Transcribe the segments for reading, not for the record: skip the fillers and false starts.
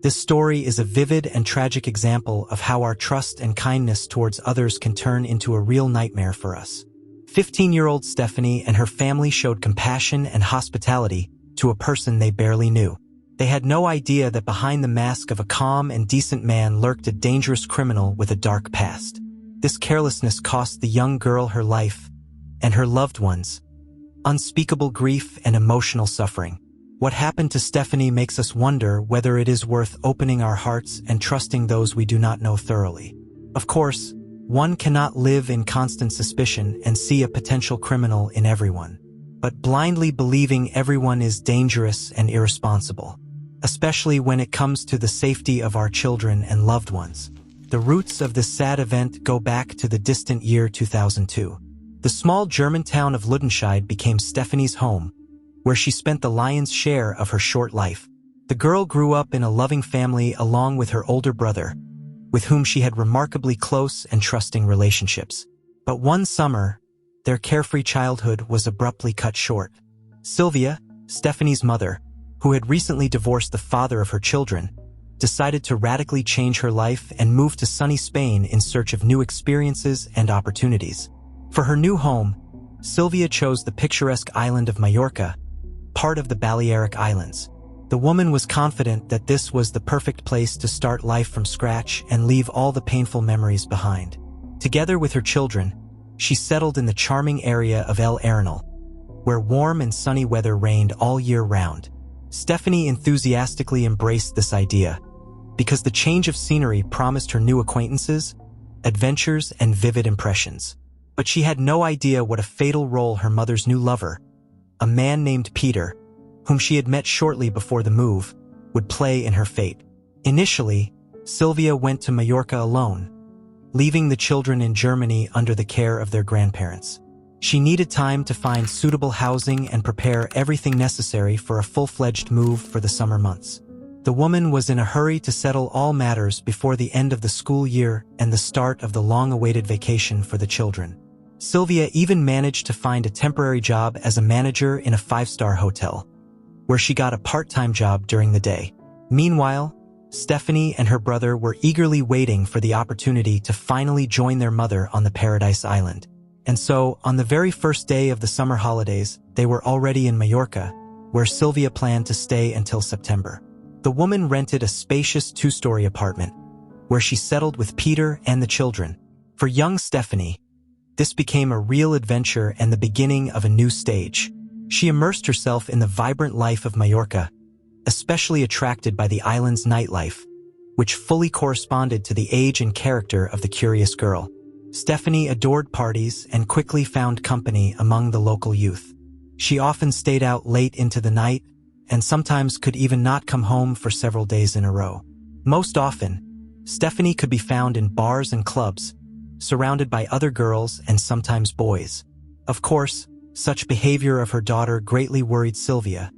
This story is a vivid and tragic example of how our trust and kindness towards others can turn into a real nightmare for us. 15-year-old Stefanie and her family showed compassion and hospitality to a person they barely knew. They had no idea that behind the mask of a calm and decent man lurked a dangerous criminal with a dark past. This carelessness cost the young girl her life and her loved ones unspeakable grief and emotional suffering. What happened to Stefanie makes us wonder whether it is worth opening our hearts and trusting those we do not know thoroughly. Of course, one cannot live in constant suspicion and see a potential criminal in everyone. But blindly believing everyone is dangerous and irresponsible, especially when it comes to the safety of our children and loved ones. The roots of this sad event go back to the distant year 2002. The small German town of Lüdenscheid became Stefanie's home, where she spent the lion's share of her short life. The girl grew up in a loving family along with her older brother, with whom she had remarkably close and trusting relationships. But one summer, their carefree childhood was abruptly cut short. Sylvia, Stefanie's mother, who had recently divorced the father of her children, decided to radically change her life and move to sunny Spain in search of new experiences and opportunities. For her new home, Sylvia chose the picturesque island of Majorca, part of the Balearic Islands. The woman was confident that this was the perfect place to start life from scratch and leave all the painful memories behind. Together with her children, she settled in the charming area of El Arenal, where warm and sunny weather reigned all year round. Stefanie enthusiastically embraced this idea, because the change of scenery promised her new acquaintances, adventures, and vivid impressions. But she had no idea what a fatal role her mother's new lover, a man named Peter, whom she had met shortly before the move, would play in her fate. Initially, Sylvia went to Majorca alone, leaving the children in Germany under the care of their grandparents. She needed time to find suitable housing and prepare everything necessary for a full-fledged move for the summer months. The woman was in a hurry to settle all matters before the end of the school year and the start of the long-awaited vacation for the children. Sylvia even managed to find a temporary job as a manager in a 5-star hotel, where she got a part-time job during the day. Meanwhile, Stefanie and her brother were eagerly waiting for the opportunity to finally join their mother on the Paradise Island. And so, on the very first day of the summer holidays, they were already in Majorca, where Sylvia planned to stay until September. The woman rented a spacious 2-story apartment, where she settled with Peter and the children. For young Stefanie, this became a real adventure and the beginning of a new stage. She immersed herself in the vibrant life of Majorca, especially attracted by the island's nightlife, which fully corresponded to the age and character of the curious girl. Stefanie adored parties and quickly found company among the local youth. She often stayed out late into the night and sometimes could even not come home for several days in a row. Most often, Stefanie could be found in bars and clubs, surrounded by other girls and sometimes boys. Of course, such behavior of her daughter greatly worried Sylvia,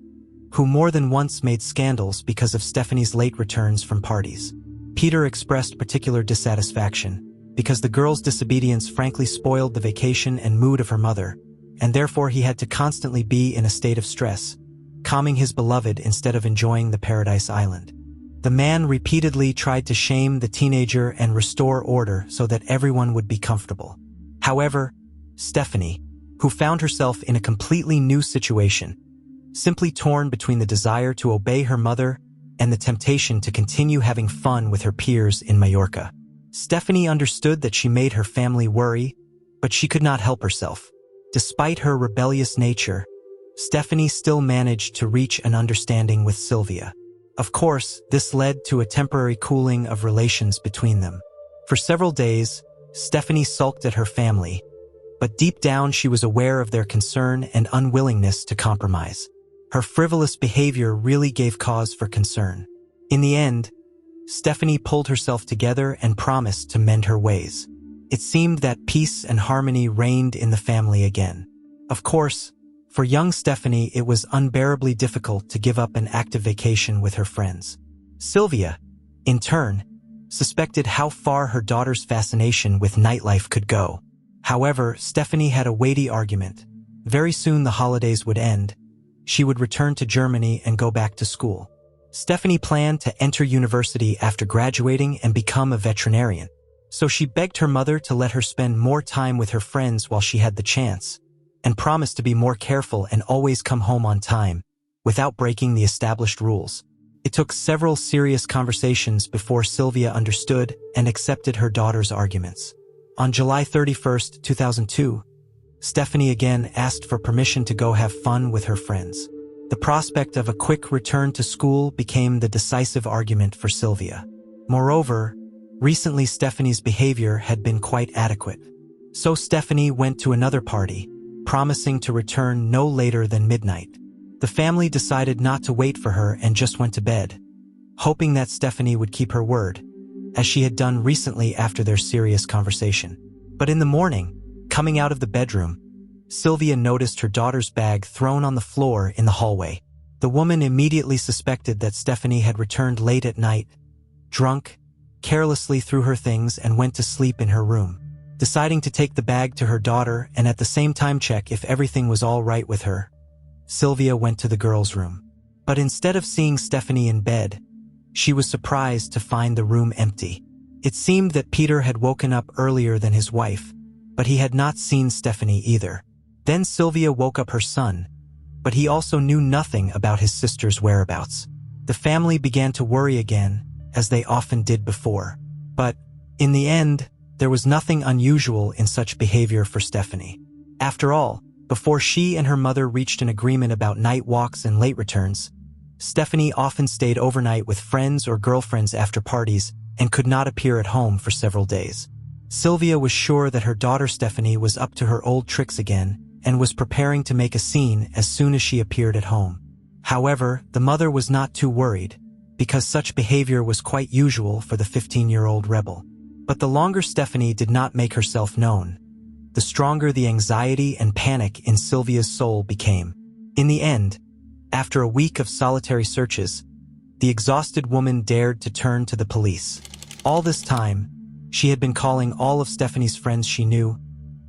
who more than once made scandals because of Stefanie's late returns from parties. Peter expressed particular dissatisfaction, because the girl's disobedience frankly spoiled the vacation and mood of her mother, and therefore he had to constantly be in a state of stress, calming his beloved instead of enjoying the Paradise Island. The man repeatedly tried to shame the teenager and restore order so that everyone would be comfortable. However, Stefanie, who found herself in a completely new situation, simply torn between the desire to obey her mother and the temptation to continue having fun with her peers in Majorca. Stefanie understood that she made her family worry, but she could not help herself. Despite her rebellious nature, Stefanie still managed to reach an understanding with Sylvia. Of course, this led to a temporary cooling of relations between them. For several days, Stefanie sulked at her family, but deep down she was aware of their concern and unwillingness to compromise. Her frivolous behavior really gave cause for concern. In the end, Stefanie pulled herself together and promised to mend her ways. It seemed that peace and harmony reigned in the family again. Of course, for young Stefanie, it was unbearably difficult to give up an active vacation with her friends. Sylvia, in turn, suspected how far her daughter's fascination with nightlife could go. However, Stefanie had a weighty argument. Very soon the holidays would end. She would return to Germany and go back to school. Stefanie planned to enter university after graduating and become a veterinarian, so she begged her mother to let her spend more time with her friends while she had the chance, and promised to be more careful and always come home on time, without breaking the established rules. It took several serious conversations before Sylvia understood and accepted her daughter's arguments. On July 31st, 2002, Stefanie again asked for permission to go have fun with her friends. The prospect of a quick return to school became the decisive argument for Sylvia. Moreover, recently Stefanie's behavior had been quite adequate. So Stefanie went to another party, promising to return no later than midnight. The family decided not to wait for her and just went to bed, hoping that Stefanie would keep her word, as she had done recently after their serious conversation. But in the morning, coming out of the bedroom, Sylvia noticed her daughter's bag thrown on the floor in the hallway. The woman immediately suspected that Stefanie had returned late at night, drunk, carelessly threw her things and went to sleep in her room. Deciding to take the bag to her daughter and at the same time check if everything was all right with her, Sylvia went to the girl's room. But instead of seeing Stefanie in bed, she was surprised to find the room empty. It seemed that Peter had woken up earlier than his wife, but he had not seen Stefanie either. Then Sylvia woke up her son, but he also knew nothing about his sister's whereabouts. The family began to worry again, as they often did before. But, in the end, there was nothing unusual in such behavior for Stefanie. After all, before she and her mother reached an agreement about night walks and late returns, Stefanie often stayed overnight with friends or girlfriends after parties and could not appear at home for several days. Sylvia was sure that her daughter Stefanie was up to her old tricks again and was preparing to make a scene as soon as she appeared at home. However, the mother was not too worried, because such behavior was quite usual for the 15-year-old rebel. But the longer Stefanie did not make herself known, the stronger the anxiety and panic in Sylvia's soul became. In the end, after a week of solitary searches, the exhausted woman dared to turn to the police. All this time, she had been calling all of Stefanie's friends she knew,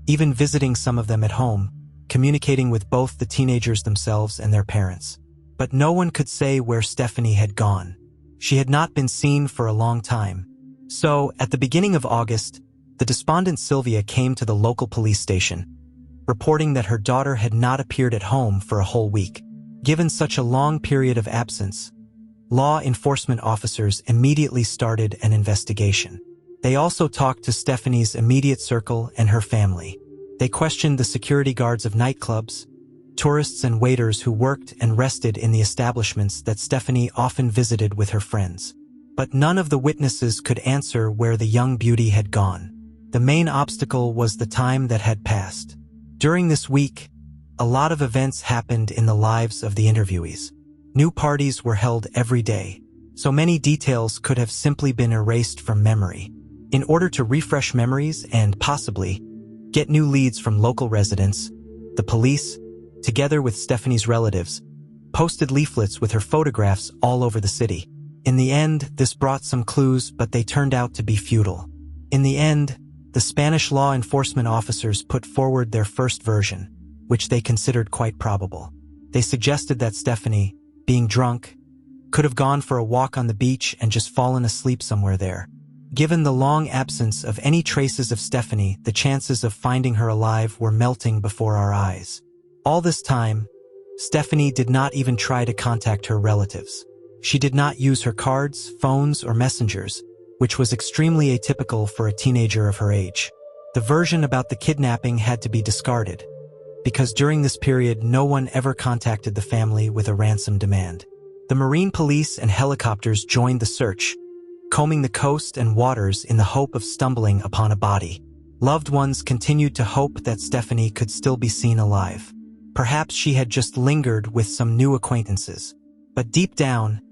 even visiting some of them at home, communicating with both the teenagers themselves and their parents. But no one could say where Stefanie had gone. She had not been seen for a long time. So, at the beginning of August, the despondent Sylvia came to the local police station, reporting that her daughter had not appeared at home for a whole week. Given such a long period of absence, law enforcement officers immediately started an investigation. They also talked to Stefanie's immediate circle and her family. They questioned the security guards of nightclubs, tourists and waiters who worked and rested in the establishments that Stefanie often visited with her friends. But none of the witnesses could answer where the young beauty had gone. The main obstacle was the time that had passed. During this week, a lot of events happened in the lives of the interviewees. New parties were held every day, so many details could have simply been erased from memory. In order to refresh memories and, possibly, get new leads from local residents, the police, together with Stefanie's relatives, posted leaflets with her photographs all over the city. In the end, this brought some clues, but they turned out to be futile. In the end, the Spanish law enforcement officers put forward their first version, which they considered quite probable. They suggested that Stefanie, being drunk, could have gone for a walk on the beach and just fallen asleep somewhere there. Given the long absence of any traces of Stefanie, the chances of finding her alive were melting before our eyes. All this time, Stefanie did not even try to contact her relatives. She did not use her cards, phones, or messengers, which was extremely atypical for a teenager of her age. The version about the kidnapping had to be discarded, because during this period no one ever contacted the family with a ransom demand. The Marine police and helicopters joined the search, combing the coast and waters in the hope of stumbling upon a body. Loved ones continued to hope that Stefanie could still be seen alive. Perhaps she had just lingered with some new acquaintances. But deep down,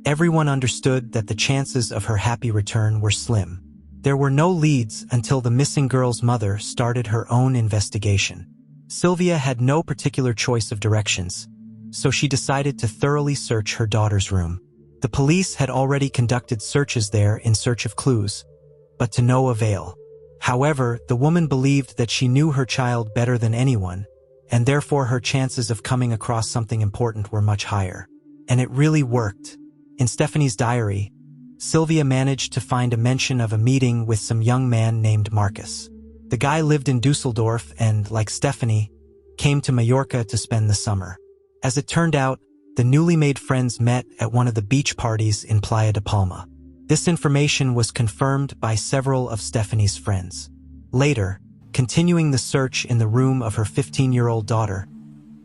everyone understood that the chances of her happy return were slim. There were no leads until the missing girl's mother started her own investigation. Sylvia had no particular choice of directions, so she decided to thoroughly search her daughter's room. The police had already conducted searches there in search of clues, but to no avail. However, the woman believed that she knew her child better than anyone, and therefore her chances of coming across something important were much higher. And it really worked. In Stefanie's diary, Sylvia managed to find a mention of a meeting with some young man named Marcus. The guy lived in Dusseldorf and, like Stefanie, came to Majorca to spend the summer. As it turned out, the newly made friends met at one of the beach parties in Playa de Palma. This information was confirmed by several of Stefanie's friends. Later, continuing the search in the room of her 15-year-old daughter,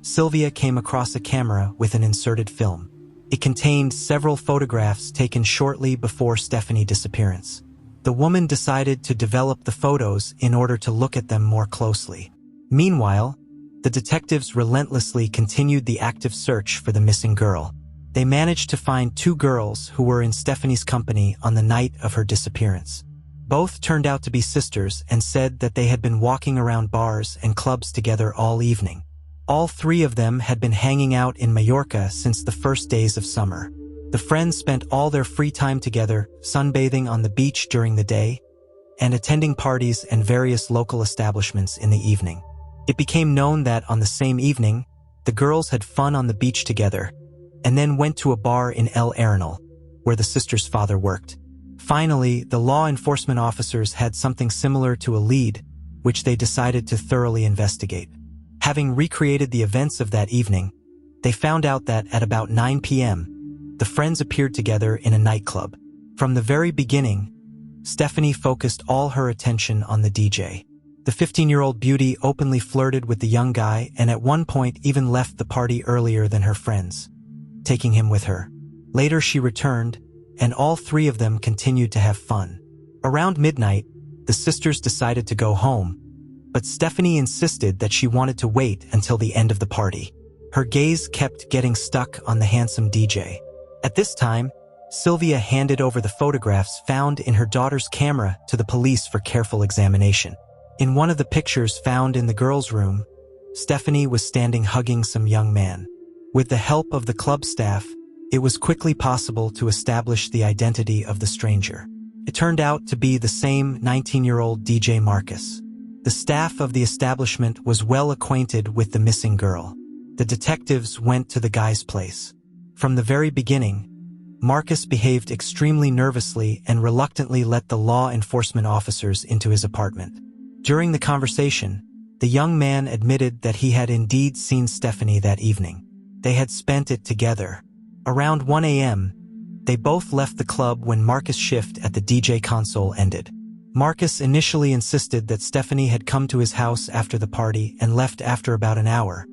Sylvia came across a camera with an inserted film. It contained several photographs taken shortly before Stefanie's disappearance. The woman decided to develop the photos in order to look at them more closely. Meanwhile, the detectives relentlessly continued the active search for the missing girl. They managed to find two girls who were in Stefanie's company on the night of her disappearance. Both turned out to be sisters and said that they had been walking around bars and clubs together all evening. All three of them had been hanging out in Majorca since the first days of summer. The friends spent all their free time together, sunbathing on the beach during the day, and attending parties and various local establishments in the evening. It became known that on the same evening, the girls had fun on the beach together, and then went to a bar in El Arenal, where the sister's father worked. Finally, the law enforcement officers had something similar to a lead, which they decided to thoroughly investigate. Having recreated the events of that evening, they found out that at about 9 p.m., the friends appeared together in a nightclub. From the very beginning, Stefanie focused all her attention on the DJ. The 15-year-old beauty openly flirted with the young guy and at one point even left the party earlier than her friends, taking him with her. Later she returned, and all three of them continued to have fun. Around midnight, the sisters decided to go home, but Stefanie insisted that she wanted to wait until the end of the party. Her gaze kept getting stuck on the handsome DJ. At this time, Sylvia handed over the photographs found in her daughter's camera to the police for careful examination. In one of the pictures found in the girls' room, Stefanie was standing hugging some young man. With the help of the club staff, it was quickly possible to establish the identity of the stranger. It turned out to be the same 19-year-old DJ Marcus. The staff of the establishment was well acquainted with the missing girl. The detectives went to the guy's place. From the very beginning, Marcus behaved extremely nervously and reluctantly let the law enforcement officers into his apartment. During the conversation, the young man admitted that he had indeed seen Stefanie that evening. They had spent it together. Around 1 a.m., they both left the club when Marcus' shift at the DJ console ended. Marcus initially insisted that Stefanie had come to his house after the party and left after about an hour,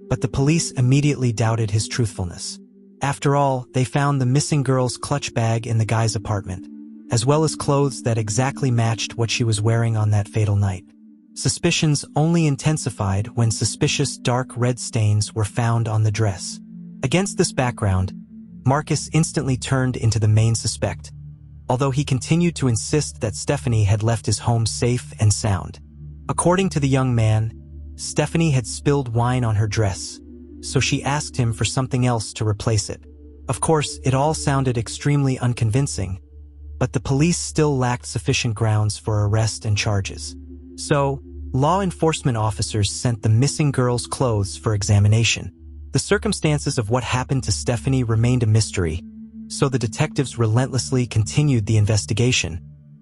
but the police immediately doubted his truthfulness. After all, they found the missing girl's clutch bag in the guy's apartment, as well as clothes that exactly matched what she was wearing on that fatal night. Suspicions only intensified when suspicious dark red stains were found on the dress. Against this background, Marcus instantly turned into the main suspect, although he continued to insist that Stefanie had left his home safe and sound. According to the young man, Stefanie had spilled wine on her dress, so she asked him for something else to replace it. Of course, it all sounded extremely unconvincing, but the police still lacked sufficient grounds for arrest and charges. So, law enforcement officers sent the missing girl's clothes for examination. The circumstances of what happened to Stefanie remained a mystery, so the detectives relentlessly continued the investigation,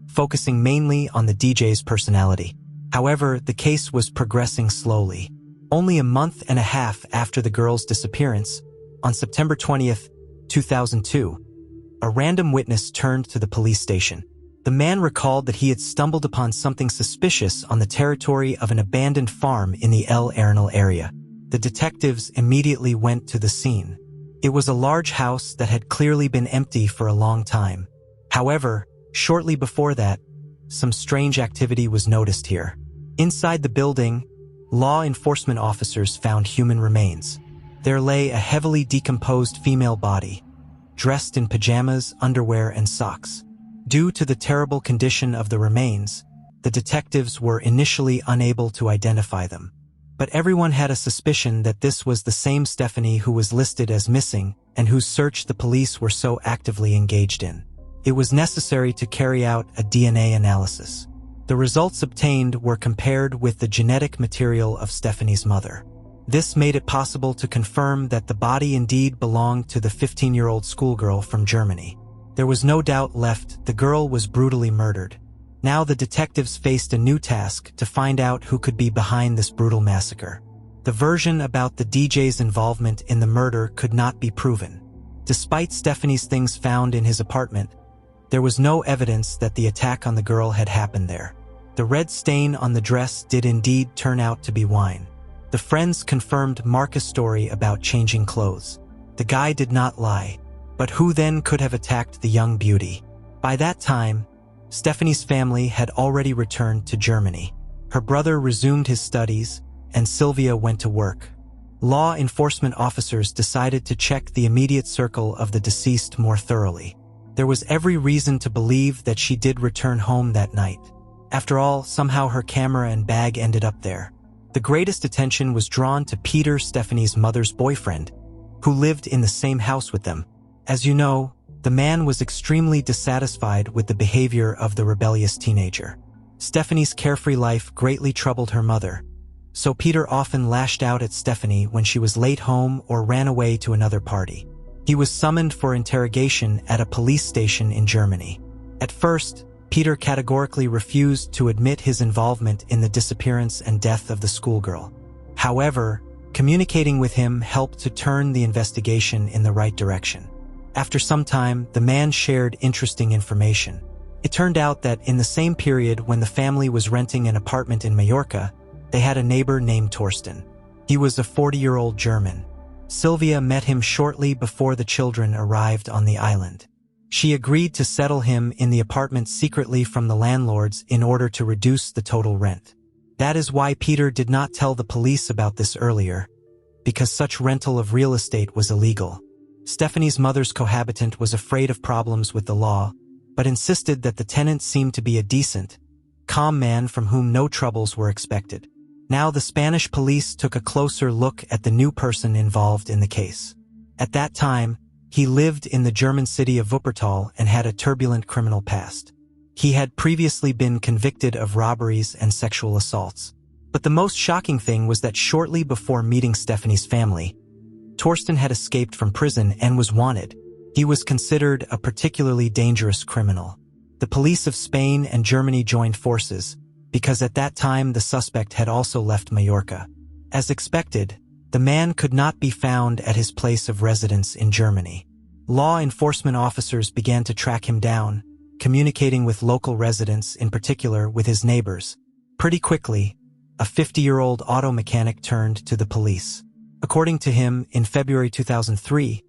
focusing mainly on the DJ's personality. However, the case was progressing slowly. Only a month and a half after the girl's disappearance, on September 20th, 2002, a random witness turned to the police station. The man recalled that he had stumbled upon something suspicious on the territory of an abandoned farm in the El Arenal area. The detectives immediately went to the scene. It was a large house that had clearly been empty for a long time. However, shortly before that, some strange activity was noticed here. Inside the building, law enforcement officers found human remains. There lay a heavily decomposed female body, dressed in pajamas, underwear, and socks. Due to the terrible condition of the remains, the detectives were initially unable to identify them. But everyone had a suspicion that this was the same Stefanie who was listed as missing and whose search the police were so actively engaged in. It was necessary to carry out a DNA analysis. The results obtained were compared with the genetic material of Stefanie's mother. This made it possible to confirm that the body indeed belonged to the 15-year-old schoolgirl from Germany. There was no doubt left, the girl was brutally murdered. Now the detectives faced a new task to find out who could be behind this brutal massacre. The version about the DJ's involvement in the murder could not be proven. Despite Stefanie's things found in his apartment, there was no evidence that the attack on the girl had happened there. The red stain on the dress did indeed turn out to be wine. The friends confirmed Marcus' story about changing clothes. The guy did not lie. But who then could have attacked the young beauty? By that time, Stefanie's family had already returned to Germany. Her brother resumed his studies, and Sylvia went to work. Law enforcement officers decided to check the immediate circle of the deceased more thoroughly. There was every reason to believe that she did return home that night. After all, somehow her camera and bag ended up there. The greatest attention was drawn to Peter, Stefanie's mother's boyfriend, who lived in the same house with them. As you know, the man was extremely dissatisfied with the behavior of the rebellious teenager. Stefanie's carefree life greatly troubled her mother, so Peter often lashed out at Stefanie when she was late home or ran away to another party. He was summoned for interrogation at a police station in Germany. At first, Peter categorically refused to admit his involvement in the disappearance and death of the schoolgirl. However, communicating with him helped to turn the investigation in the right direction. After some time, the man shared interesting information. It turned out that in the same period when the family was renting an apartment in Majorca, they had a neighbor named Torsten. He was a 40-year-old German. Sylvia met him shortly before the children arrived on the island. She agreed to settle him in the apartment secretly from the landlords in order to reduce the total rent. That is why Peter did not tell the police about this earlier, because such rental of real estate was illegal. Stefanie's mother's cohabitant was afraid of problems with the law, but insisted that the tenant seemed to be a decent, calm man from whom no troubles were expected. Now the Spanish police took a closer look at the new person involved in the case. At that time, he lived in the German city of Wuppertal and had a turbulent criminal past. He had previously been convicted of robberies and sexual assaults. But the most shocking thing was that shortly before meeting Stefanie's family, Torsten had escaped from prison and was wanted. He was considered a particularly dangerous criminal. The police of Spain and Germany joined forces, because at that time the suspect had also left Majorca. As expected, the man could not be found at his place of residence in Germany. Law enforcement officers began to track him down, communicating with local residents, in particular with his neighbors. Pretty quickly, a 50-year-old auto mechanic turned to the police. According to him, in February 2003,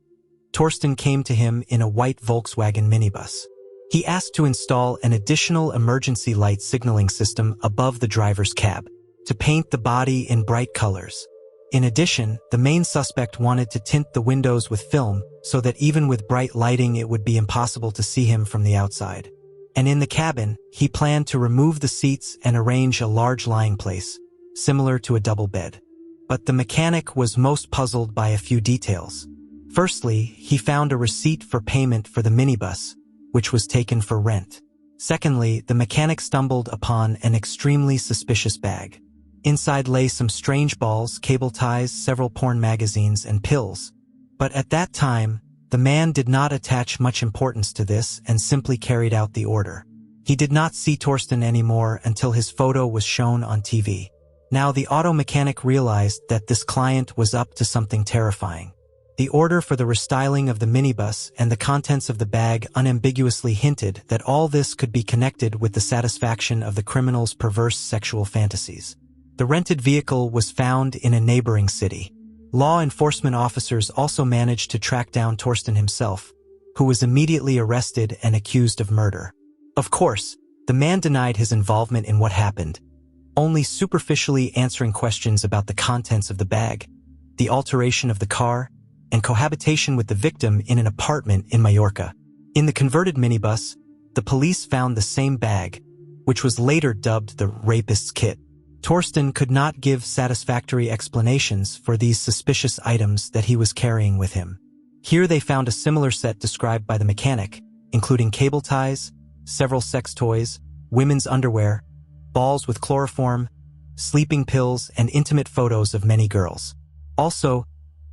Torsten came to him in a white Volkswagen minibus. He asked to install an additional emergency light signaling system above the driver's cab, to paint the body in bright colors. In addition, the main suspect wanted to tint the windows with film so that even with bright lighting it would be impossible to see him from the outside. And in the cabin, he planned to remove the seats and arrange a large lying place, similar to a double bed. But the mechanic was most puzzled by a few details. Firstly, he found a receipt for payment for the minibus, which was taken for rent. Secondly, the mechanic stumbled upon an extremely suspicious bag. Inside lay some strange balls, cable ties, several porn magazines, and pills. But at that time, the man did not attach much importance to this and simply carried out the order. He did not see Torsten anymore until his photo was shown on TV. Now the auto mechanic realized that this client was up to something terrifying. The order for the restyling of the minibus and the contents of the bag unambiguously hinted that all this could be connected with the satisfaction of the criminal's perverse sexual fantasies. The rented vehicle was found in a neighboring city. Law enforcement officers also managed to track down Torsten himself, who was immediately arrested and accused of murder. Of course, the man denied his involvement in what happened, only superficially answering questions about the contents of the bag, the alteration of the car, and cohabitation with the victim in an apartment in Majorca. In the converted minibus, the police found the same bag, which was later dubbed the rapist's kit. Torsten could not give satisfactory explanations for these suspicious items that he was carrying with him. Here they found a similar set described by the mechanic, including cable ties, several sex toys, women's underwear, balls with chloroform, sleeping pills, and intimate photos of many girls. Also,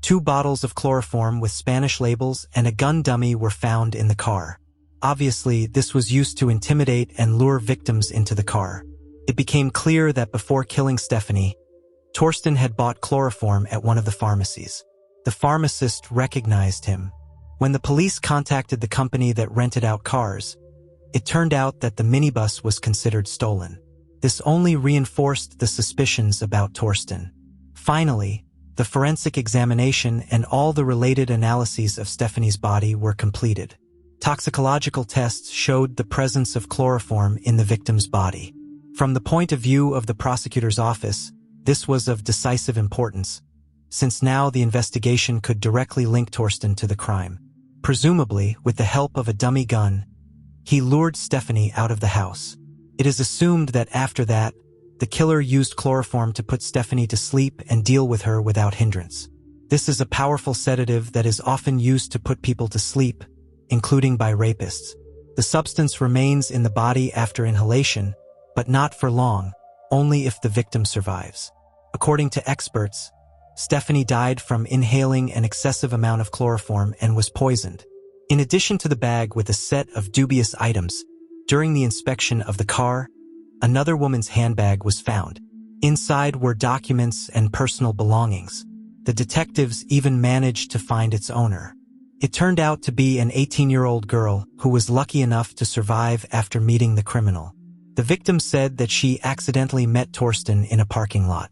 2 bottles of chloroform with Spanish labels and a gun dummy were found in the car. Obviously, this was used to intimidate and lure victims into the car. It became clear that before killing Stefanie, Torsten had bought chloroform at one of the pharmacies. The pharmacist recognized him. When the police contacted the company that rented out cars, it turned out that the minibus was considered stolen. This only reinforced the suspicions about Torsten. Finally, the forensic examination and all the related analyses of Stefanie's body were completed. Toxicological tests showed the presence of chloroform in the victim's body. From the point of view of the prosecutor's office, this was of decisive importance, since now the investigation could directly link Torsten to the crime. Presumably, with the help of a dummy gun, he lured Stefanie out of the house. It is assumed that after that, the killer used chloroform to put Stefanie to sleep and deal with her without hindrance. This is a powerful sedative that is often used to put people to sleep, including by rapists. The substance remains in the body after inhalation, but not for long, only if the victim survives. According to experts, Stefanie died from inhaling an excessive amount of chloroform and was poisoned. In addition to the bag with a set of dubious items, during the inspection of the car, another woman's handbag was found. Inside were documents and personal belongings. The detectives even managed to find its owner. It turned out to be an 18-year-old girl who was lucky enough to survive after meeting the criminal. The victim said that she accidentally met Torsten in a parking lot.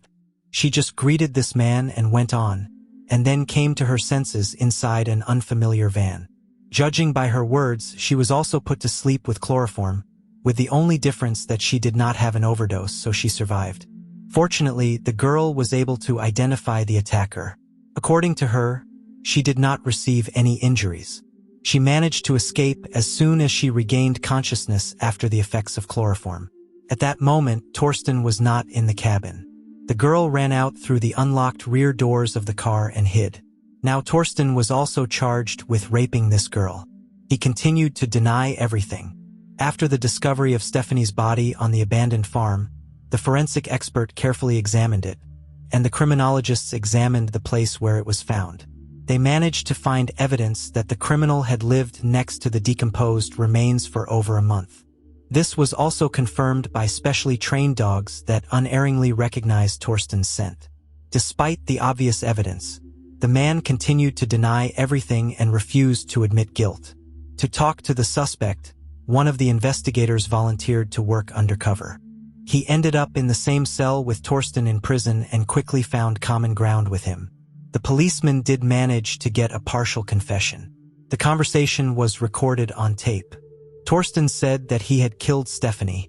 She just greeted this man and went on, and then came to her senses inside an unfamiliar van. Judging by her words, she was also put to sleep with chloroform, with the only difference that she did not have an overdose, so she survived. Fortunately, the girl was able to identify the attacker. According to her, she did not receive any injuries. She managed to escape as soon as she regained consciousness after the effects of chloroform. At that moment, Torsten was not in the cabin. The girl ran out through the unlocked rear doors of the car and hid. Now Torsten was also charged with raping this girl. He continued to deny everything. After the discovery of Stefanie's body on the abandoned farm, the forensic expert carefully examined it, and the criminologists examined the place where it was found. They managed to find evidence that the criminal had lived next to the decomposed remains for over a month. This was also confirmed by specially trained dogs that unerringly recognized Torsten's scent. Despite the obvious evidence, the man continued to deny everything and refused to admit guilt. To talk to the suspect, one of the investigators volunteered to work undercover. He ended up in the same cell with Torsten in prison and quickly found common ground with him. The policeman did manage to get a partial confession. The conversation was recorded on tape. Torsten said that he had killed Stefanie,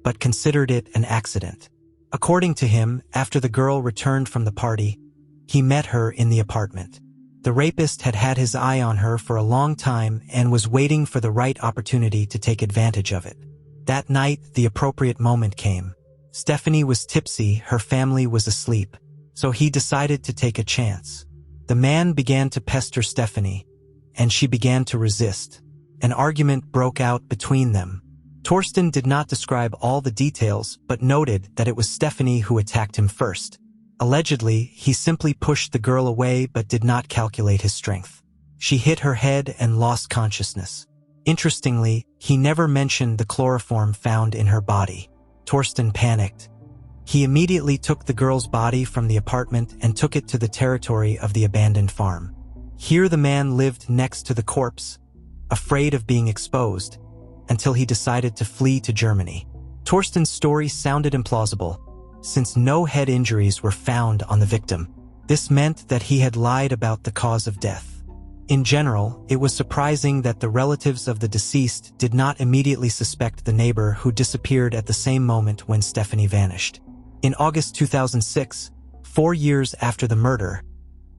but considered it an accident. According to him, after the girl returned from the party, he met her in the apartment. The rapist had had his eye on her for a long time and was waiting for the right opportunity to take advantage of it. That night, the appropriate moment came. Stefanie was tipsy, her family was asleep, so he decided to take a chance. The man began to pester Stefanie, and she began to resist. An argument broke out between them. Torsten did not describe all the details, but noted that it was Stefanie who attacked him first. Allegedly, he simply pushed the girl away but did not calculate his strength. She hit her head and lost consciousness. Interestingly, he never mentioned the chloroform found in her body. Torsten panicked. He immediately took the girl's body from the apartment and took it to the territory of the abandoned farm. Here the man lived next to the corpse, afraid of being exposed, until he decided to flee to Germany. Torsten's story sounded implausible, since no head injuries were found on the victim. This meant that he had lied about the cause of death. In general, it was surprising that the relatives of the deceased did not immediately suspect the neighbor who disappeared at the same moment when Stefanie vanished. In August 2006, 4 years after the murder,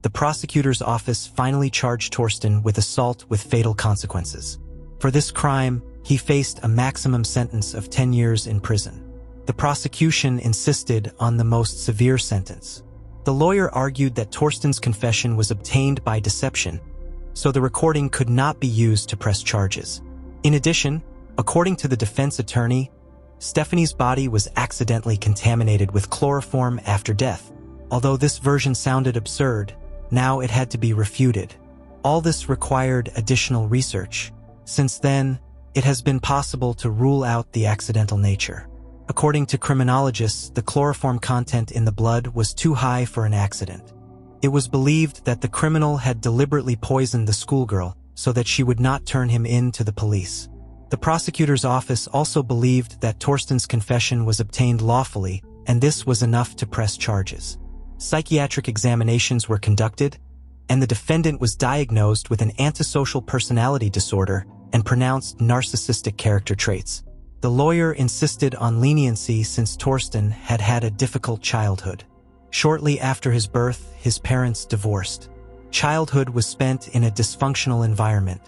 the prosecutor's office finally charged Torsten with assault with fatal consequences. For this crime, he faced a maximum sentence of 10 years in prison. The prosecution insisted on the most severe sentence. The lawyer argued that Torsten's confession was obtained by deception, so the recording could not be used to press charges. In addition, according to the defense attorney, Stefanie's body was accidentally contaminated with chloroform after death, Although this version sounded absurd, now it had to be refuted. All this required additional research. Since then, it has been possible to rule out the accidental nature. According to criminologists, the chloroform content in the blood was too high for an accident. It was believed that the criminal had deliberately poisoned the schoolgirl so that she would not turn him in to the police. The prosecutor's office also believed that Torsten's confession was obtained lawfully, and this was enough to press charges. Psychiatric examinations were conducted, and the defendant was diagnosed with an antisocial personality disorder and pronounced narcissistic character traits. The lawyer insisted on leniency since Torsten had had a difficult childhood. Shortly after his birth, his parents divorced. Childhood was spent in a dysfunctional environment.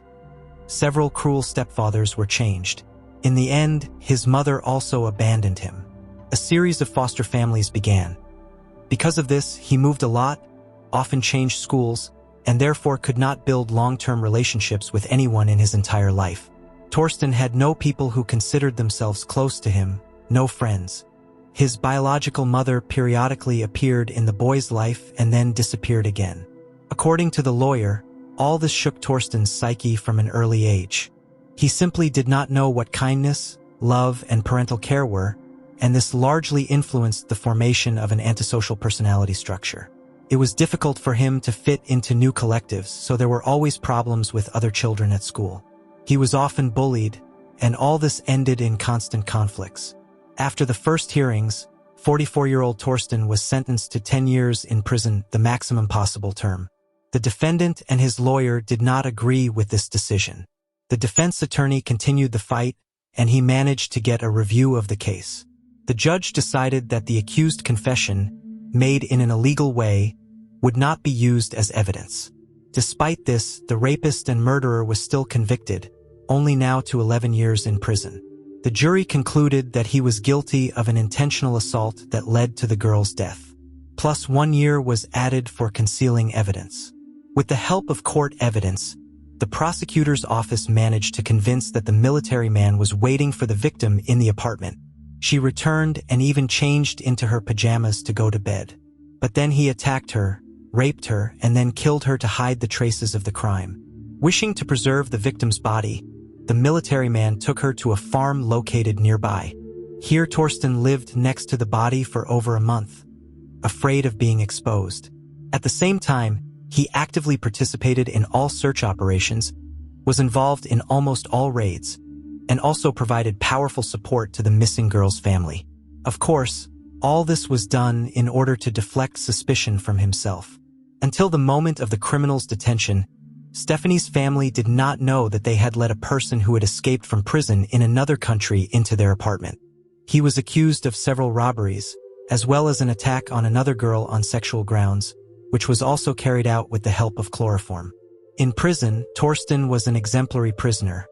Several cruel stepfathers were changed. In the end, his mother also abandoned him. A series of foster families began. Because of this, he moved a lot, often changed schools, and therefore could not build long-term relationships with anyone in his entire life. Torsten had no people who considered themselves close to him, no friends. His biological mother periodically appeared in the boy's life and then disappeared again. According to the lawyer, all this shook Torsten's psyche from an early age. He simply did not know what kindness, love, and parental care were, and this largely influenced the formation of an antisocial personality structure. It was difficult for him to fit into new collectives, so there were always problems with other children at school. He was often bullied, and all this ended in constant conflicts. After the first hearings, 44-year-old Torsten was sentenced to 10 years in prison, the maximum possible term. The defendant and his lawyer did not agree with this decision. The defense attorney continued the fight, and he managed to get a review of the case. The judge decided that the accused confession, made in an illegal way, would not be used as evidence. Despite this, the rapist and murderer was still convicted, only now to 11 years in prison. The jury concluded that he was guilty of an intentional assault that led to the girl's death. Plus 1 year was added for concealing evidence. With the help of court evidence, the prosecutor's office managed to convince that the military man was waiting for the victim in the apartment. She returned and even changed into her pajamas to go to bed. But then he attacked her, raped her, and then killed her to hide the traces of the crime. Wishing to preserve the victim's body, the military man took her to a farm located nearby. Here Torsten lived next to the body for over a month, afraid of being exposed. At the same time, he actively participated in all search operations, was involved in almost all raids, and also provided powerful support to the missing girl's family. Of course, all this was done in order to deflect suspicion from himself. Until the moment of the criminal's detention, Stefanie's family did not know that they had let a person who had escaped from prison in another country into their apartment. He was accused of several robberies, as well as an attack on another girl on sexual grounds, which was also carried out with the help of chloroform. In prison, Torsten was an exemplary prisoner.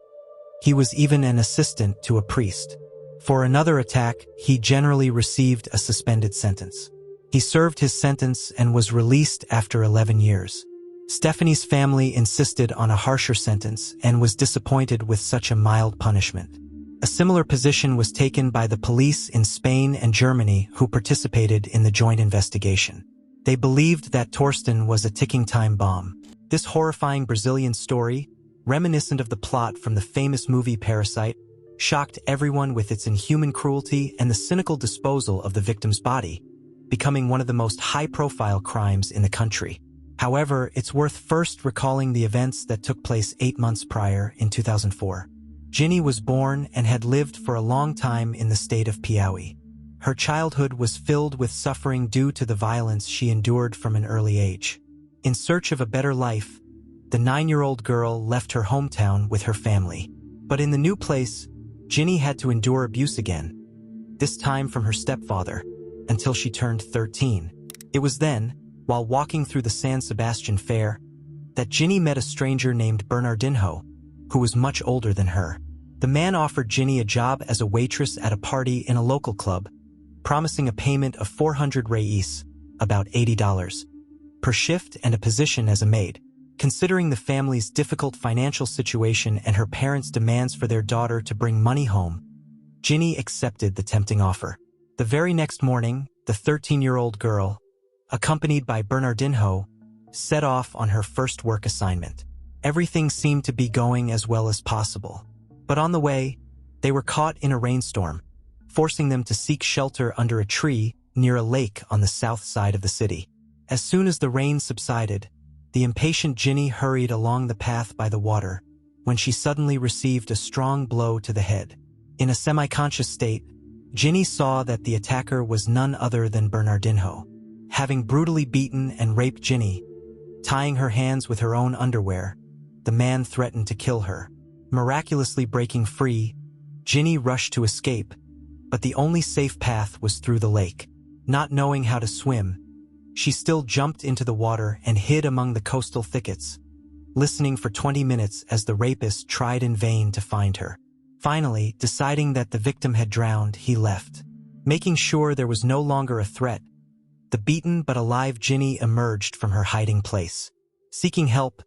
He was even an assistant to a priest. For another attack, he generally received a suspended sentence. He served his sentence and was released after 11 years. Stefanie's family insisted on a harsher sentence and was disappointed with such a mild punishment. A similar position was taken by the police in Spain and Germany who participated in the joint investigation. They believed that Torsten was a ticking time bomb. This horrifying Brazilian story, reminiscent of the plot from the famous movie Parasite, shocked everyone with its inhuman cruelty and the cynical disposal of the victim's body, becoming one of the most high-profile crimes in the country. However, it's worth first recalling the events that took place 8 months prior, in 2004. Jinny was born and had lived for a long time in the state of Piauí. Her childhood was filled with suffering due to the violence she endured from an early age. In search of a better life, the 9-year-old girl left her hometown with her family. But in the new place, Jinny had to endure abuse again, this time from her stepfather, until she turned 13. It was then, while walking through the San Sebastian Fair, that Jinny met a stranger named Bernardinho, who was much older than her. The man offered Jinny a job as a waitress at a party in a local club, promising a payment of 400 reais, about $80, per shift and a position as a maid. Considering the family's difficult financial situation and her parents' demands for their daughter to bring money home, Jinny accepted the tempting offer. The very next morning, the 13-year-old girl, accompanied by Bernardinho, set off on her first work assignment. Everything seemed to be going as well as possible. But on the way, they were caught in a rainstorm, forcing them to seek shelter under a tree near a lake on the south side of the city. As soon as the rain subsided, the impatient Jinny hurried along the path by the water when she suddenly received a strong blow to the head. In a semi-conscious state, Jinny saw that the attacker was none other than Bernardinho. Having brutally beaten and raped Jinny, tying her hands with her own underwear, the man threatened to kill her. Miraculously breaking free, Jinny rushed to escape, but the only safe path was through the lake. Not knowing how to swim, she still jumped into the water and hid among the coastal thickets, listening for 20 minutes as the rapist tried in vain to find her. Finally, deciding that the victim had drowned, he left. Making sure there was no longer a threat, the beaten but alive Jinny emerged from her hiding place. Seeking help,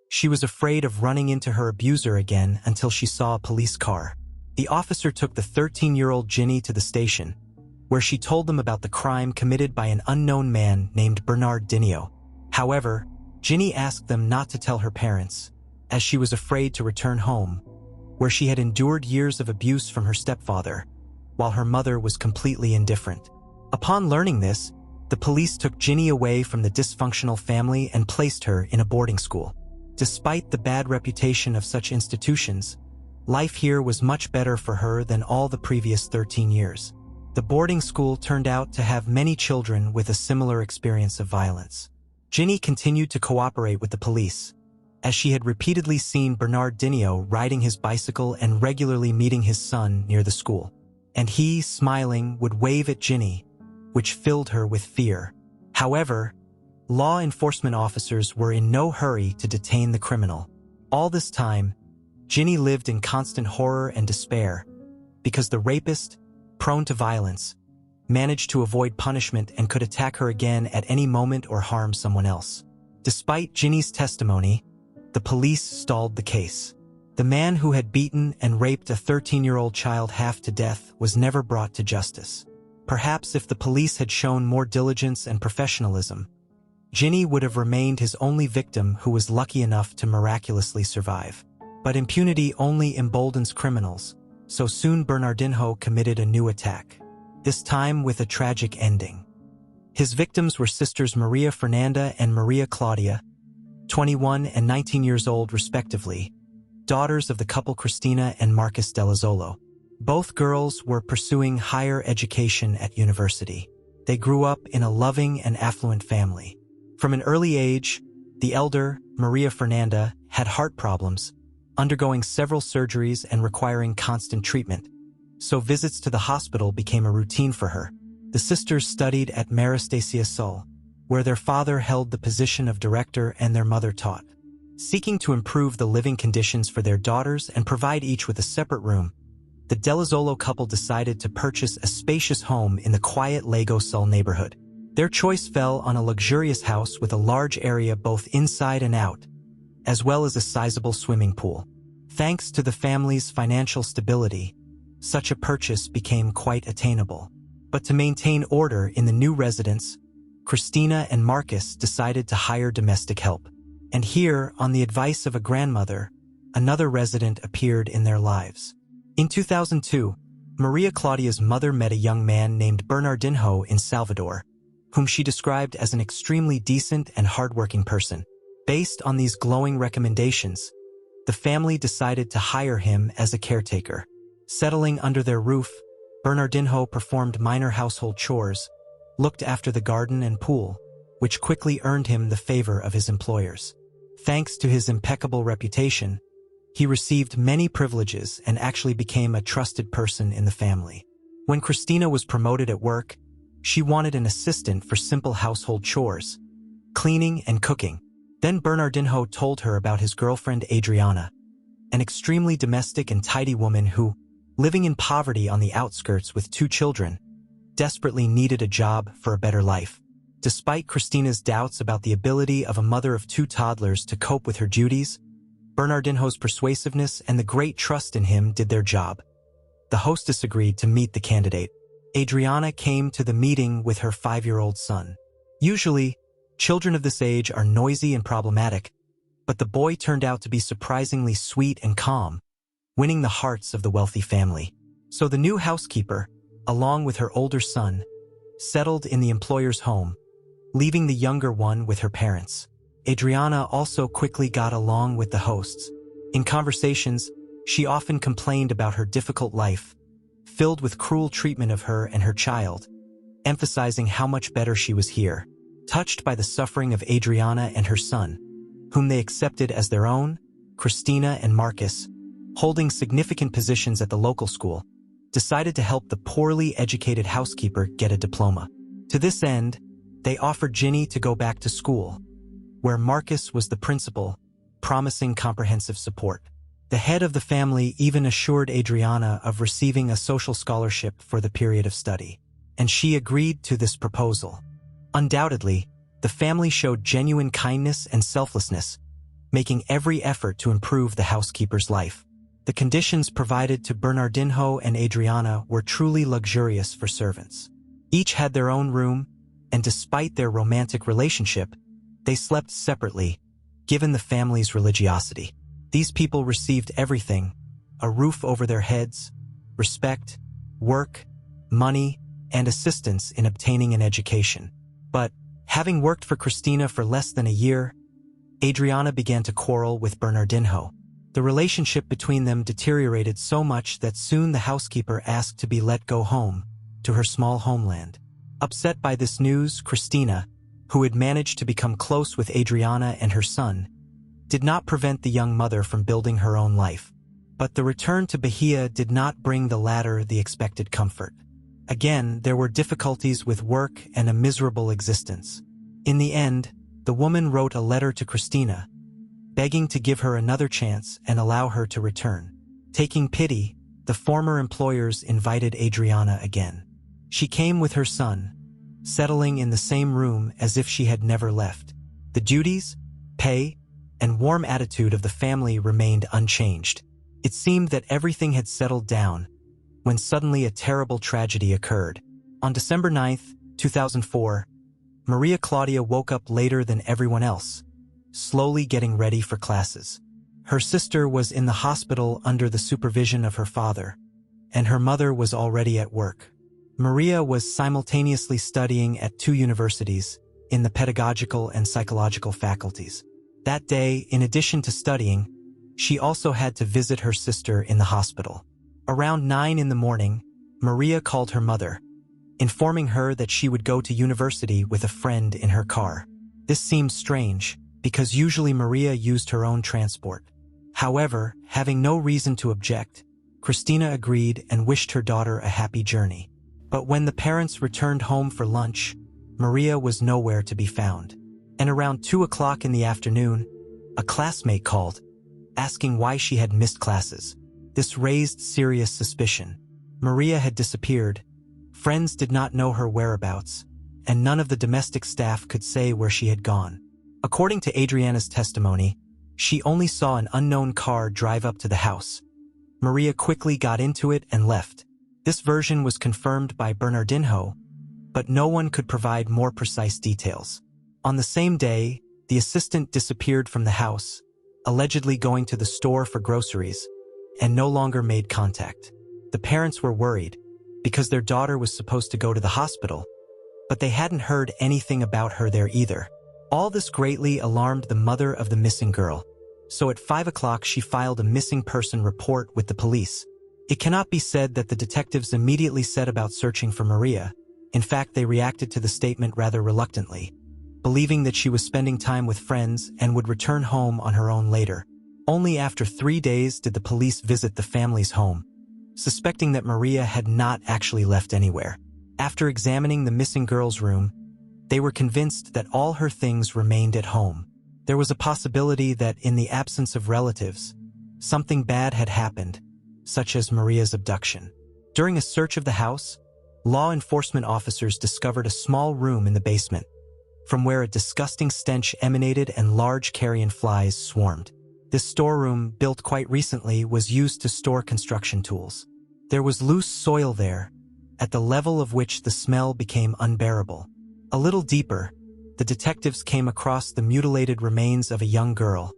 she was afraid of running into her abuser again until she saw a police car. The officer took the 13-year-old Jinny to the station, where she told them about the crime committed by an unknown man named Bernardinho. However, Jinny asked them not to tell her parents, as she was afraid to return home, where she had endured years of abuse from her stepfather, while her mother was completely indifferent. Upon learning this, the police took Jinny away from the dysfunctional family and placed her in a boarding school. Despite the bad reputation of such institutions, life here was much better for her than all the previous 13 years. The boarding school turned out to have many children with a similar experience of violence. Jinny continued to cooperate with the police, as she had repeatedly seen Bernardinho riding his bicycle and regularly meeting his son near the school. And he, smiling, would wave at Jinny, which filled her with fear. However, law enforcement officers were in no hurry to detain the criminal. All this time, Jinny lived in constant horror and despair, because the rapist, prone to violence, managed to avoid punishment and could attack her again at any moment or harm someone else. Despite Jinny's testimony, the police stalled the case. The man who had beaten and raped a 13-year-old child half to death was never brought to justice. Perhaps if the police had shown more diligence and professionalism, Jinny would have remained his only victim who was lucky enough to miraculously survive. But impunity only emboldens criminals, so soon Bernardinho committed a new attack, this time with a tragic ending. His victims were sisters Maria Fernanda and Maria Claudia, 21 and 19 years old respectively, daughters of the couple Cristina and Marcus Dell'Isola. Both girls were pursuing higher education at university. They grew up in a loving and affluent family. From an early age, the elder, Maria Fernanda, had heart problems, undergoing several surgeries and requiring constant treatment, so visits to the hospital became a routine for her. The sisters studied at Majorca, where their father held the position of director and their mother taught. Seeking to improve the living conditions for their daughters and provide each with a separate room, the Dell'Isola couple decided to purchase a spacious home in the quiet Lago Sul neighborhood. Their choice fell on a luxurious house with a large area both inside and out, as well as a sizable swimming pool. Thanks to the family's financial stability, such a purchase became quite attainable. But to maintain order in the new residence, Cristina and Marcus decided to hire domestic help. And here, on the advice of a grandmother, another resident appeared in their lives. In 2002, Maria Claudia's mother met a young man named Bernardinho in Salvador, whom she described as an extremely decent and hardworking person. Based on these glowing recommendations, the family decided to hire him as a caretaker. Settling under their roof, Bernardinho performed minor household chores, looked after the garden and pool, which quickly earned him the favor of his employers. Thanks to his impeccable reputation, he received many privileges and actually became a trusted person in the family. When Cristina was promoted at work, she wanted an assistant for simple household chores, cleaning and cooking. Then Bernardinho told her about his girlfriend Adriana, an extremely domestic and tidy woman who, living in poverty on the outskirts with 2 children, desperately needed a job for a better life. Despite Cristina's doubts about the ability of a mother of 2 toddlers to cope with her duties, Bernardinho's persuasiveness and the great trust in him did their job. The hostess agreed to meet the candidate. Adriana came to the meeting with her 5-year-old son. Usually, children of this age are noisy and problematic, but the boy turned out to be surprisingly sweet and calm, winning the hearts of the wealthy family. So the new housekeeper, along with her older son, settled in the employer's home, leaving the younger one with her parents. Adriana also quickly got along with the hosts. In conversations, she often complained about her difficult life, filled with cruel treatment of her and her child, emphasizing how much better she was here. Touched by the suffering of Adriana and her son, whom they accepted as their own, Christina and Marcus, holding significant positions at the local school, decided to help the poorly educated housekeeper get a diploma. To this end, they offered Jinny to go back to school, where Marcus was the principal, promising comprehensive support. The head of the family even assured Adriana of receiving a social scholarship for the period of study, and she agreed to this proposal. Undoubtedly, the family showed genuine kindness and selflessness, making every effort to improve the housekeeper's life. The conditions provided to Bernardinho and Adriana were truly luxurious for servants. Each had their own room, and despite their romantic relationship, they slept separately, given the family's religiosity. These people received everything: a roof over their heads, respect, work, money, and assistance in obtaining an education. But, having worked for Christina for less than a year, Adriana began to quarrel with Bernardinho. The relationship between them deteriorated so much that soon the housekeeper asked to be let go home, to her small homeland. Upset by this news, Christina, who had managed to become close with Adriana and her son, did not prevent the young mother from building her own life. But the return to Bahia did not bring the latter the expected comfort. Again, there were difficulties with work and a miserable existence. In the end, the woman wrote a letter to Christina, begging to give her another chance and allow her to return. Taking pity, the former employers invited Adriana again. She came with her son, settling in the same room as if she had never left. The duties, pay, and warm attitude of the family remained unchanged. It seemed that everything had settled down, when suddenly a terrible tragedy occurred. On December 9, 2004, Maria Claudia woke up later than everyone else, slowly getting ready for classes. Her sister was in the hospital under the supervision of her father, and her mother was already at work. Maria was simultaneously studying at 2 universities, in the pedagogical and psychological faculties. That day, in addition to studying, she also had to visit her sister in the hospital. Around 9 in the morning, Maria called her mother, informing her that she would go to university with a friend in her car. This seemed strange, because usually Maria used her own transport. However, having no reason to object, Christina agreed and wished her daughter a happy journey. But when the parents returned home for lunch, Maria was nowhere to be found. And around 2 o'clock in the afternoon, a classmate called, asking why she had missed classes. This raised serious suspicion. Maria had disappeared, friends did not know her whereabouts, and none of the domestic staff could say where she had gone. According to Adriana's testimony, she only saw an unknown car drive up to the house. Maria quickly got into it and left. This version was confirmed by Bernardinho, but no one could provide more precise details. On the same day, the assistant disappeared from the house, allegedly going to the store for groceries, and no longer made contact. The parents were worried, because their daughter was supposed to go to the hospital, but they hadn't heard anything about her there either. All this greatly alarmed the mother of the missing girl, so at 5 o'clock she filed a missing person report with the police. It cannot be said that the detectives immediately set about searching for Maria. In fact, they reacted to the statement rather reluctantly, believing that she was spending time with friends and would return home on her own later. Only after 3 days did the police visit the family's home, suspecting that Maria had not actually left anywhere. After examining the missing girl's room, they were convinced that all her things remained at home. There was a possibility that, in the absence of relatives, something bad had happened, such as Maria's abduction. During a search of the house, law enforcement officers discovered a small room in the basement, from where a disgusting stench emanated and large carrion flies swarmed. This storeroom, built quite recently, was used to store construction tools. There was loose soil there, at the level of which the smell became unbearable. A little deeper, the detectives came across the mutilated remains of a young girl,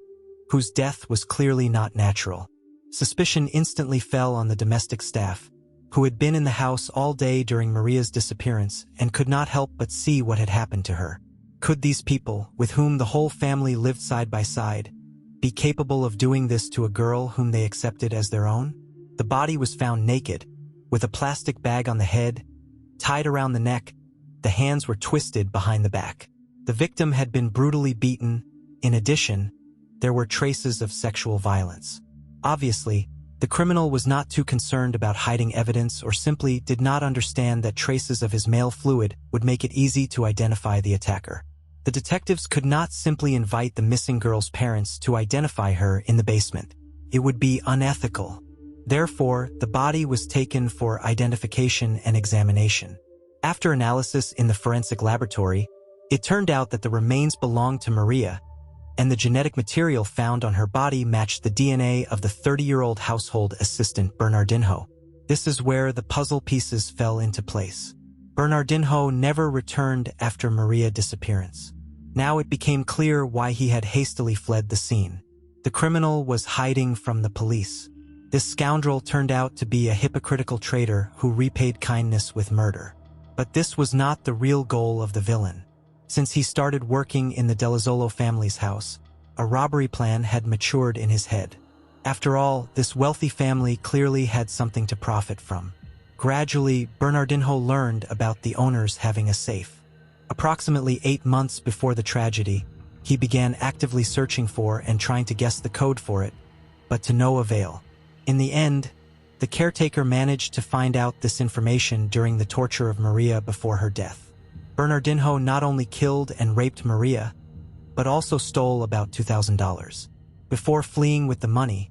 whose death was clearly not natural. Suspicion instantly fell on the domestic staff, who had been in the house all day during Maria's disappearance and could not help but see what had happened to her. Could these people, with whom the whole family lived side by side, be capable of doing this to a girl whom they accepted as their own? The body was found naked, with a plastic bag on the head, tied around the neck. The hands were twisted behind the back. The victim had been brutally beaten. In addition, there were traces of sexual violence. Obviously, the criminal was not too concerned about hiding evidence or simply did not understand that traces of his male fluid would make it easy to identify the attacker. The detectives could not simply invite the missing girl's parents to identify her in the basement. It would be unethical. Therefore, the body was taken for identification and examination. After analysis in the forensic laboratory, it turned out that the remains belonged to Maria, and the genetic material found on her body matched the DNA of the 30-year-old household assistant Bernardinho. This is where the puzzle pieces fell into place. Bernardinho never returned after Maria's disappearance. Now it became clear why he had hastily fled the scene. The criminal was hiding from the police. This scoundrel turned out to be a hypocritical traitor who repaid kindness with murder. But this was not the real goal of the villain. Since he started working in the Dell'Isola family's house, a robbery plan had matured in his head. After all, this wealthy family clearly had something to profit from. Gradually, Bernardinho learned about the owners having a safe. Approximately 8 months before the tragedy, he began actively searching for and trying to guess the code for it, but to no avail. In the end, the caretaker managed to find out this information during the torture of Maria before her death. Bernardinho not only killed and raped Maria, but also stole about $2,000. Before fleeing with the money,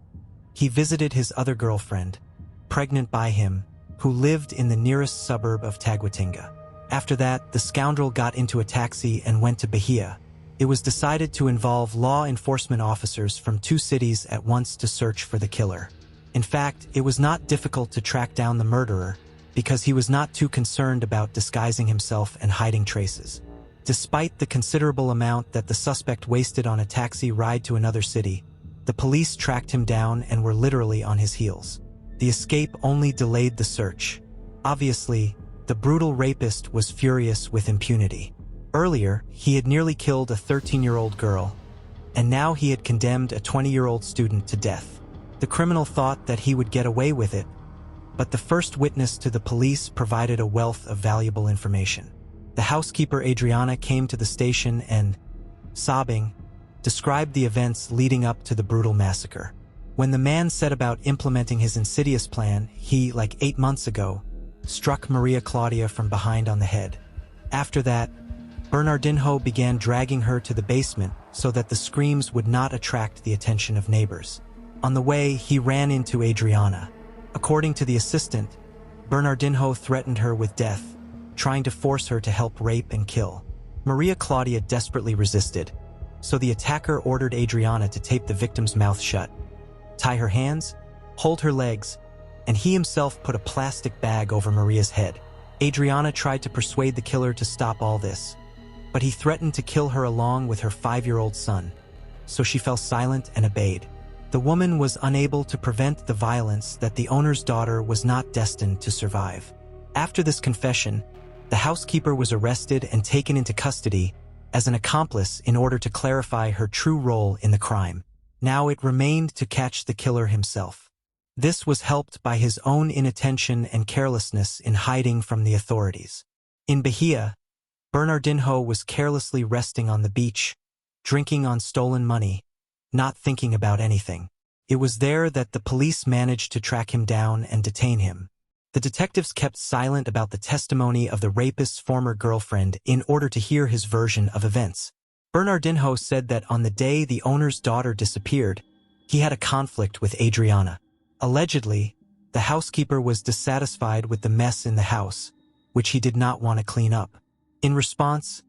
he visited his other girlfriend, pregnant by him, who lived in the nearest suburb of Taguatinga. After that, the scoundrel got into a taxi and went to Bahia. It was decided to involve law enforcement officers from 2 cities at once to search for the killer. In fact, it was not difficult to track down the murderer, because he was not too concerned about disguising himself and hiding traces. Despite the considerable amount that the suspect wasted on a taxi ride to another city, the police tracked him down and were literally on his heels. The escape only delayed the search. Obviously, the brutal rapist was furious with impunity. Earlier, he had nearly killed a 13-year-old girl, and now he had condemned a 20-year-old student to death. The criminal thought that he would get away with it, but the first witness to the police provided a wealth of valuable information. The housekeeper Adriana came to the station and, sobbing, described the events leading up to the brutal massacre. When the man set about implementing his insidious plan, he, like 8 months ago, struck Maria Claudia from behind on the head. After that, Bernardinho began dragging her to the basement so that the screams would not attract the attention of neighbors. On the way, he ran into Adriana. According to the assistant, Bernardinho threatened her with death, trying to force her to help rape and kill. Maria Claudia desperately resisted, so the attacker ordered Adriana to tape the victim's mouth shut, tie her hands, hold her legs, and he himself put a plastic bag over Maria's head. Adriana tried to persuade the killer to stop all this, but he threatened to kill her along with her 5-year-old son, so she fell silent and obeyed. The woman was unable to prevent the violence that the owner's daughter was not destined to survive. After this confession, the housekeeper was arrested and taken into custody as an accomplice in order to clarify her true role in the crime. Now it remained to catch the killer himself. This was helped by his own inattention and carelessness in hiding from the authorities. In Bahia, Bernardinho was carelessly resting on the beach, drinking on stolen money, not thinking about anything. It was there that the police managed to track him down and detain him. The detectives kept silent about the testimony of the rapist's former girlfriend in order to hear his version of events. Bernardinho said that on the day the owner's daughter disappeared, he had a conflict with Adriana. Allegedly, the housekeeper was dissatisfied with the mess in the house, which he did not want to clean up. In response,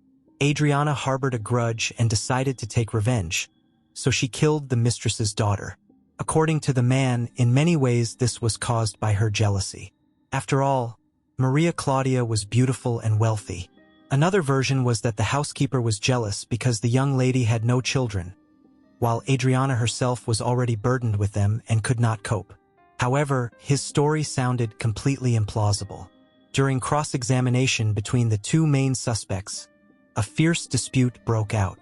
Adriana harbored a grudge and decided to take revenge, so she killed the mistress's daughter. According to the man, in many ways this was caused by her jealousy. After all, Maria Claudia was beautiful and wealthy. Another version was that the housekeeper was jealous because the young lady had no children, while Adriana herself was already burdened with them and could not cope. However, his story sounded completely implausible. During cross-examination between the two main suspects, a fierce dispute broke out.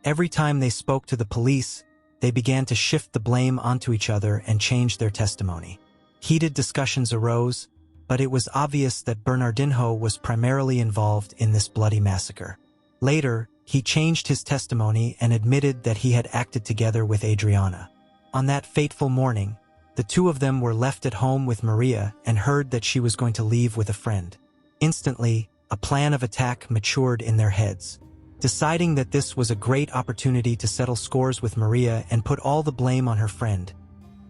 Every time they spoke to the police, they began to shift the blame onto each other and change their testimony. Heated discussions arose, but it was obvious that Bernardinho was primarily involved in this bloody massacre. Later, he changed his testimony and admitted that he had acted together with Adriana. On that fateful morning, the two of them were left at home with Maria and heard that she was going to leave with a friend. Instantly, a plan of attack matured in their heads. Deciding that this was a great opportunity to settle scores with Maria and put all the blame on her friend,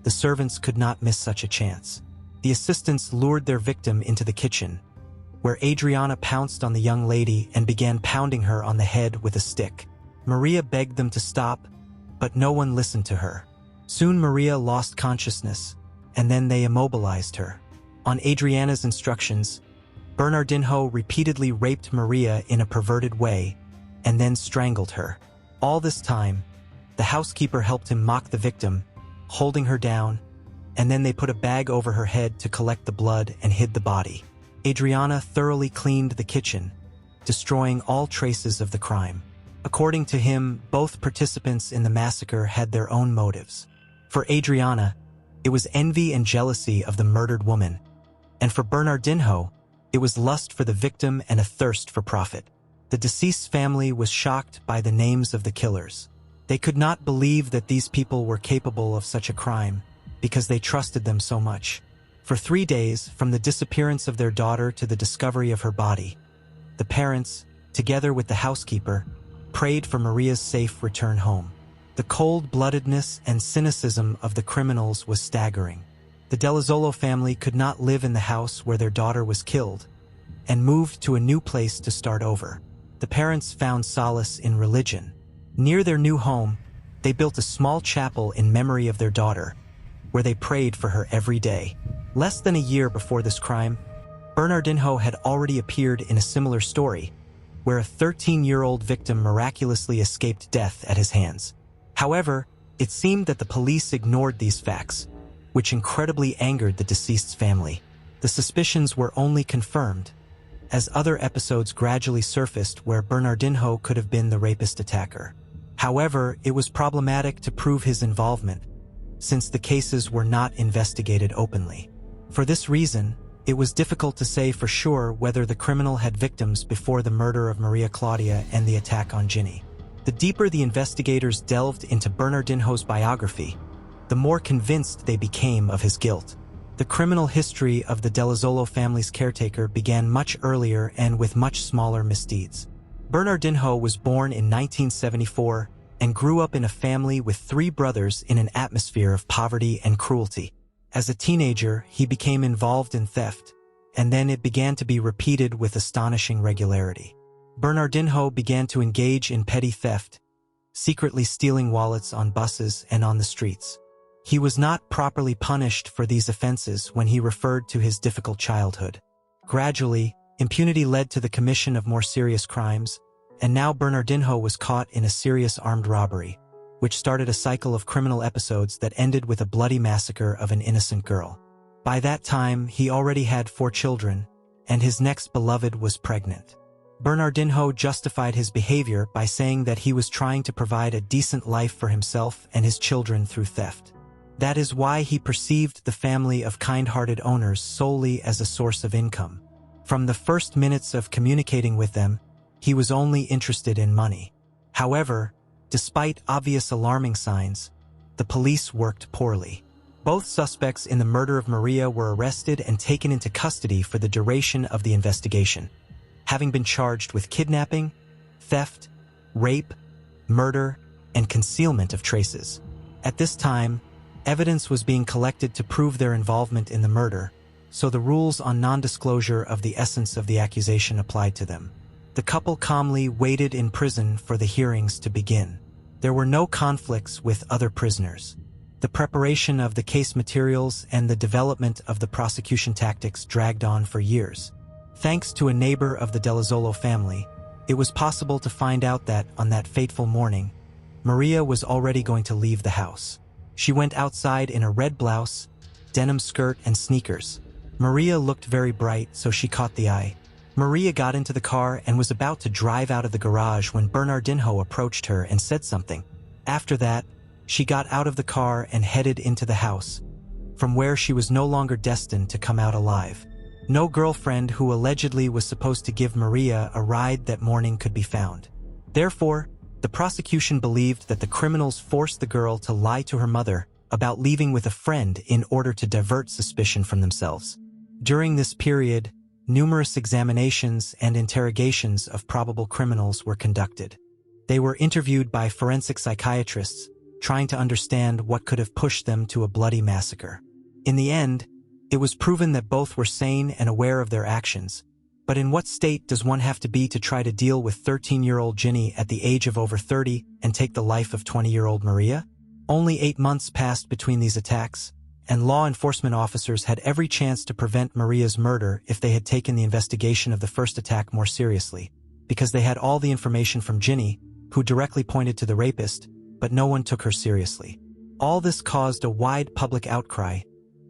the servants could not miss such a chance. The assistants lured their victim into the kitchen, where Adriana pounced on the young lady and began pounding her on the head with a stick. Maria begged them to stop, but no one listened to her. Soon Maria lost consciousness, and then they immobilized her. On Adriana's instructions, Bernardinho repeatedly raped Maria in a perverted way, and then strangled her. All this time, the housekeeper helped him mock the victim, holding her down, and then they put a bag over her head to collect the blood and hid the body. Adriana thoroughly cleaned the kitchen, destroying all traces of the crime. According to him, both participants in the massacre had their own motives. For Adriana, it was envy and jealousy of the murdered woman, and for Bernardinho, it was lust for the victim and a thirst for profit. The deceased's family was shocked by the names of the killers. They could not believe that these people were capable of such a crime, because they trusted them so much. For 3 days, from the disappearance of their daughter to the discovery of her body, the parents, together with the housekeeper, prayed for Maria's safe return home. The cold-bloodedness and cynicism of the criminals was staggering. The Dell'Isola family could not live in the house where their daughter was killed, and moved to a new place to start over. The parents found solace in religion. Near their new home, they built a small chapel in memory of their daughter, where they prayed for her every day. Less than a year before this crime, Bernardinho had already appeared in a similar story, where a 13-year-old victim miraculously escaped death at his hands. However, it seemed that the police ignored these facts, which incredibly angered the deceased's family. The suspicions were only confirmed, as other episodes gradually surfaced where Bernardinho could have been the rapist attacker. However, it was problematic to prove his involvement, since the cases were not investigated openly. For this reason, it was difficult to say for sure whether the criminal had victims before the murder of Maria Claudia and the attack on Jinny. The deeper the investigators delved into Bernardinho's biography, the more convinced they became of his guilt. The criminal history of the Dell'Isola family's caretaker began much earlier and with much smaller misdeeds. Bernardinho was born in 1974 and grew up in a family with 3 brothers in an atmosphere of poverty and cruelty. As a teenager, he became involved in theft, and then it began to be repeated with astonishing regularity. Bernardinho began to engage in petty theft, secretly stealing wallets on buses and on the streets. He was not properly punished for these offenses when he referred to his difficult childhood. Gradually, impunity led to the commission of more serious crimes, and now Bernardinho was caught in a serious armed robbery, which started a cycle of criminal episodes that ended with a bloody massacre of an innocent girl. By that time, he already had 4 children, and his next beloved was pregnant. Bernardinho justified his behavior by saying that he was trying to provide a decent life for himself and his children through theft. That is why he perceived the family of kind-hearted owners solely as a source of income. From the first minutes of communicating with them, he was only interested in money. However, despite obvious alarming signs, the police worked poorly. Both suspects in the murder of Maria were arrested and taken into custody for the duration of the investigation, having been charged with kidnapping, theft, rape, murder, and concealment of traces. At this time, evidence was being collected to prove their involvement in the murder, so the rules on non-disclosure of the essence of the accusation applied to them. The couple calmly waited in prison for the hearings to begin. There were no conflicts with other prisoners. The preparation of the case materials and the development of the prosecution tactics dragged on for years. Thanks to a neighbor of the Dell'Isola family, It was possible to find out that, on that fateful morning, Maria was already going to leave the house. She went outside in a red blouse, denim skirt, and sneakers. Maria looked very bright, so she caught the eye. Maria got into the car and was about to drive out of the garage when Bernardinho approached her and said something. After that, she got out of the car and headed into the house, from where she was no longer destined to come out alive. No girlfriend who allegedly was supposed to give Maria a ride that morning could be found. Therefore, the prosecution believed that the criminals forced the girl to lie to her mother about leaving with a friend in order to divert suspicion from themselves. During this period, numerous examinations and interrogations of probable criminals were conducted. They were interviewed by forensic psychiatrists, trying to understand what could have pushed them to a bloody massacre. In the end, it was proven that both were sane and aware of their actions. But in what state does one have to be to try to deal with 13-year-old Jinny at the age of over 30 and take the life of 20-year-old Maria? Only 8 months passed between these attacks, and law enforcement officers had every chance to prevent Maria's murder if they had taken the investigation of the first attack more seriously, because they had all the information from Jinny, who directly pointed to the rapist, but no one took her seriously. All this caused a wide public outcry,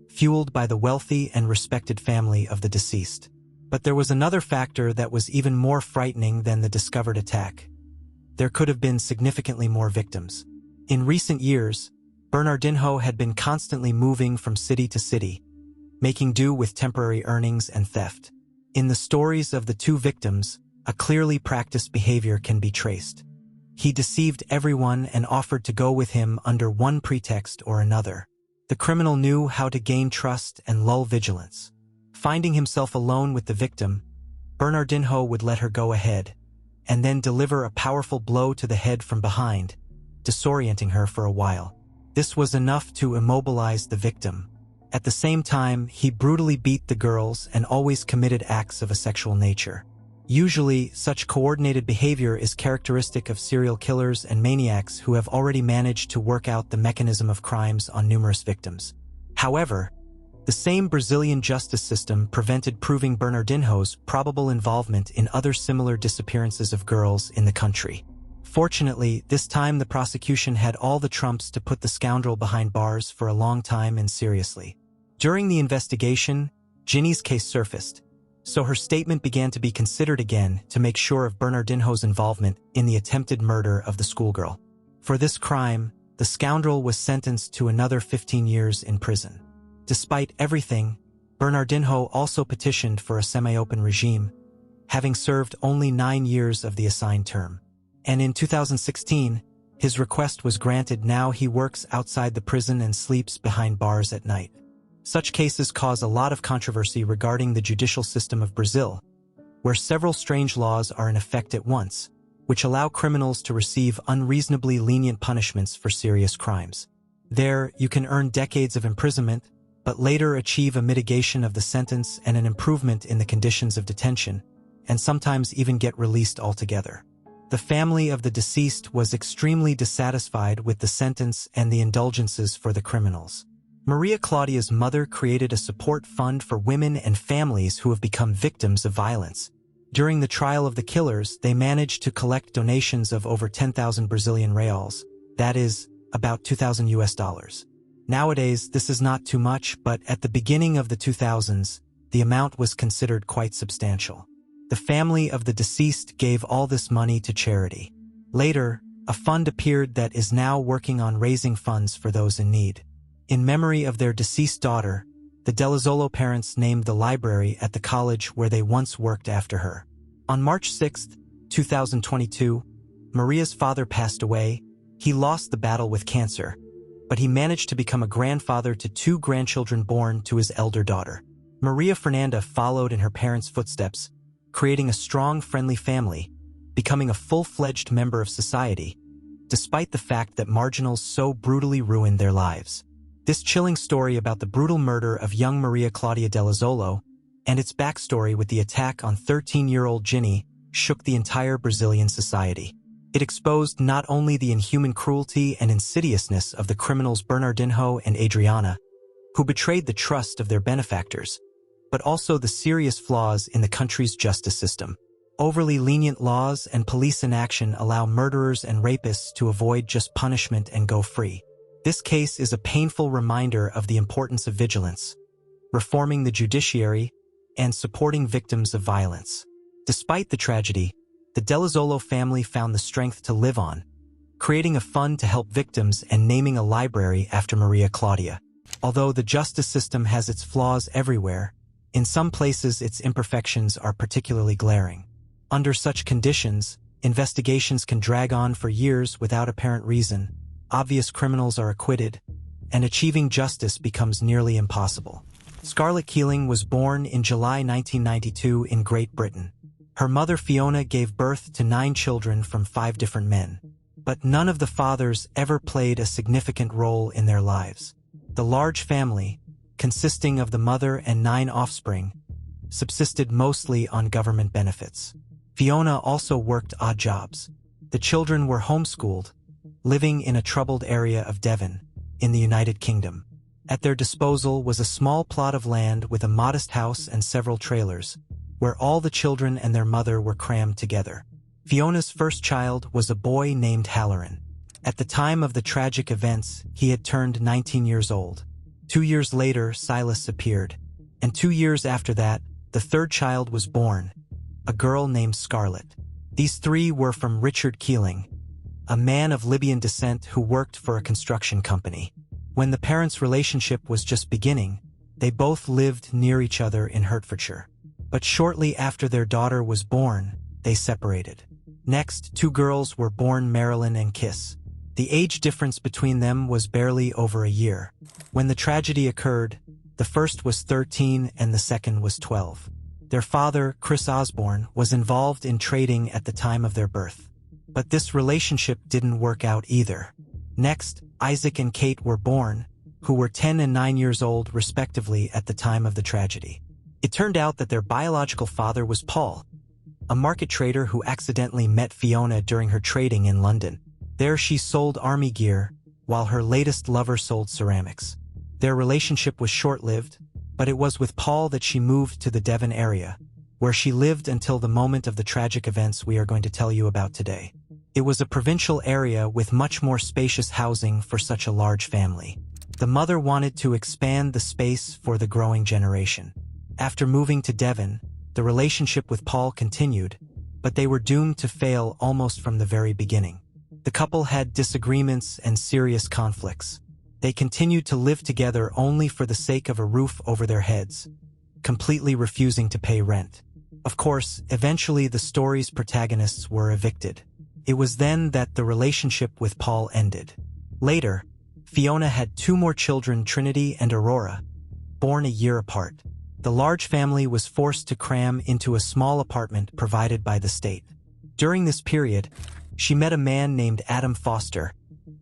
fueled by the wealthy and respected family of the deceased. But there was another factor that was even more frightening than the discovered attack. There could have been significantly more victims. In recent years, Bernardinho had been constantly moving from city to city, making do with temporary earnings and theft. In the stories of the two victims, a clearly practiced behavior can be traced. He deceived everyone and offered to go with him under one pretext or another. The criminal knew how to gain trust and lull vigilance. Finding himself alone with the victim, Bernardinho would let her go ahead, and then deliver a powerful blow to the head from behind, disorienting her for a while. This was enough to immobilize the victim. At the same time, he brutally beat the girls and always committed acts of a sexual nature. Usually, such coordinated behavior is characteristic of serial killers and maniacs who have already managed to work out the mechanism of crimes on numerous victims. However, the same Brazilian justice system prevented proving Bernardinho's probable involvement in other similar disappearances of girls in the country. Fortunately, this time the prosecution had all the trumps to put the scoundrel behind bars for a long time and seriously. During the investigation, Jinny's case surfaced, so her statement began to be considered again to make sure of Bernardinho's involvement in the attempted murder of the schoolgirl. For this crime, the scoundrel was sentenced to another 15 years in prison. Despite everything, Bernardinho also petitioned for a semi-open regime, having served only 9 years of the assigned term. And in 2016, his request was granted. Now he works outside the prison and sleeps behind bars at night. Such cases cause a lot of controversy regarding the judicial system of Brazil, where several strange laws are in effect at once, which allow criminals to receive unreasonably lenient punishments for serious crimes. There, you can earn decades of imprisonment, but later achieve a mitigation of the sentence and an improvement in the conditions of detention, and sometimes even get released altogether. The family of the deceased was extremely dissatisfied with the sentence and the indulgences for the criminals. Maria Claudia's mother created a support fund for women and families who have become victims of violence. During the trial of the killers, they managed to collect donations of over 10,000 Brazilian reals, that is, about $2,000. Nowadays, this is not too much, but at the beginning of the 2000s, the amount was considered quite substantial. The family of the deceased gave all this money to charity. Later, a fund appeared that is now working on raising funds for those in need. In memory of their deceased daughter, the Dell'Isola parents named the library at the college where they once worked after her. On March 6, 2022, Maria's father passed away. He lost the battle with cancer, but he managed to become a grandfather to 2 grandchildren born to his elder daughter. Maria Fernanda followed in her parents' footsteps, creating a strong, friendly family, becoming a full-fledged member of society, despite the fact that marginals so brutally ruined their lives. This chilling story about the brutal murder of young Maria Claudia Dell'Isola and its backstory with the attack on 13-year-old Jinny shook the entire Brazilian society. It exposed not only the inhuman cruelty and insidiousness of the criminals Bernardinho and Adriana, who betrayed the trust of their benefactors, but also the serious flaws in the country's justice system. Overly lenient laws and police inaction allow murderers and rapists to avoid just punishment and go free. This case is a painful reminder of the importance of vigilance, reforming the judiciary, and supporting victims of violence. Despite the tragedy, the Dell'Isola family found the strength to live on, creating a fund to help victims and naming a library after Maria Claudia. Although the justice system has its flaws everywhere, in some places its imperfections are particularly glaring. Under such conditions, investigations can drag on for years without apparent reason, obvious criminals are acquitted, and achieving justice becomes nearly impossible. Scarlett Keeling was born in July 1992 in Great Britain. Her mother Fiona gave birth to 9 children from 5 different men. But none of the fathers ever played a significant role in their lives. The large family, consisting of the mother and 9 offspring, subsisted mostly on government benefits. Fiona also worked odd jobs. The children were homeschooled, living in a troubled area of Devon, in the United Kingdom. At their disposal was a small plot of land with a modest house and several trailers, where all the children and their mother were crammed together. Fiona's first child was a boy named Halloran. At the time of the tragic events, he had turned 19 years old. 2 years later, Silas appeared, and 2 years after that, the third child was born, a girl named Scarlett. These 3 were from Richard Keeling, a man of Libyan descent who worked for a construction company. When the parents' relationship was just beginning, they both lived near each other in Hertfordshire. But shortly after their daughter was born, they separated. Next, 2 girls were born, Marilyn and Kiss. The age difference between them was barely over a year. When the tragedy occurred, the first was 13 and the second was 12. Their father, Chris Osborne, was involved in trading at the time of their birth. But this relationship didn't work out either. Next, Isaac and Kate were born, who were 10 and 9 years old respectively at the time of the tragedy. It turned out that their biological father was Paul, a market trader who accidentally met Fiona during her trading in London. There she sold army gear, while her latest lover sold ceramics. Their relationship was short-lived, but it was with Paul that she moved to the Devon area, where she lived until the moment of the tragic events we are going to tell you about today. It was a provincial area with much more spacious housing for such a large family. The mother wanted to expand the space for the growing generation. After moving to Devon, the relationship with Paul continued, but they were doomed to fail almost from the very beginning. The couple had disagreements and serious conflicts. They continued to live together only for the sake of a roof over their heads, completely refusing to pay rent. Of course, eventually the story's protagonists were evicted. It was then that the relationship with Paul ended. Later, Fiona had 2 more children, Trinity and Aurora, born a year apart. The large family was forced to cram into a small apartment provided by the state. During this period, she met a man named Adam Foster,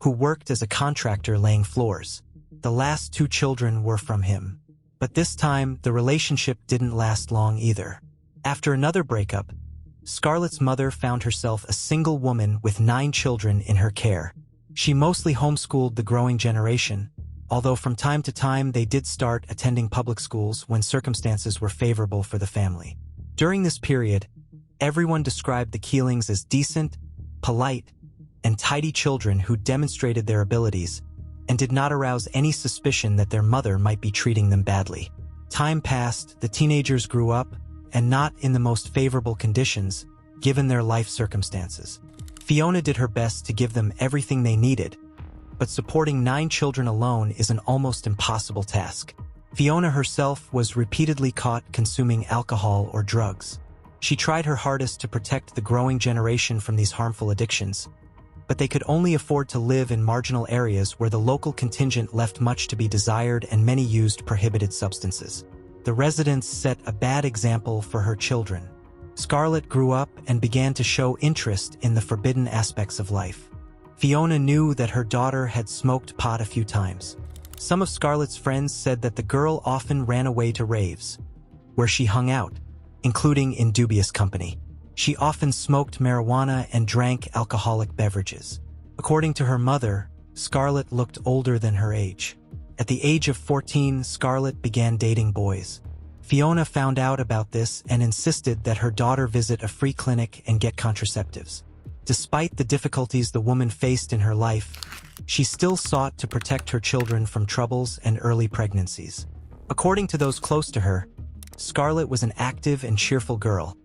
who worked as a contractor laying floors. The last 2 children were from him. But this time, the relationship didn't last long either. After another breakup, Scarlett's mother found herself a single woman with 9 children in her care. She mostly homeschooled the growing generation, although from time to time they did start attending public schools when circumstances were favorable for the family. During this period, everyone described the Keelings as decent, polite, and tidy children who demonstrated their abilities and did not arouse any suspicion that their mother might be treating them badly. Time passed, the teenagers grew up, and not in the most favorable conditions, given their life circumstances. Fiona did her best to give them everything they needed, but supporting 9 children alone is an almost impossible task. Fiona herself was repeatedly caught consuming alcohol or drugs. She tried her hardest to protect the growing generation from these harmful addictions, but they could only afford to live in marginal areas where the local contingent left much to be desired and many used prohibited substances. The residents set a bad example for her children. Scarlett grew up and began to show interest in the forbidden aspects of life. Fiona knew that her daughter had smoked pot a few times. Some of Scarlett's friends said that the girl often ran away to raves, where she hung out, including in dubious company. She often smoked marijuana and drank alcoholic beverages. According to her mother, Scarlett looked older than her age. At the age of 14, Scarlett began dating boys. Fiona found out about this and insisted that her daughter visit a free clinic and get contraceptives. Despite the difficulties the woman faced in her life, she still sought to protect her children from troubles and early pregnancies. According to those close to her, Scarlett was an active and cheerful girl,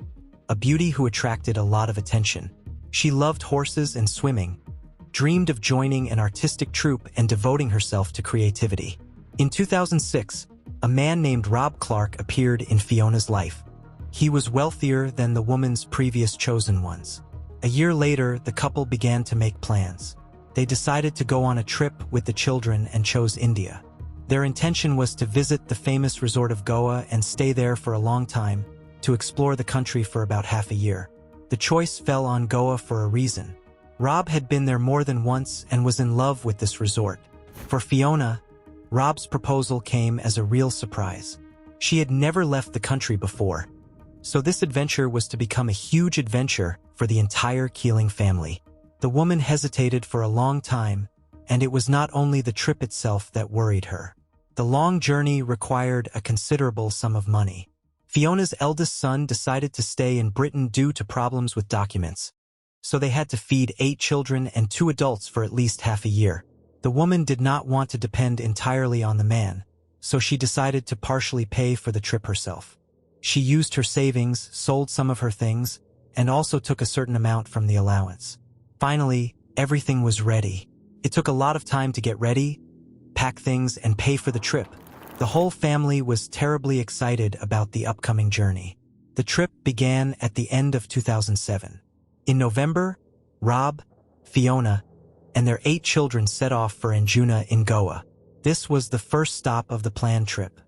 a beauty who attracted a lot of attention. She loved horses and swimming, dreamed of joining an artistic troupe and devoting herself to creativity. In 2006, a man named Rob Clark appeared in Fiona's life. He was wealthier than the woman's previous chosen ones. A year later, the couple began to make plans. They decided to go on a trip with the children and chose India. Their intention was to visit the famous resort of Goa and stay there for a long time, to explore the country for about half a year. The choice fell on Goa for a reason. Rob had been there more than once and was in love with this resort. For Fiona, Rob's proposal came as a real surprise. She had never left the country before, so this adventure was to become a huge adventure for the entire Keeling family. The woman hesitated for a long time, and it was not only the trip itself that worried her. The long journey required a considerable sum of money. Fiona's eldest son decided to stay in Britain due to problems with documents, so they had to feed 8 children and 2 adults for at least half a year. The woman did not want to depend entirely on the man, so she decided to partially pay for the trip herself. She used her savings, sold some of her things, and also took a certain amount from the allowance. Finally, everything was ready. It took a lot of time to get ready, pack things, and pay for the trip. The whole family was terribly excited about the upcoming journey. The trip began at the end of 2007. In November, Rob, Fiona, and their 8 children set off for Anjuna in Goa. This was the first stop of the planned trip.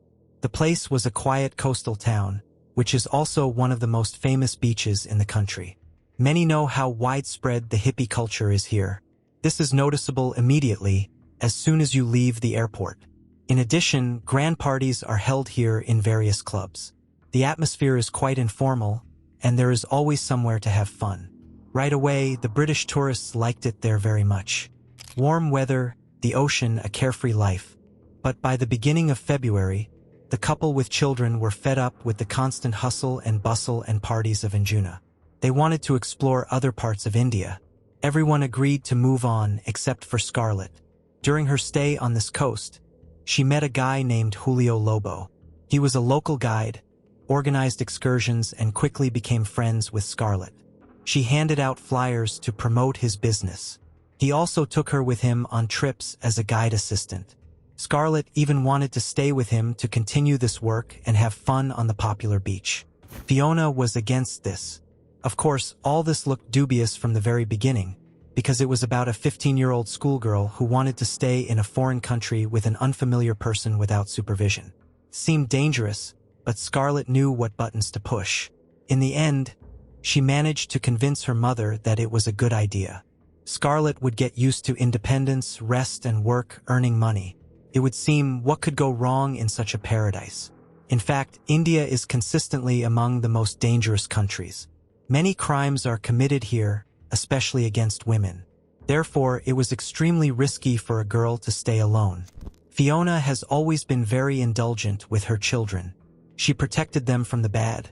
The place was a quiet coastal town, which is also one of the most famous beaches in the country. Many know how widespread the hippie culture is here. This is noticeable immediately as soon as you leave the airport. In addition, grand parties are held here in various clubs. The atmosphere is quite informal, and there is always somewhere to have fun. Right away, the British tourists liked it there very much. Warm weather, the ocean, a carefree life. But by the beginning of February, the couple with children were fed up with the constant hustle and bustle and parties of Anjuna. They wanted to explore other parts of India. Everyone agreed to move on except for Scarlett. During her stay on this coast, she met a guy named Julio Lobo. He was a local guide, organized excursions, and quickly became friends with Scarlett. She handed out flyers to promote his business. He also took her with him on trips as a guide assistant. Scarlett even wanted to stay with him to continue this work and have fun on the popular beach. Fiona was against this. Of course, all this looked dubious from the very beginning, because it was about a 15-year-old schoolgirl who wanted to stay in a foreign country with an unfamiliar person without supervision. Seemed dangerous, but Scarlett knew what buttons to push. In the end, she managed to convince her mother that it was a good idea. Scarlett would get used to independence, rest, and work, earning money. It would seem, what could go wrong in such a paradise? In fact, India is consistently among the most dangerous countries. Many crimes are committed here, especially against women. Therefore, it was extremely risky for a girl to stay alone. Fiona has always been very indulgent with her children. She protected them from the bad,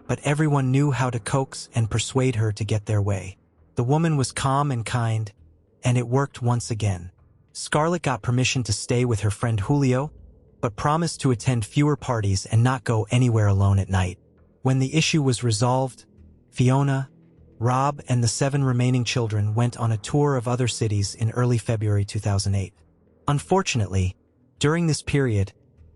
but everyone knew how to coax and persuade her to get their way. The woman was calm and kind, and it worked once again. Scarlett got permission to stay with her friend Julio, but promised to attend fewer parties and not go anywhere alone at night. When the issue was resolved, Fiona, Rob, and the 7 remaining children went on a tour of other cities in early February 2008. Unfortunately, during this period,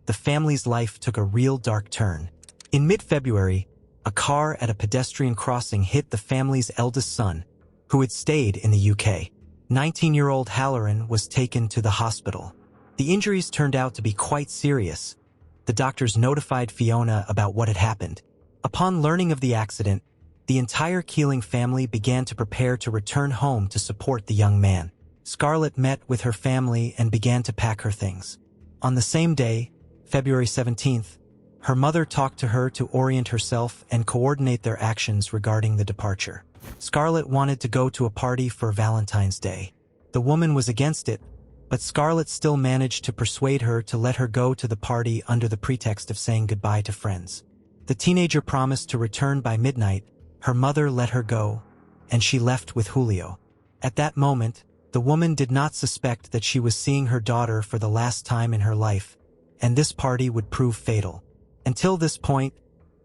the family's life took a real dark turn. In mid-February, a car at a pedestrian crossing hit the family's eldest son, who had stayed in the UK. 19-year-old Halloran was taken to the hospital. The injuries turned out to be quite serious. The doctors notified Fiona about what had happened. Upon learning of the accident, the entire Keeling family began to prepare to return home to support the young man. Scarlett met with her family and began to pack her things. On the same day, February 17th, her mother talked to her to orient herself and coordinate their actions regarding the departure. Scarlett wanted to go to a party for Valentine's Day. The woman was against it, but Scarlett still managed to persuade her to let her go to the party under the pretext of saying goodbye to friends. The teenager promised to return by midnight. Her mother let her go, and she left with Julio. At that moment, the woman did not suspect that she was seeing her daughter for the last time in her life, and this party would prove fatal. Until this point,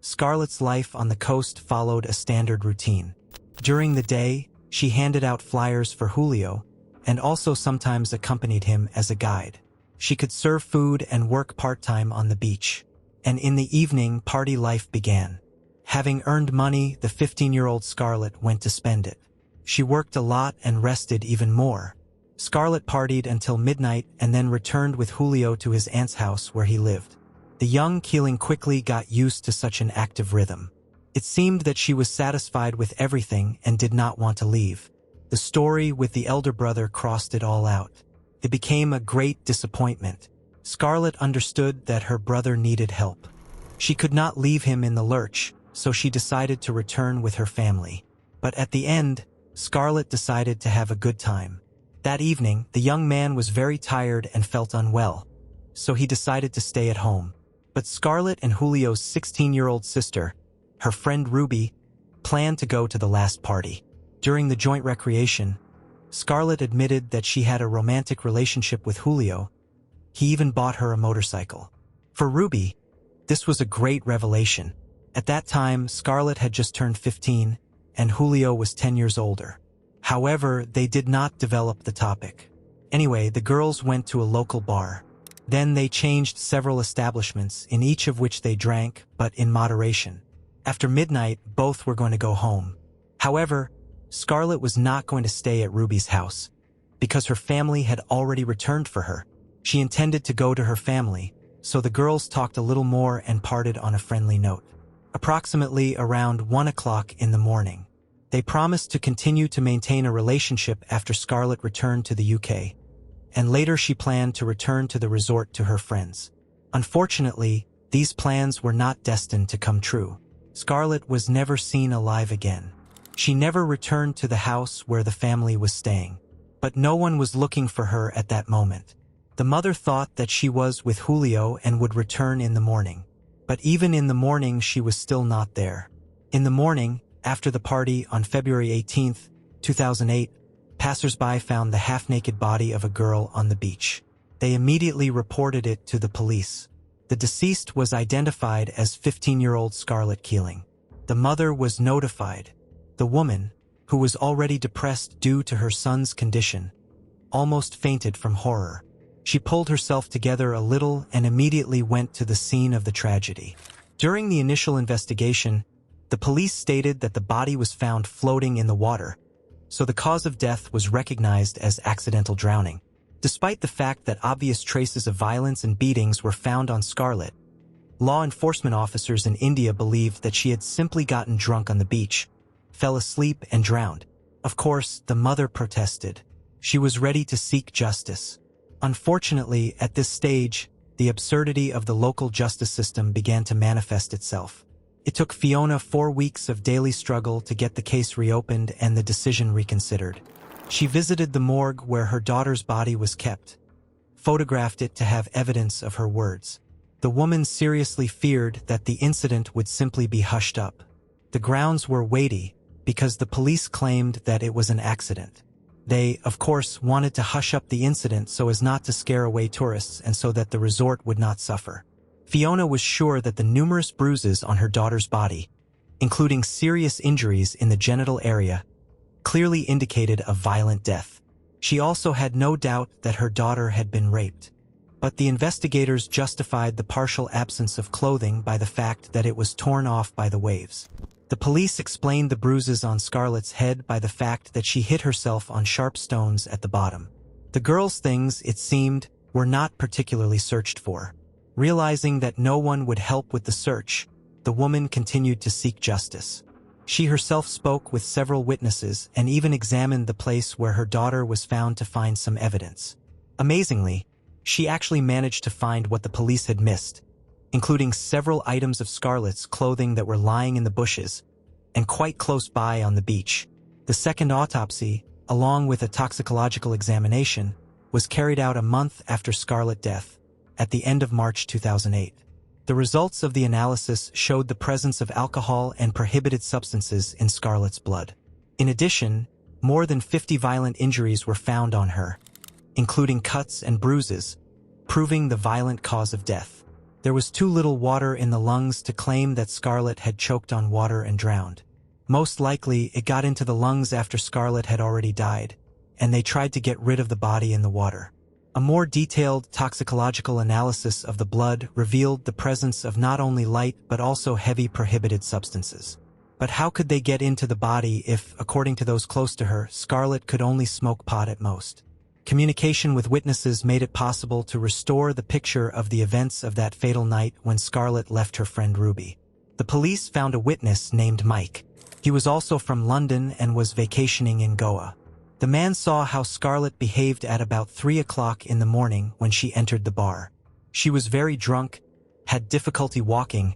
Scarlett's life on the coast followed a standard routine. During the day, she handed out flyers for Julio, and also sometimes accompanied him as a guide. She could serve food and work part-time on the beach. And in the evening, party life began. Having earned money, the 15-year-old Scarlett went to spend it. She worked a lot and rested even more. Scarlett partied until midnight and then returned with Julio to his aunt's house where he lived. The young Keeling quickly got used to such an active rhythm. It seemed that she was satisfied with everything and did not want to leave. The story with the elder brother crossed it all out. It became a great disappointment. Scarlett understood that her brother needed help. She could not leave him in the lurch, so she decided to return with her family. But at the end, Scarlett decided to have a good time. That evening, the young man was very tired and felt unwell, so he decided to stay at home. But Scarlett and Julio's 16-year-old sister, her friend Ruby, planned to go to the last party. During the joint recreation, Scarlett admitted that she had a romantic relationship with Julio. He even bought her a motorcycle. For Ruby, this was a great revelation. At that time, Scarlett had just turned 15, and Julio was 10 years older. However, they did not develop the topic. Anyway, the girls went to a local bar. Then they changed several establishments, in each of which they drank, but in moderation. After midnight, both were going to go home. However, Scarlett was not going to stay at Ruby's house, because her family had already returned for her. She intended to go to her family, so the girls talked a little more and parted on a friendly note. Approximately around 1 o'clock in the morning, they promised to continue to maintain a relationship after Scarlett returned to the UK, and later she planned to return to the resort to her friends. Unfortunately, these plans were not destined to come true. Scarlett was never seen alive again. She never returned to the house where the family was staying, but no one was looking for her at that moment. The mother thought that she was with Julio and would return in the morning. But even in the morning, she was still not there. In the morning, after the party on February 18, 2008, passers-by found the half-naked body of a girl on the beach. They immediately reported it to the police. The deceased was identified as 15-year-old Scarlett Keeling. The mother was notified. The woman, who was already depressed due to her son's condition, almost fainted from horror. She pulled herself together a little and immediately went to the scene of the tragedy. During the initial investigation, the police stated that the body was found floating in the water, so the cause of death was recognized as accidental drowning. Despite the fact that obvious traces of violence and beatings were found on Scarlett, law enforcement officers in India believed that she had simply gotten drunk on the beach, fell asleep and drowned. Of course, the mother protested. She was ready to seek justice. Unfortunately, at this stage, the absurdity of the local justice system began to manifest itself. It took Fiona 4 weeks of daily struggle to get the case reopened and the decision reconsidered. She visited the morgue where her daughter's body was kept, photographed it to have evidence of her words. The woman seriously feared that the incident would simply be hushed up. The grounds were weighty because the police claimed that it was an accident. They, of course, wanted to hush up the incident so as not to scare away tourists and so that the resort would not suffer. Fiona was sure that the numerous bruises on her daughter's body, including serious injuries in the genital area, clearly indicated a violent death. She also had no doubt that her daughter had been raped. But the investigators justified the partial absence of clothing by the fact that it was torn off by the waves. The police explained the bruises on Scarlett's head by the fact that she hit herself on sharp stones at the bottom. The girl's things, it seemed, were not particularly searched for. Realizing that no one would help with the search, the woman continued to seek justice. She herself spoke with several witnesses and even examined the place where her daughter was found to find some evidence. Amazingly, she actually managed to find what the police had missed, including several items of Scarlett's clothing that were lying in the bushes and quite close by on the beach. The second autopsy, along with a toxicological examination, was carried out a month after Scarlett's death, at the end of March 2008. The results of the analysis showed the presence of alcohol and prohibited substances in Scarlett's blood. In addition, more than 50 violent injuries were found on her, including cuts and bruises, proving the violent cause of death. There was too little water in the lungs to claim that Scarlett had choked on water and drowned. Most likely, it got into the lungs after Scarlett had already died, and they tried to get rid of the body in the water. A more detailed toxicological analysis of the blood revealed the presence of not only light but also heavy prohibited substances. But how could they get into the body if, according to those close to her, Scarlett could only smoke pot at most? Communication with witnesses made it possible to restore the picture of the events of that fatal night when Scarlett left her friend Ruby. The police found a witness named Mike. He was also from London and was vacationing in Goa. The man saw how Scarlett behaved at about 3 o'clock in the morning when she entered the bar. She was very drunk, had difficulty walking,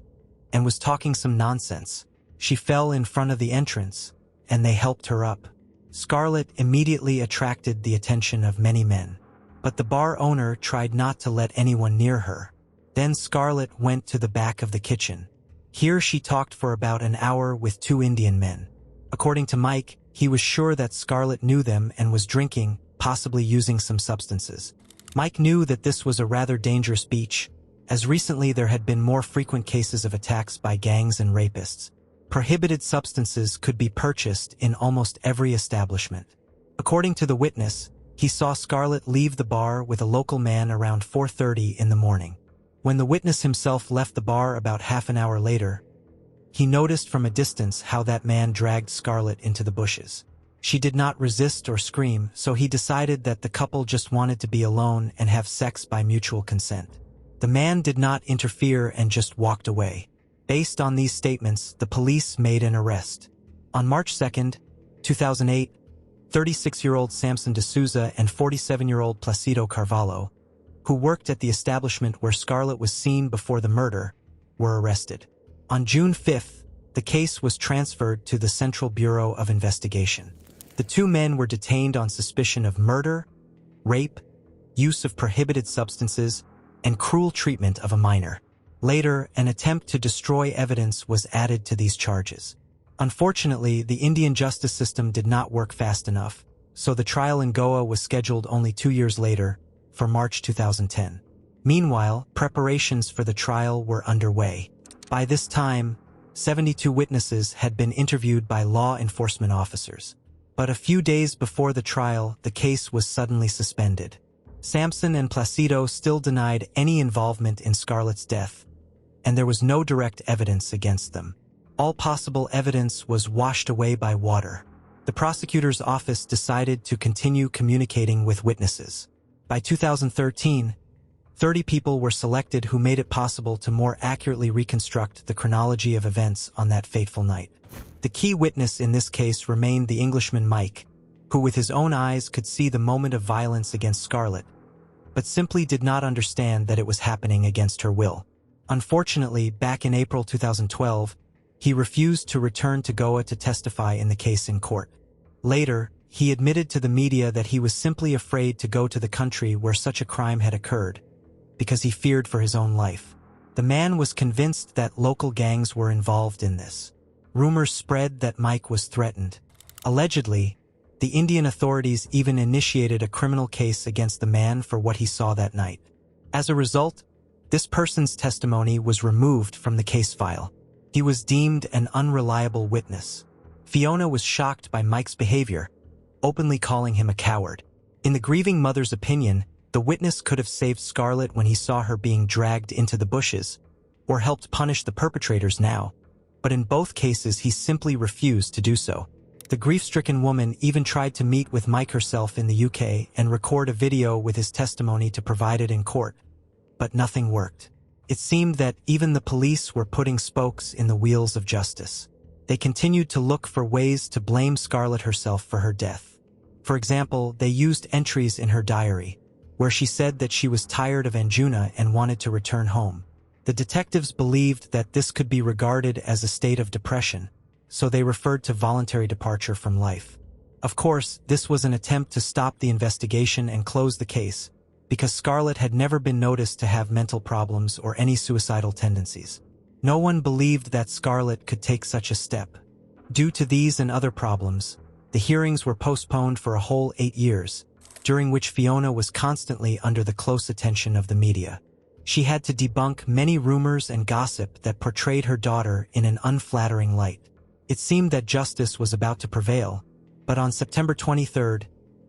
and was talking some nonsense. She fell in front of the entrance, and they helped her up. Scarlett immediately attracted the attention of many men, but the bar owner tried not to let anyone near her. Then Scarlett went to the back of the kitchen. Here she talked for about an hour with 2 Indian men. According to Mike, he was sure that Scarlett knew them and was drinking, possibly using some substances. Mike knew that this was a rather dangerous beach, as recently there had been more frequent cases of attacks by gangs and rapists. Prohibited substances could be purchased in almost every establishment. According to the witness, he saw Scarlett leave the bar with a local man around 4:30 in the morning. When the witness himself left the bar about half an hour later, he noticed from a distance how that man dragged Scarlett into the bushes. She did not resist or scream, so he decided that the couple just wanted to be alone and have sex by mutual consent. The man did not interfere and just walked away. Based on these statements, the police made an arrest. On March 2, 2008, 36-year-old Samson D'Souza and 47-year-old Placido Carvalho, who worked at the establishment where Scarlett was seen before the murder, were arrested. On June 5, the case was transferred to the Central Bureau of Investigation. The 2 men were detained on suspicion of murder, rape, use of prohibited substances, and cruel treatment of a minor. Later, an attempt to destroy evidence was added to these charges. Unfortunately, the Indian justice system did not work fast enough, so the trial in Goa was scheduled only 2 years later, for March 2010. Meanwhile, preparations for the trial were underway. By this time, 72 witnesses had been interviewed by law enforcement officers. But a few days before the trial, the case was suddenly suspended. Samson and Placido still denied any involvement in Scarlett's death, and there was no direct evidence against them. All possible evidence was washed away by water. The prosecutor's office decided to continue communicating with witnesses. By 2013, 30 people were selected who made it possible to more accurately reconstruct the chronology of events on that fateful night. The key witness in this case remained the Englishman Mike, who with his own eyes could see the moment of violence against Scarlett, but simply did not understand that it was happening against her will. Unfortunately, back in April 2012, he refused to return to Goa to testify in the case in court. Later, he admitted to the media that he was simply afraid to go to the country where such a crime had occurred, because he feared for his own life. The man was convinced that local gangs were involved in this. Rumors spread that Mike was threatened. Allegedly, the Indian authorities even initiated a criminal case against the man for what he saw that night. As a result, this person's testimony was removed from the case file. He was deemed an unreliable witness. Fiona was shocked by Mike's behavior, openly calling him a coward. In the grieving mother's opinion, the witness could have saved Scarlett when he saw her being dragged into the bushes, or helped punish the perpetrators now. But in both cases, he simply refused to do so. The grief-stricken woman even tried to meet with Mike herself in the UK and record a video with his testimony to provide it in court. But nothing worked. It seemed that even the police were putting spokes in the wheels of justice. They continued to look for ways to blame Scarlett herself for her death. For example, they used entries in her diary, where she said that she was tired of Anjuna and wanted to return home. The detectives believed that this could be regarded as a state of depression, so they referred to voluntary departure from life. Of course, this was an attempt to stop the investigation and close the case, because Scarlett had never been noticed to have mental problems or any suicidal tendencies. No one believed that Scarlett could take such a step. Due to these and other problems, the hearings were postponed for a whole 8 years, during which Fiona was constantly under the close attention of the media. She had to debunk many rumors and gossip that portrayed her daughter in an unflattering light. It seemed that justice was about to prevail, but on September 23,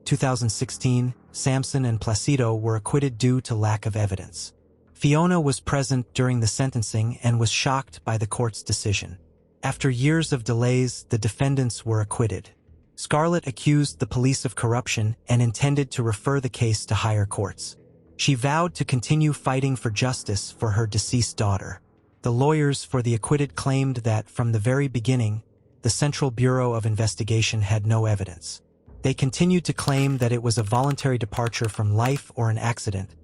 2016, Samson and Placido were acquitted due to lack of evidence. Fiona was present during the sentencing and was shocked by the court's decision. After years of delays, the defendants were acquitted. Scarlett accused the police of corruption and intended to refer the case to higher courts. She vowed to continue fighting for justice for her deceased daughter. The lawyers for the acquitted claimed that, from the very beginning, the Central Bureau of Investigation had no evidence. They continued to claim that it was a voluntary departure from life or an accident,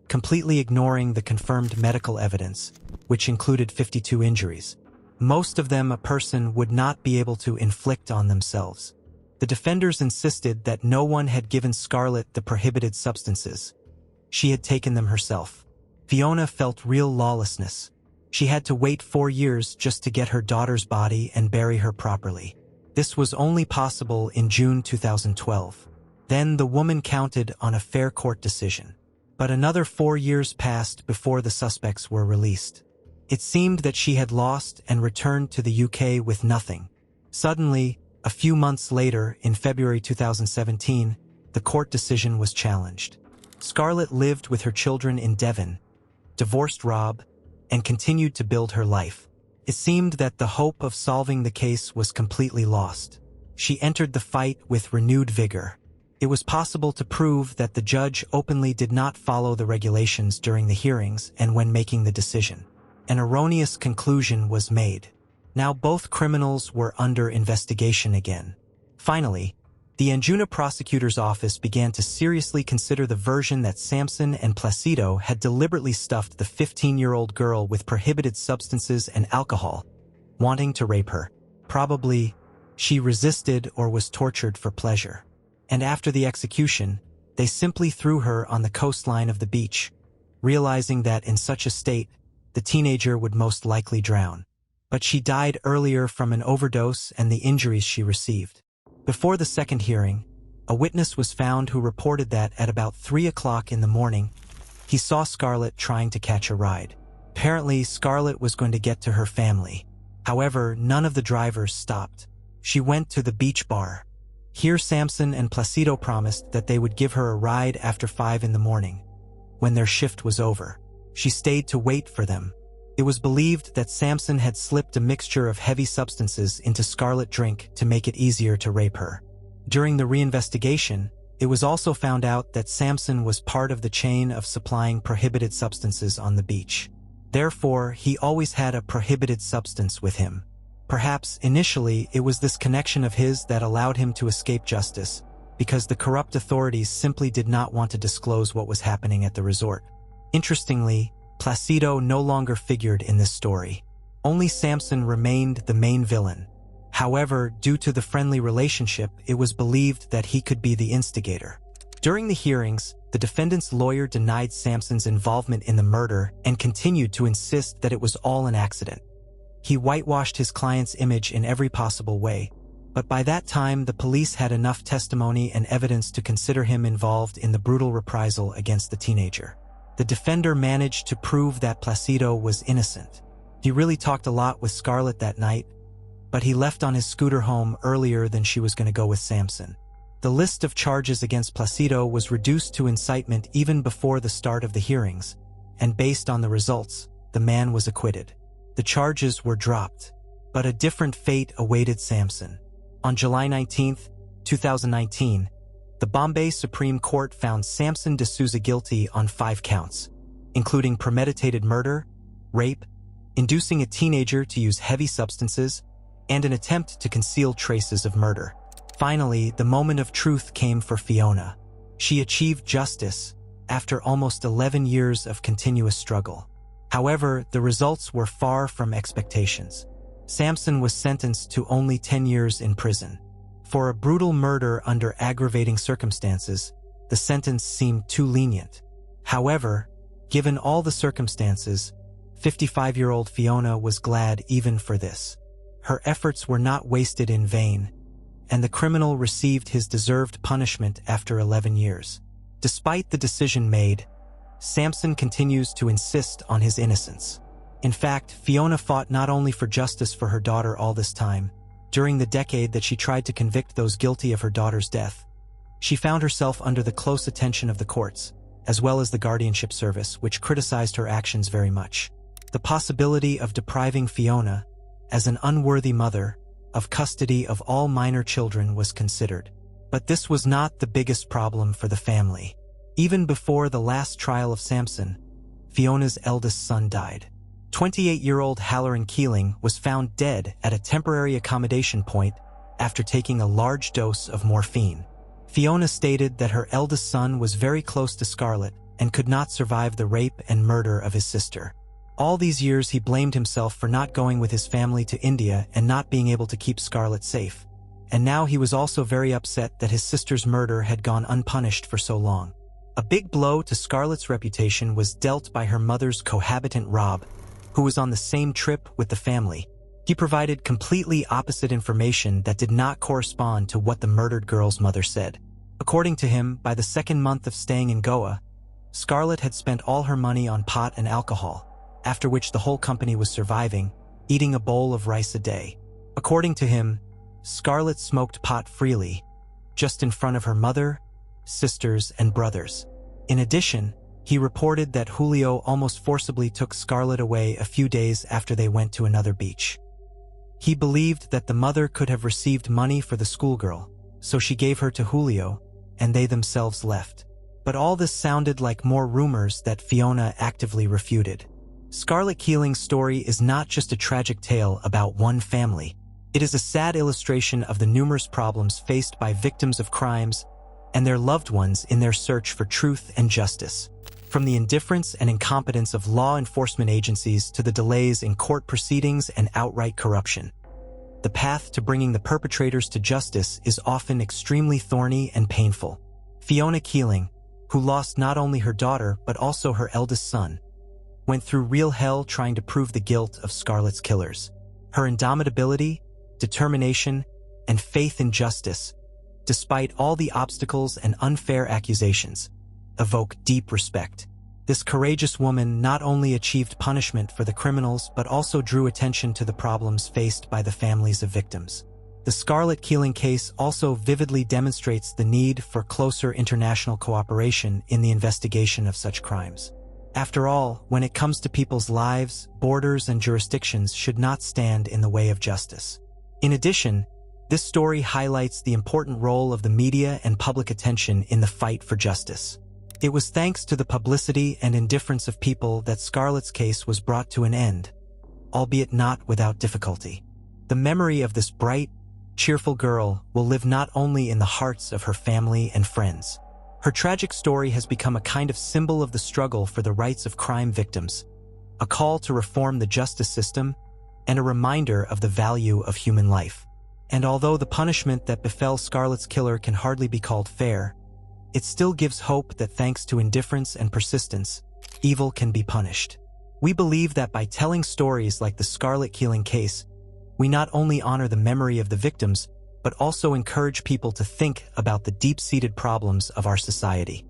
completely ignoring the confirmed medical evidence, which included 52 injuries. Most of them a person would not be able to inflict on themselves. The defenders insisted that no one had given Scarlett the prohibited substances. She had taken them herself. Fiona felt real lawlessness. She had to wait 4 years just to get her daughter's body and bury her properly. This was only possible in June 2012. Then the woman counted on a fair court decision. But another 4 years passed before the suspects were released. It seemed that she had lost and returned to the UK with nothing. Suddenly, a few months later, in February 2017, the court decision was challenged. Scarlett lived with her children in Devon, divorced Rob, and continued to build her life. It seemed that the hope of solving the case was completely lost. She entered the fight with renewed vigor. It was possible to prove that the judge openly did not follow the regulations during the hearings and when making the decision. An erroneous conclusion was made. Now both criminals were under investigation again. Finally, the Anjuna prosecutor's office began to seriously consider the version that Samson and Placido had deliberately stuffed the 15-year-old girl with prohibited substances and alcohol, wanting to rape her. Probably, she resisted or was tortured for pleasure. And after the execution, they simply threw her on the coastline of the beach, realizing that in such a state, the teenager would most likely drown. But she died earlier from an overdose and the injuries she received. Before the second hearing, a witness was found who reported that at about 3 o'clock in the morning, he saw Scarlett trying to catch a ride. Apparently, Scarlett was going to get to her family. However, none of the drivers stopped. She went to the beach bar. Here Samson and Placido promised that they would give her a ride after 5 in the morning, when their shift was over. She stayed to wait for them. It was believed that Samson had slipped a mixture of heavy substances into Scarlett's drink to make it easier to rape her. During the reinvestigation, it was also found out that Samson was part of the chain of supplying prohibited substances on the beach. Therefore, he always had a prohibited substance with him. Perhaps, initially, it was this connection of his that allowed him to escape justice, because the corrupt authorities simply did not want to disclose what was happening at the resort. Interestingly, Placido no longer figured in this story. Only Samson remained the main villain. However, due to the friendly relationship, it was believed that he could be the instigator. During the hearings, the defendant's lawyer denied Samson's involvement in the murder and continued to insist that it was all an accident. He whitewashed his client's image in every possible way, but by that time the police had enough testimony and evidence to consider him involved in the brutal reprisal against the teenager. The defender managed to prove that Placido was innocent. He really talked a lot with Scarlett that night, but he left on his scooter home earlier than she was going to go with Samson. The list of charges against Placido was reduced to incitement even before the start of the hearings, and based on the results, the man was acquitted. The charges were dropped, but a different fate awaited Samson. On July 19, 2019, the Bombay Supreme Court found Samson D'Souza guilty on 5 counts, including premeditated murder, rape, inducing a teenager to use heavy substances, and an attempt to conceal traces of murder. Finally, the moment of truth came for Fiona. She achieved justice after almost 11 years of continuous struggle. However, the results were far from expectations. Samson was sentenced to only 10 years in prison. For a brutal murder under aggravating circumstances, the sentence seemed too lenient. However, given all the circumstances, 55-year-old Fiona was glad even for this. Her efforts were not wasted in vain, and the criminal received his deserved punishment after 11 years. Despite the decision made, Samson continues to insist on his innocence. In fact, Fiona fought not only for justice for her daughter all this time. During the decade that she tried to convict those guilty of her daughter's death, she found herself under the close attention of the courts, as well as the guardianship service, which criticized her actions very much. The possibility of depriving Fiona, as an unworthy mother, of custody of all minor children was considered. But this was not the biggest problem for the family. Even before the last trial of Samson, Fiona's eldest son died. 28-year-old Halloran Keeling was found dead at a temporary accommodation point after taking a large dose of morphine. Fiona stated that her eldest son was very close to Scarlett and could not survive the rape and murder of his sister. All these years he blamed himself for not going with his family to India and not being able to keep Scarlett safe. And now he was also very upset that his sister's murder had gone unpunished for so long. A big blow to Scarlett's reputation was dealt by her mother's cohabitant Rob, who was on the same trip with the family. He provided completely opposite information that did not correspond to what the murdered girl's mother said. According to him, by the second month of staying in Goa, Scarlett had spent all her money on pot and alcohol, after which the whole company was surviving, eating a bowl of rice a day. According to him, Scarlett smoked pot freely, just in front of her mother, sisters, and brothers. In addition, he reported that Julio almost forcibly took Scarlett away a few days after they went to another beach. He believed that the mother could have received money for the schoolgirl, so she gave her to Julio, and they themselves left. But all this sounded like more rumors that Fiona actively refuted. Scarlett Keeling's story is not just a tragic tale about one family. It is a sad illustration of the numerous problems faced by victims of crimes and their loved ones in their search for truth and justice. From the indifference and incompetence of law enforcement agencies to the delays in court proceedings and outright corruption, the path to bringing the perpetrators to justice is often extremely thorny and painful. Fiona Keeling, who lost not only her daughter but also her eldest son, went through real hell trying to prove the guilt of Scarlett's killers. Her indomitability, determination, and faith in justice, despite all the obstacles and unfair accusations, evoke deep respect. This courageous woman not only achieved punishment for the criminals but also drew attention to the problems faced by the families of victims. The Scarlett Keeling case also vividly demonstrates the need for closer international cooperation in the investigation of such crimes. After all, when it comes to people's lives, borders and jurisdictions should not stand in the way of justice. In addition, this story highlights the important role of the media and public attention in the fight for justice. It was thanks to the publicity and indifference of people that Scarlett's case was brought to an end, albeit not without difficulty. The memory of this bright, cheerful girl will live not only in the hearts of her family and friends. Her tragic story has become a kind of symbol of the struggle for the rights of crime victims, a call to reform the justice system, and a reminder of the value of human life. And although the punishment that befell Scarlett's killer can hardly be called fair, it still gives hope that thanks to indifference and persistence, evil can be punished. We believe that by telling stories like the Scarlett Keeling case, we not only honor the memory of the victims, but also encourage people to think about the deep-seated problems of our society.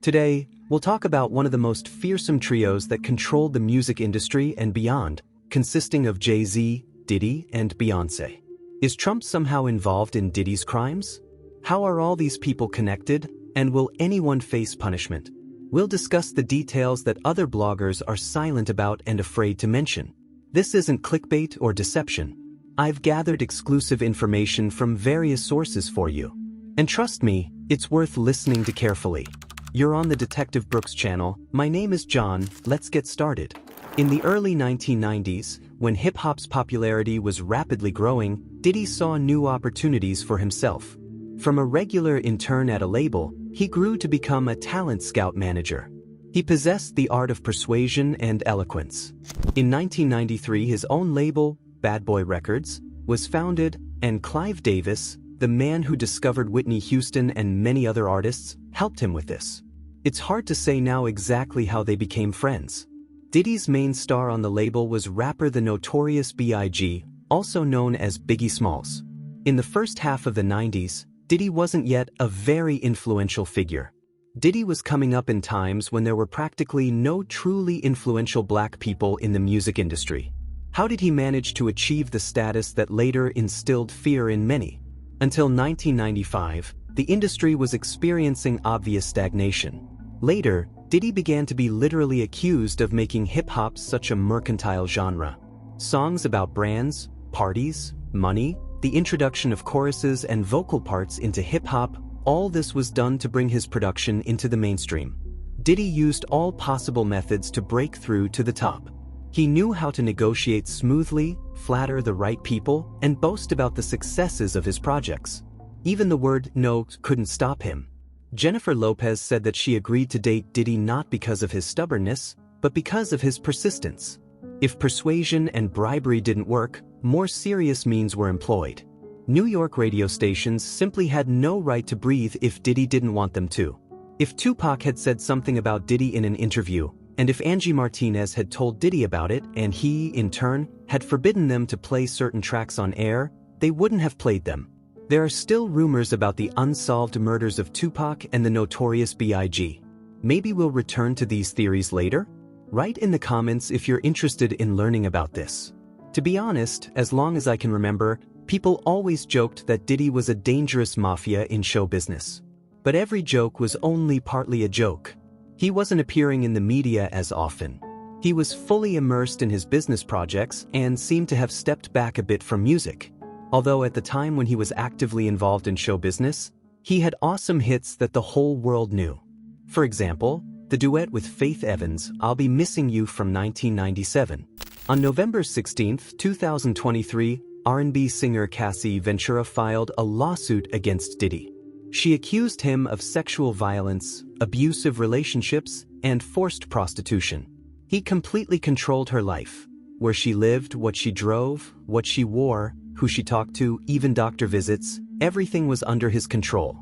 Today, we'll talk about one of the most fearsome trios that controlled the music industry and beyond, consisting of Jay-Z, Diddy, and Beyonce. Is Trump somehow involved in Diddy's crimes? How are all these people connected? And will anyone face punishment? We'll discuss the details that other bloggers are silent about and afraid to mention. This isn't clickbait or deception. I've gathered exclusive information from various sources for you. And trust me, it's worth listening to carefully. You're on the Detective Brooks channel. My name is John. Let's get started. In the early 1990s, when hip-hop's popularity was rapidly growing, Diddy saw new opportunities for himself. From a regular intern at a label, he grew to become a talent scout manager. He possessed the art of persuasion and eloquence. In 1993, his own label, Bad Boy Records, was founded, and Clive Davis, the man who discovered Whitney Houston and many other artists, helped him with this. It's hard to say now exactly how they became friends. Diddy's main star on the label was rapper the Notorious B.I.G., also known as Biggie Smalls. In the first half of the 90s, Diddy wasn't yet a very influential figure. Diddy was coming up in times when there were practically no truly influential black people in the music industry. How did he manage to achieve the status that later instilled fear in many? Until 1995, the industry was experiencing obvious stagnation. Later, Diddy began to be literally accused of making hip-hop such a mercantile genre. Songs about brands, parties, money, the introduction of choruses and vocal parts into hip-hop, all this was done to bring his production into the mainstream. Diddy used all possible methods to break through to the top. He knew how to negotiate smoothly, flatter the right people, and boast about the successes of his projects. Even the word no couldn't stop him. Jennifer Lopez said that she agreed to date Diddy not because of his stubbornness, but because of his persistence. If persuasion and bribery didn't work, more serious means were employed. New York radio stations simply had no right to breathe if Diddy didn't want them to. If Tupac had said something about Diddy in an interview, and if Angie Martinez had told Diddy about it and he, in turn, had forbidden them to play certain tracks on air, they wouldn't have played them. There are still rumors about the unsolved murders of Tupac and the Notorious B.I.G. Maybe we'll return to these theories later? Write in the comments if you're interested in learning about this. To be honest, as long as I can remember, people always joked that Diddy was a dangerous mafia in show business. But every joke was only partly a joke. He wasn't appearing in the media as often. He was fully immersed in his business projects and seemed to have stepped back a bit from music. Although at the time when he was actively involved in show business, he had awesome hits that the whole world knew. For example, the duet with Faith Evans, I'll Be Missing You from 1997. On November 16, 2023, R&B singer Cassie Ventura filed a lawsuit against Diddy. She accused him of sexual violence, abusive relationships, and forced prostitution. He completely controlled her life, where she lived, what she drove, what she wore, who she talked to, even doctor visits, everything was under his control.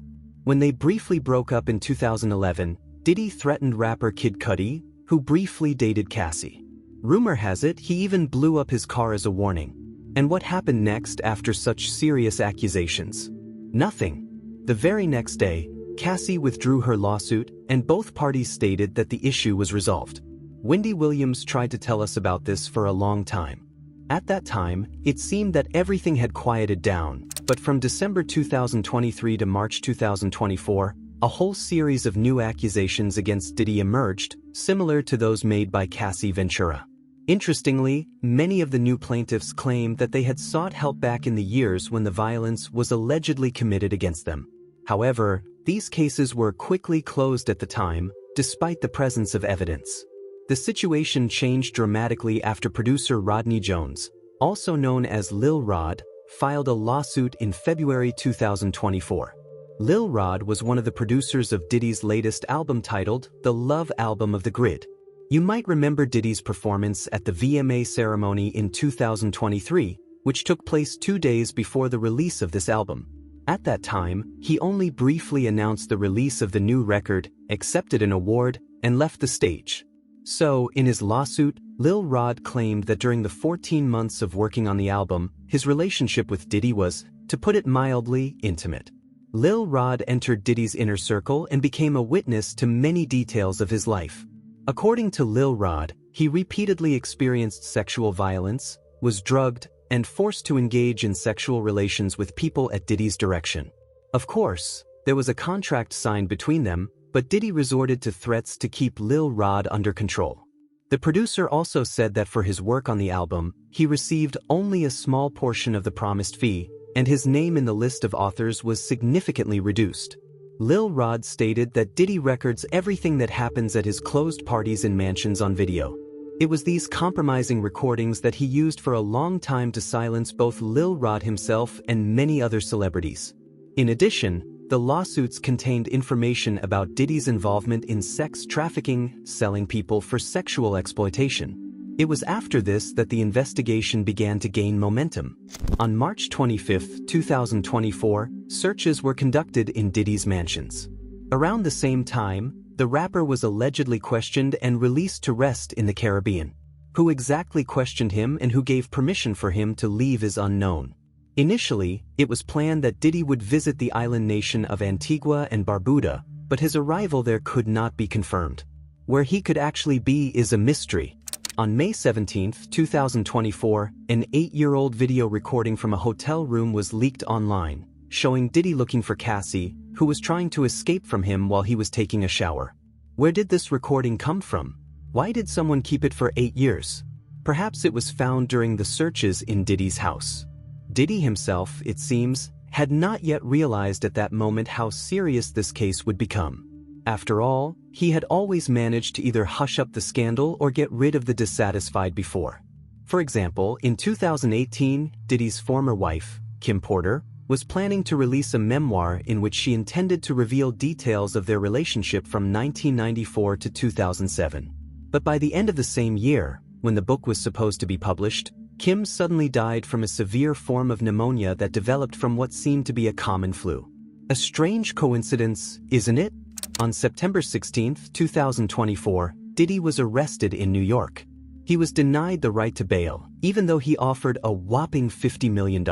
When they briefly broke up in 2011, Diddy threatened rapper Kid Cudi, who briefly dated Cassie. Rumor has it he even blew up his car as a warning. And what happened next after such serious accusations? Nothing. The very next day, Cassie withdrew her lawsuit, and both parties stated that the issue was resolved. Wendy Williams tried to tell us about this for a long time. At that time, it seemed that everything had quieted down, but from December 2023 to March 2024, a whole series of new accusations against Diddy emerged, similar to those made by Cassie Ventura. Interestingly, many of the new plaintiffs claim that they had sought help back in the years when the violence was allegedly committed against them. However, these cases were quickly closed at the time, despite the presence of evidence. The situation changed dramatically after producer Rodney Jones, also known as Lil Rod, filed a lawsuit in February 2024. Lil Rod was one of the producers of Diddy's latest album titled The Love Album of the Grid. You might remember Diddy's performance at the VMA ceremony in 2023, which took place 2 days before the release of this album. At that time, he only briefly announced the release of the new record, accepted an award, and left the stage. So, in his lawsuit, Lil Rod claimed that during the 14 months of working on the album, his relationship with Diddy was, to put it mildly, intimate. Lil Rod entered Diddy's inner circle and became a witness to many details of his life. According to Lil Rod, he repeatedly experienced sexual violence, was drugged, and forced to engage in sexual relations with people at Diddy's direction. Of course, there was a contract signed between them, but Diddy resorted to threats to keep Lil Rod under control. The producer also said that for his work on the album, he received only a small portion of the promised fee, and his name in the list of authors was significantly reduced. Lil Rod stated that Diddy records everything that happens at his closed parties and mansions on video. It was these compromising recordings that he used for a long time to silence both Lil Rod himself and many other celebrities. In addition, the lawsuits contained information about Diddy's involvement in sex trafficking, selling people for sexual exploitation. It was after this that the investigation began to gain momentum. On March 25, 2024, searches were conducted in Diddy's mansions. Around the same time, the rapper was allegedly questioned and released to rest in the Caribbean. Who exactly questioned him and who gave permission for him to leave is unknown. Initially, it was planned that Diddy would visit the island nation of Antigua and Barbuda, but his arrival there could not be confirmed. Where he could actually be is a mystery. On May 17, 2024, an 8-year-old video recording from a hotel room was leaked online, showing Diddy looking for Cassie, who was trying to escape from him while he was taking a shower. Where did this recording come from? Why did someone keep it for 8 years? Perhaps it was found during the searches in Diddy's house. Diddy himself, it seems, had not yet realized at that moment how serious this case would become. After all, he had always managed to either hush up the scandal or get rid of the dissatisfied before. For example, in 2018, Diddy's former wife, Kim Porter, was planning to release a memoir in which she intended to reveal details of their relationship from 1994 to 2007. But by the end of the same year, when the book was supposed to be published, Kim suddenly died from a severe form of pneumonia that developed from what seemed to be a common flu. A strange coincidence, isn't it? On September 16, 2024, Diddy was arrested in New York. He was denied the right to bail, even though he offered a whopping $50 million.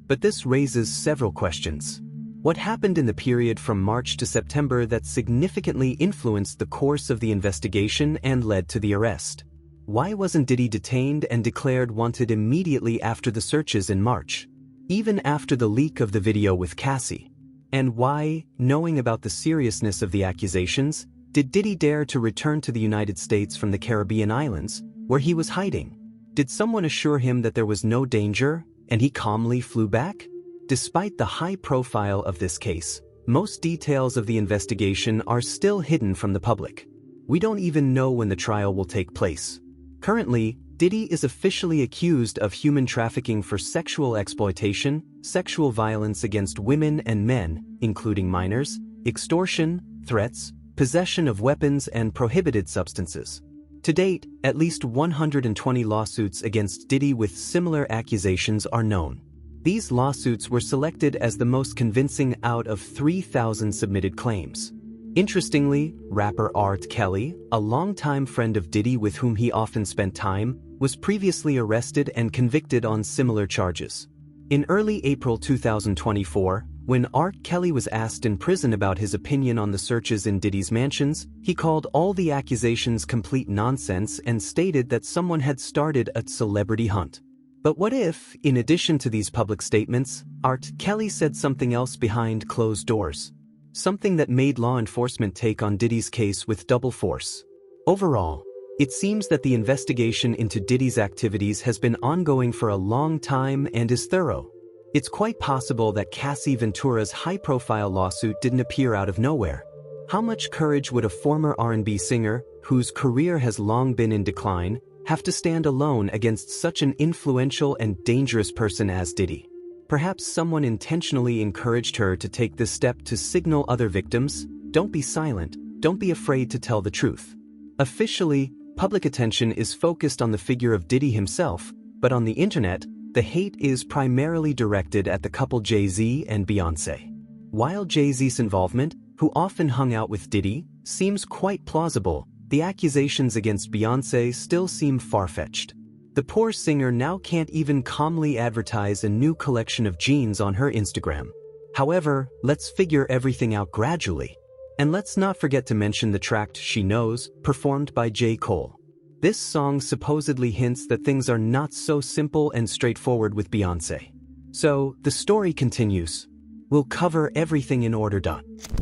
But this raises several questions. What happened in the period from March to September that significantly influenced the course of the investigation and led to the arrest? Why wasn't Diddy detained and declared wanted immediately after the searches in March, even after the leak of the video with Cassie? And why, knowing about the seriousness of the accusations, did Diddy dare to return to the United States from the Caribbean islands, where he was hiding? Did someone assure him that there was no danger, and he calmly flew back? Despite the high profile of this case, most details of the investigation are still hidden from the public. We don't even know when the trial will take place. Currently, Diddy is officially accused of human trafficking for sexual exploitation, sexual violence against women and men, including minors, extortion, threats, possession of weapons and prohibited substances. To date, at least 120 lawsuits against Diddy with similar accusations are known. These lawsuits were selected as the most convincing out of 3,000 submitted claims. Interestingly, rapper R. Kelly, a longtime friend of Diddy with whom he often spent time, was previously arrested and convicted on similar charges. In early April 2024, when R. Kelly was asked in prison about his opinion on the searches in Diddy's mansions, he called all the accusations complete nonsense and stated that someone had started a celebrity hunt. But what if, in addition to these public statements, R. Kelly said something else behind closed doors? Something that made law enforcement take on Diddy's case with double force. Overall, it seems that the investigation into Diddy's activities has been ongoing for a long time and is thorough. It's quite possible that Cassie Ventura's high-profile lawsuit didn't appear out of nowhere. How much courage would a former R&B singer, whose career has long been in decline, have to stand alone against such an influential and dangerous person as Diddy? Perhaps someone intentionally encouraged her to take this step to signal other victims, don't be silent, don't be afraid to tell the truth. Officially, public attention is focused on the figure of Diddy himself, but on the internet, the hate is primarily directed at the couple Jay-Z and Beyonce. While Jay-Z's involvement, who often hung out with Diddy, seems quite plausible, the accusations against Beyonce still seem far-fetched. The poor singer now can't even calmly advertise a new collection of jeans on her Instagram. However, let's figure everything out gradually. And let's not forget to mention the track She Knows, performed by J. Cole. This song supposedly hints that things are not so simple and straightforward with Beyonce. So, the story continues. We'll cover everything in order.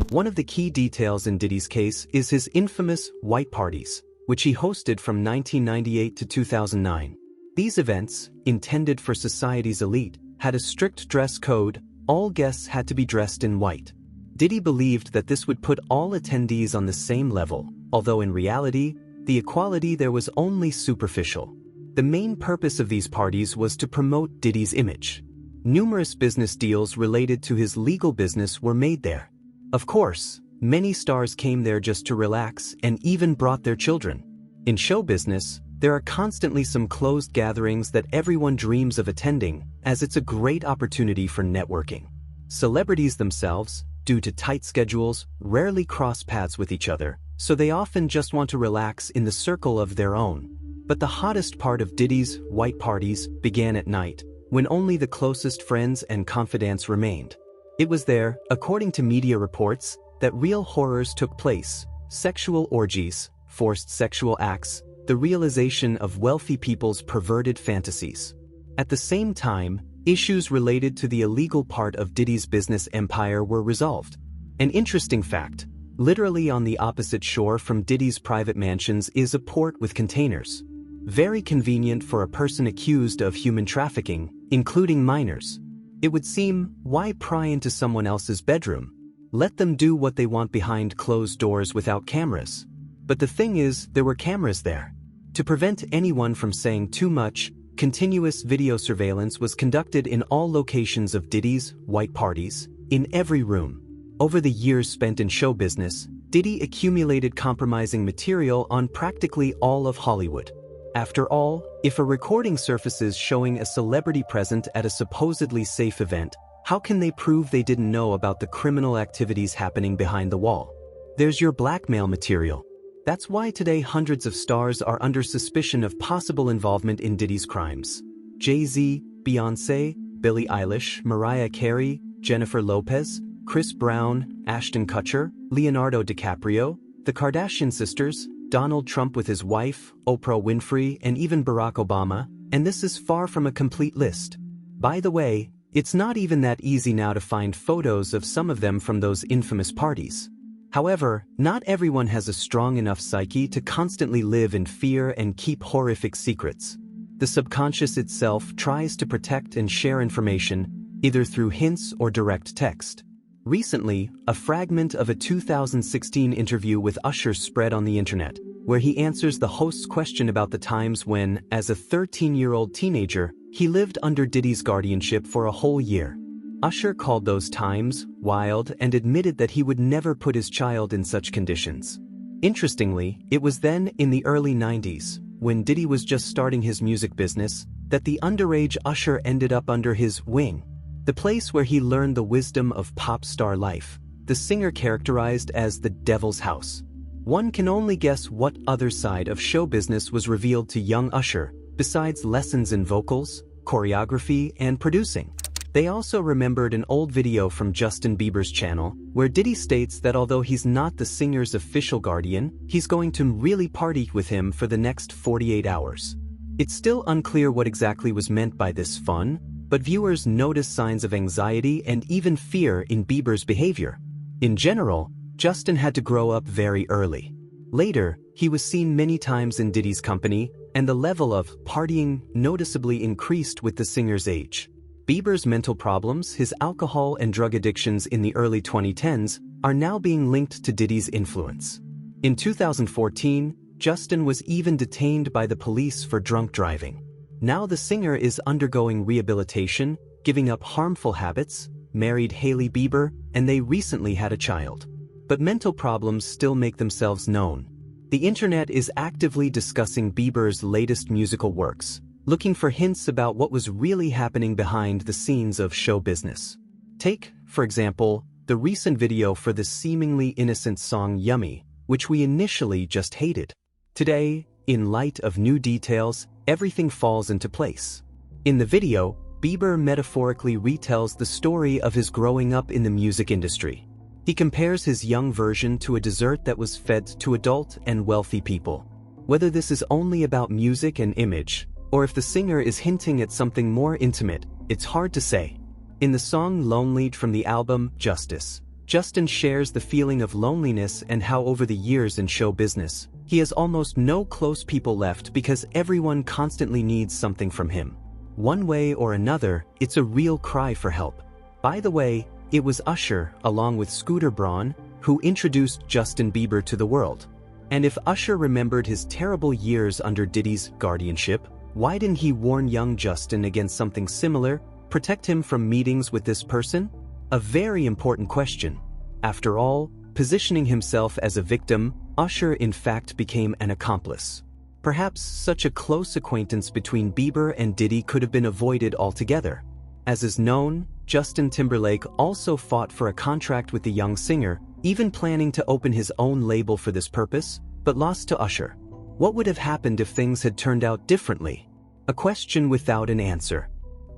One of the key details in Diddy's case is his infamous white parties, which he hosted from 1998 to 2009. These events, intended for society's elite, had a strict dress code. All guests had to be dressed in white. Diddy believed that this would put all attendees on the same level, although in reality, the equality there was only superficial. The main purpose of these parties was to promote Diddy's image. Numerous business deals related to his legal business were made there. Of course, many stars came there just to relax and even brought their children. In show business, There are constantly some closed gatherings that everyone dreams of attending, as it's a great opportunity for networking. Celebrities themselves, due to tight schedules, rarely cross paths with each other, so they often just want to relax in the circle of their own. But the hottest part of Diddy's white parties began at night, when only the closest friends and confidants remained. It was there, according to media reports, that real horrors took place: sexual orgies, forced sexual acts, the realization of wealthy people's perverted fantasies. At the same time, issues related to the illegal part of Diddy's business empire were resolved. An interesting fact: literally on the opposite shore from Diddy's private mansions is a port with containers. Very convenient for a person accused of human trafficking, including minors. It would seem, why pry into someone else's bedroom? Let them do what they want behind closed doors without cameras. But the thing is, there were cameras there. To prevent anyone from saying too much, continuous video surveillance was conducted in all locations of Diddy's white parties, in every room. Over the years spent in show business, Diddy accumulated compromising material on practically all of Hollywood. After all, if a recording surfaces showing a celebrity present at a supposedly safe event, how can they prove they didn't know about the criminal activities happening behind the wall? There's your blackmail material. That's why today hundreds of stars are under suspicion of possible involvement in Diddy's crimes. Jay-Z, Beyonce, Billie Eilish, Mariah Carey, Jennifer Lopez, Chris Brown, Ashton Kutcher, Leonardo DiCaprio, the Kardashian sisters, Donald Trump with his wife, Oprah Winfrey, and even Barack Obama, and this is far from a complete list. By the way, it's not even that easy now to find photos of some of them from those infamous parties. However, not everyone has a strong enough psyche to constantly live in fear and keep horrific secrets. The subconscious itself tries to protect and share information, either through hints or direct text. Recently, a fragment of a 2016 interview with Usher spread on the internet, where he answers the host's question about the times when, as a 13-year-old teenager, he lived under Diddy's guardianship for a whole year. Usher called those times wild and admitted that he would never put his child in such conditions. Interestingly, it was then, in the early 90s, when Diddy was just starting his music business, that the underage Usher ended up under his wing. The place where he learned the wisdom of pop star life, the singer characterized as the devil's house. One can only guess what other side of show business was revealed to young Usher, besides lessons in vocals, choreography, and producing. They also remembered an old video from Justin Bieber's channel, where Diddy states that although he's not the singer's official guardian, he's going to really party with him for the next 48 hours. It's still unclear what exactly was meant by this fun, but viewers notice signs of anxiety and even fear in Bieber's behavior. In general, Justin had to grow up very early. Later, he was seen many times in Diddy's company, and the level of partying noticeably increased with the singer's age. Bieber's mental problems, his alcohol and drug addictions in the early 2010s, are now being linked to Diddy's influence. In 2014, Justin was even detained by the police for drunk driving. Now the singer is undergoing rehabilitation, giving up harmful habits, married Hailey Bieber, and they recently had a child. But mental problems still make themselves known. The internet is actively discussing Bieber's latest musical works, looking for hints about what was really happening behind the scenes of show business. Take, for example, the recent video for the seemingly innocent song Yummy, which we initially just hated. Today, in light of new details, everything falls into place. In the video, Bieber metaphorically retells the story of his growing up in the music industry. He compares his young version to a dessert that was fed to adult and wealthy people. Whether this is only about music and image, or if the singer is hinting at something more intimate, it's hard to say. In the song Lonely from the album Justice, Justin shares the feeling of loneliness and how over the years in show business, he has almost no close people left because everyone constantly needs something from him. One way or another, it's a real cry for help. By the way, it was Usher, along with Scooter Braun, who introduced Justin Bieber to the world. And if Usher remembered his terrible years under Diddy's guardianship, why didn't he warn young Justin against something similar, protect him from meetings with this person? A very important question. After all, positioning himself as a victim, Usher in fact became an accomplice. Perhaps such a close acquaintance between Bieber and Diddy could have been avoided altogether. As is known, Justin Timberlake also fought for a contract with the young singer, even planning to open his own label for this purpose, but lost to Usher. What would have happened if things had turned out differently? A question without an answer.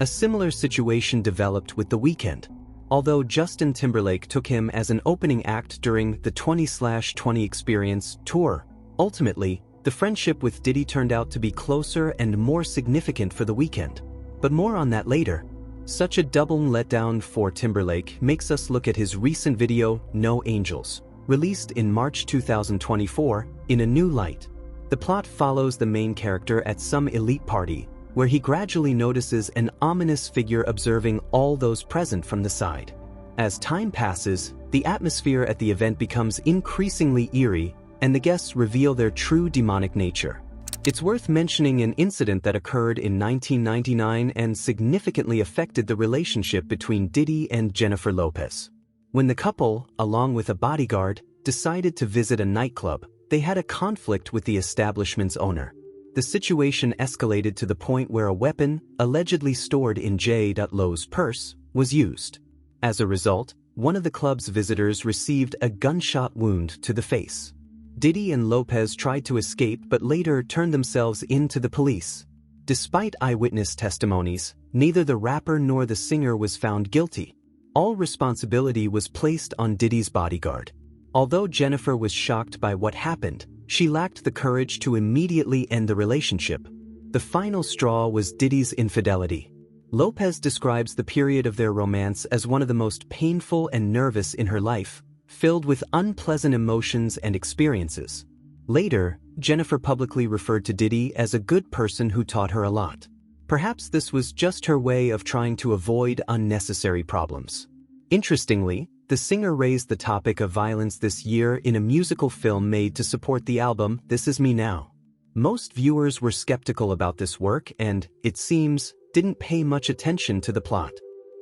A similar situation developed with The Weeknd. Although Justin Timberlake took him as an opening act during the 20/20 Experience tour, ultimately, the friendship with Diddy turned out to be closer and more significant for The Weeknd. But more on that later. Such a double letdown for Timberlake makes us look at his recent video, No Angels, released in March 2024, in a new light. The plot follows the main character at some elite party, where he gradually notices an ominous figure observing all those present from the side. As time passes, the atmosphere at the event becomes increasingly eerie, and the guests reveal their true demonic nature. It's worth mentioning an incident that occurred in 1999 and significantly affected the relationship between Diddy and Jennifer Lopez. When the couple, along with a bodyguard, decided to visit a nightclub, they had a conflict with the establishment's owner. The situation escalated to the point where a weapon, allegedly stored in J.Lo's purse, was used. As a result, one of the club's visitors received a gunshot wound to the face. Diddy and Lopez tried to escape but later turned themselves in to the police. Despite eyewitness testimonies, neither the rapper nor the singer was found guilty. All responsibility was placed on Diddy's bodyguard. Although Jennifer was shocked by what happened, she lacked the courage to immediately end the relationship. The final straw was Diddy's infidelity. Lopez describes the period of their romance as one of the most painful and nervous in her life, filled with unpleasant emotions and experiences. Later, Jennifer publicly referred to Diddy as a good person who taught her a lot. Perhaps this was just her way of trying to avoid unnecessary problems. Interestingly, the singer raised the topic of violence this year in a musical film made to support the album This Is Me Now. Most viewers were skeptical about this work and, it seems, didn't pay much attention to the plot.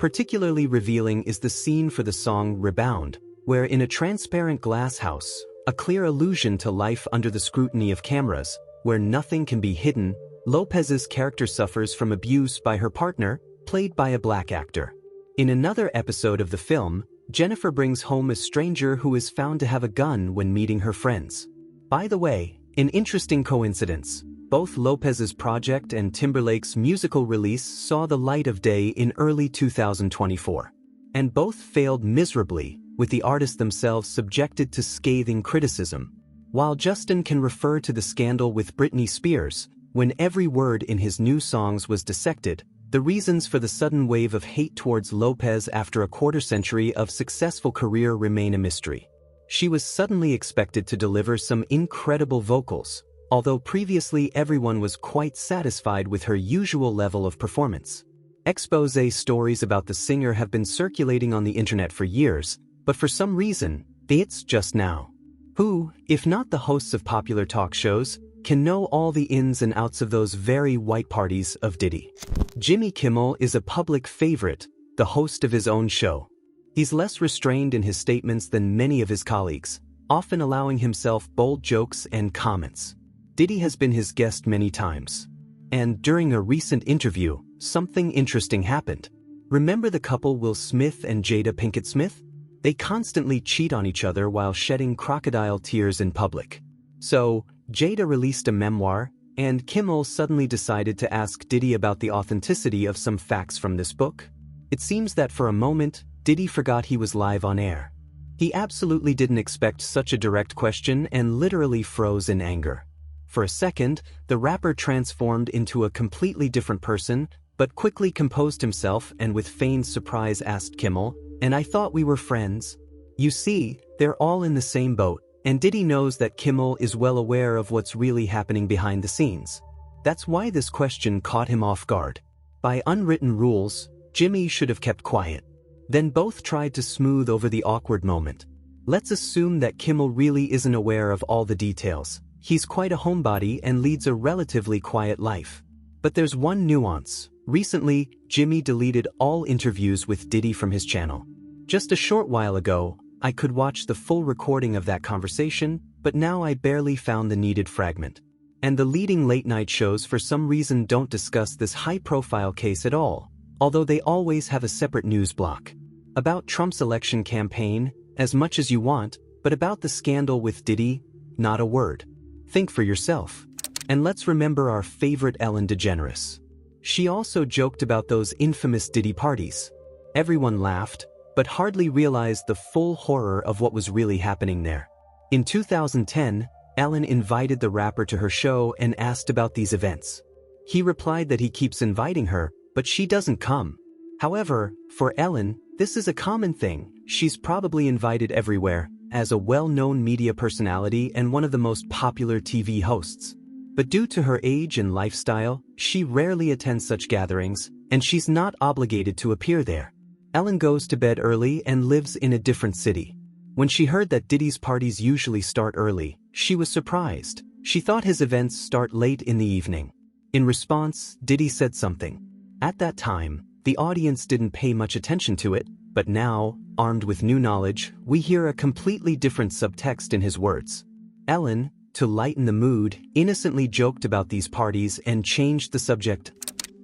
Particularly revealing is the scene for the song Rebound, where in a transparent glass house, a clear allusion to life under the scrutiny of cameras, where nothing can be hidden, Lopez's character suffers from abuse by her partner, played by a black actor. In another episode of the film, Jennifer brings home a stranger who is found to have a gun when meeting her friends. By the way, an interesting coincidence. Both Lopez's project and Timberlake's musical release saw the light of day in early 2024. And both failed miserably, with the artists themselves subjected to scathing criticism. While Justin can refer to the scandal with Britney Spears, when every word in his new songs was dissected, the reasons for the sudden wave of hate towards Lopez after a quarter-century of successful career remain a mystery. She was suddenly expected to deliver some incredible vocals, although previously everyone was quite satisfied with her usual level of performance. Exposé stories about the singer have been circulating on the internet for years, but for some reason, it's just now. Who, if not the hosts of popular talk shows, can know all the ins and outs of those very white parties of Diddy? Jimmy Kimmel is a public favorite, the host of his own show. He's less restrained in his statements than many of his colleagues, often allowing himself bold jokes and comments. Diddy has been his guest many times. And during a recent interview, something interesting happened. Remember the couple Will Smith and Jada Pinkett Smith? They constantly cheat on each other while shedding crocodile tears in public. So, Jada released a memoir, and Kimmel suddenly decided to ask Diddy about the authenticity of some facts from this book. It seems that for a moment, Diddy forgot he was live on air. He absolutely didn't expect such a direct question and literally froze in anger. For a second, the rapper transformed into a completely different person, but quickly composed himself and with feigned surprise asked Kimmel, "And I thought we were friends?" You see, they're all in the same boat, and Diddy knows that Kimmel is well aware of what's really happening behind the scenes. That's why this question caught him off guard. By unwritten rules, Jimmy should have kept quiet. Then both tried to smooth over the awkward moment. Let's assume that Kimmel really isn't aware of all the details. He's quite a homebody and leads a relatively quiet life. But there's one nuance. Recently, Jimmy deleted all interviews with Diddy from his channel. Just a short while ago, I could watch the full recording of that conversation, but now I barely found the needed fragment. And the leading late-night shows for some reason don't discuss this high-profile case at all, although they always have a separate news block. About Trump's election campaign, as much as you want, but about the scandal with Diddy, not a word. Think for yourself. And let's remember our favorite Ellen DeGeneres. She also joked about those infamous Diddy parties. Everyone laughed, but hardly realized the full horror of what was really happening there. In 2010, Ellen invited the rapper to her show and asked about these events. He replied that he keeps inviting her, but she doesn't come. However, for Ellen, this is a common thing. She's probably invited everywhere, as a well-known media personality and one of the most popular TV hosts. But due to her age and lifestyle, she rarely attends such gatherings, and she's not obligated to appear there. Ellen goes to bed early and lives in a different city. When she heard that Diddy's parties usually start early, she was surprised. She thought his events start late in the evening. In response, Diddy said something. At that time, the audience didn't pay much attention to it, but now, armed with new knowledge, we hear a completely different subtext in his words. Ellen, to lighten the mood, innocently joked about these parties and changed the subject.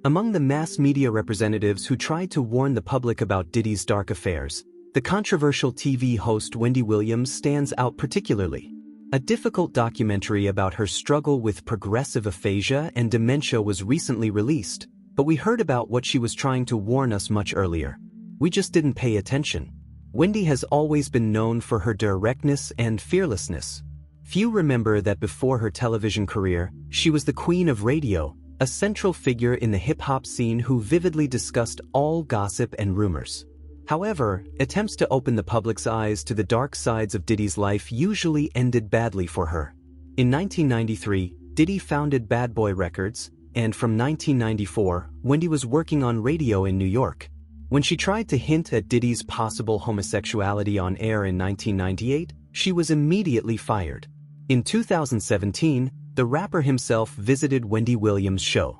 Among the mass media representatives who tried to warn the public about Diddy's dark affairs, the controversial TV host Wendy Williams stands out particularly. A difficult documentary about her struggle with progressive aphasia and dementia was recently released, but we heard about what she was trying to warn us much earlier. We just didn't pay attention. Wendy has always been known for her directness and fearlessness. Few remember that before her television career, she was the queen of radio, a central figure in the hip-hop scene who vividly discussed all gossip and rumors. However, attempts to open the public's eyes to the dark sides of Diddy's life usually ended badly for her. In 1993, Diddy founded Bad Boy Records, and from 1994, Wendy was working on radio in New York. When she tried to hint at Diddy's possible homosexuality on air in 1998, she was immediately fired. In 2017, the rapper himself visited Wendy Williams' show.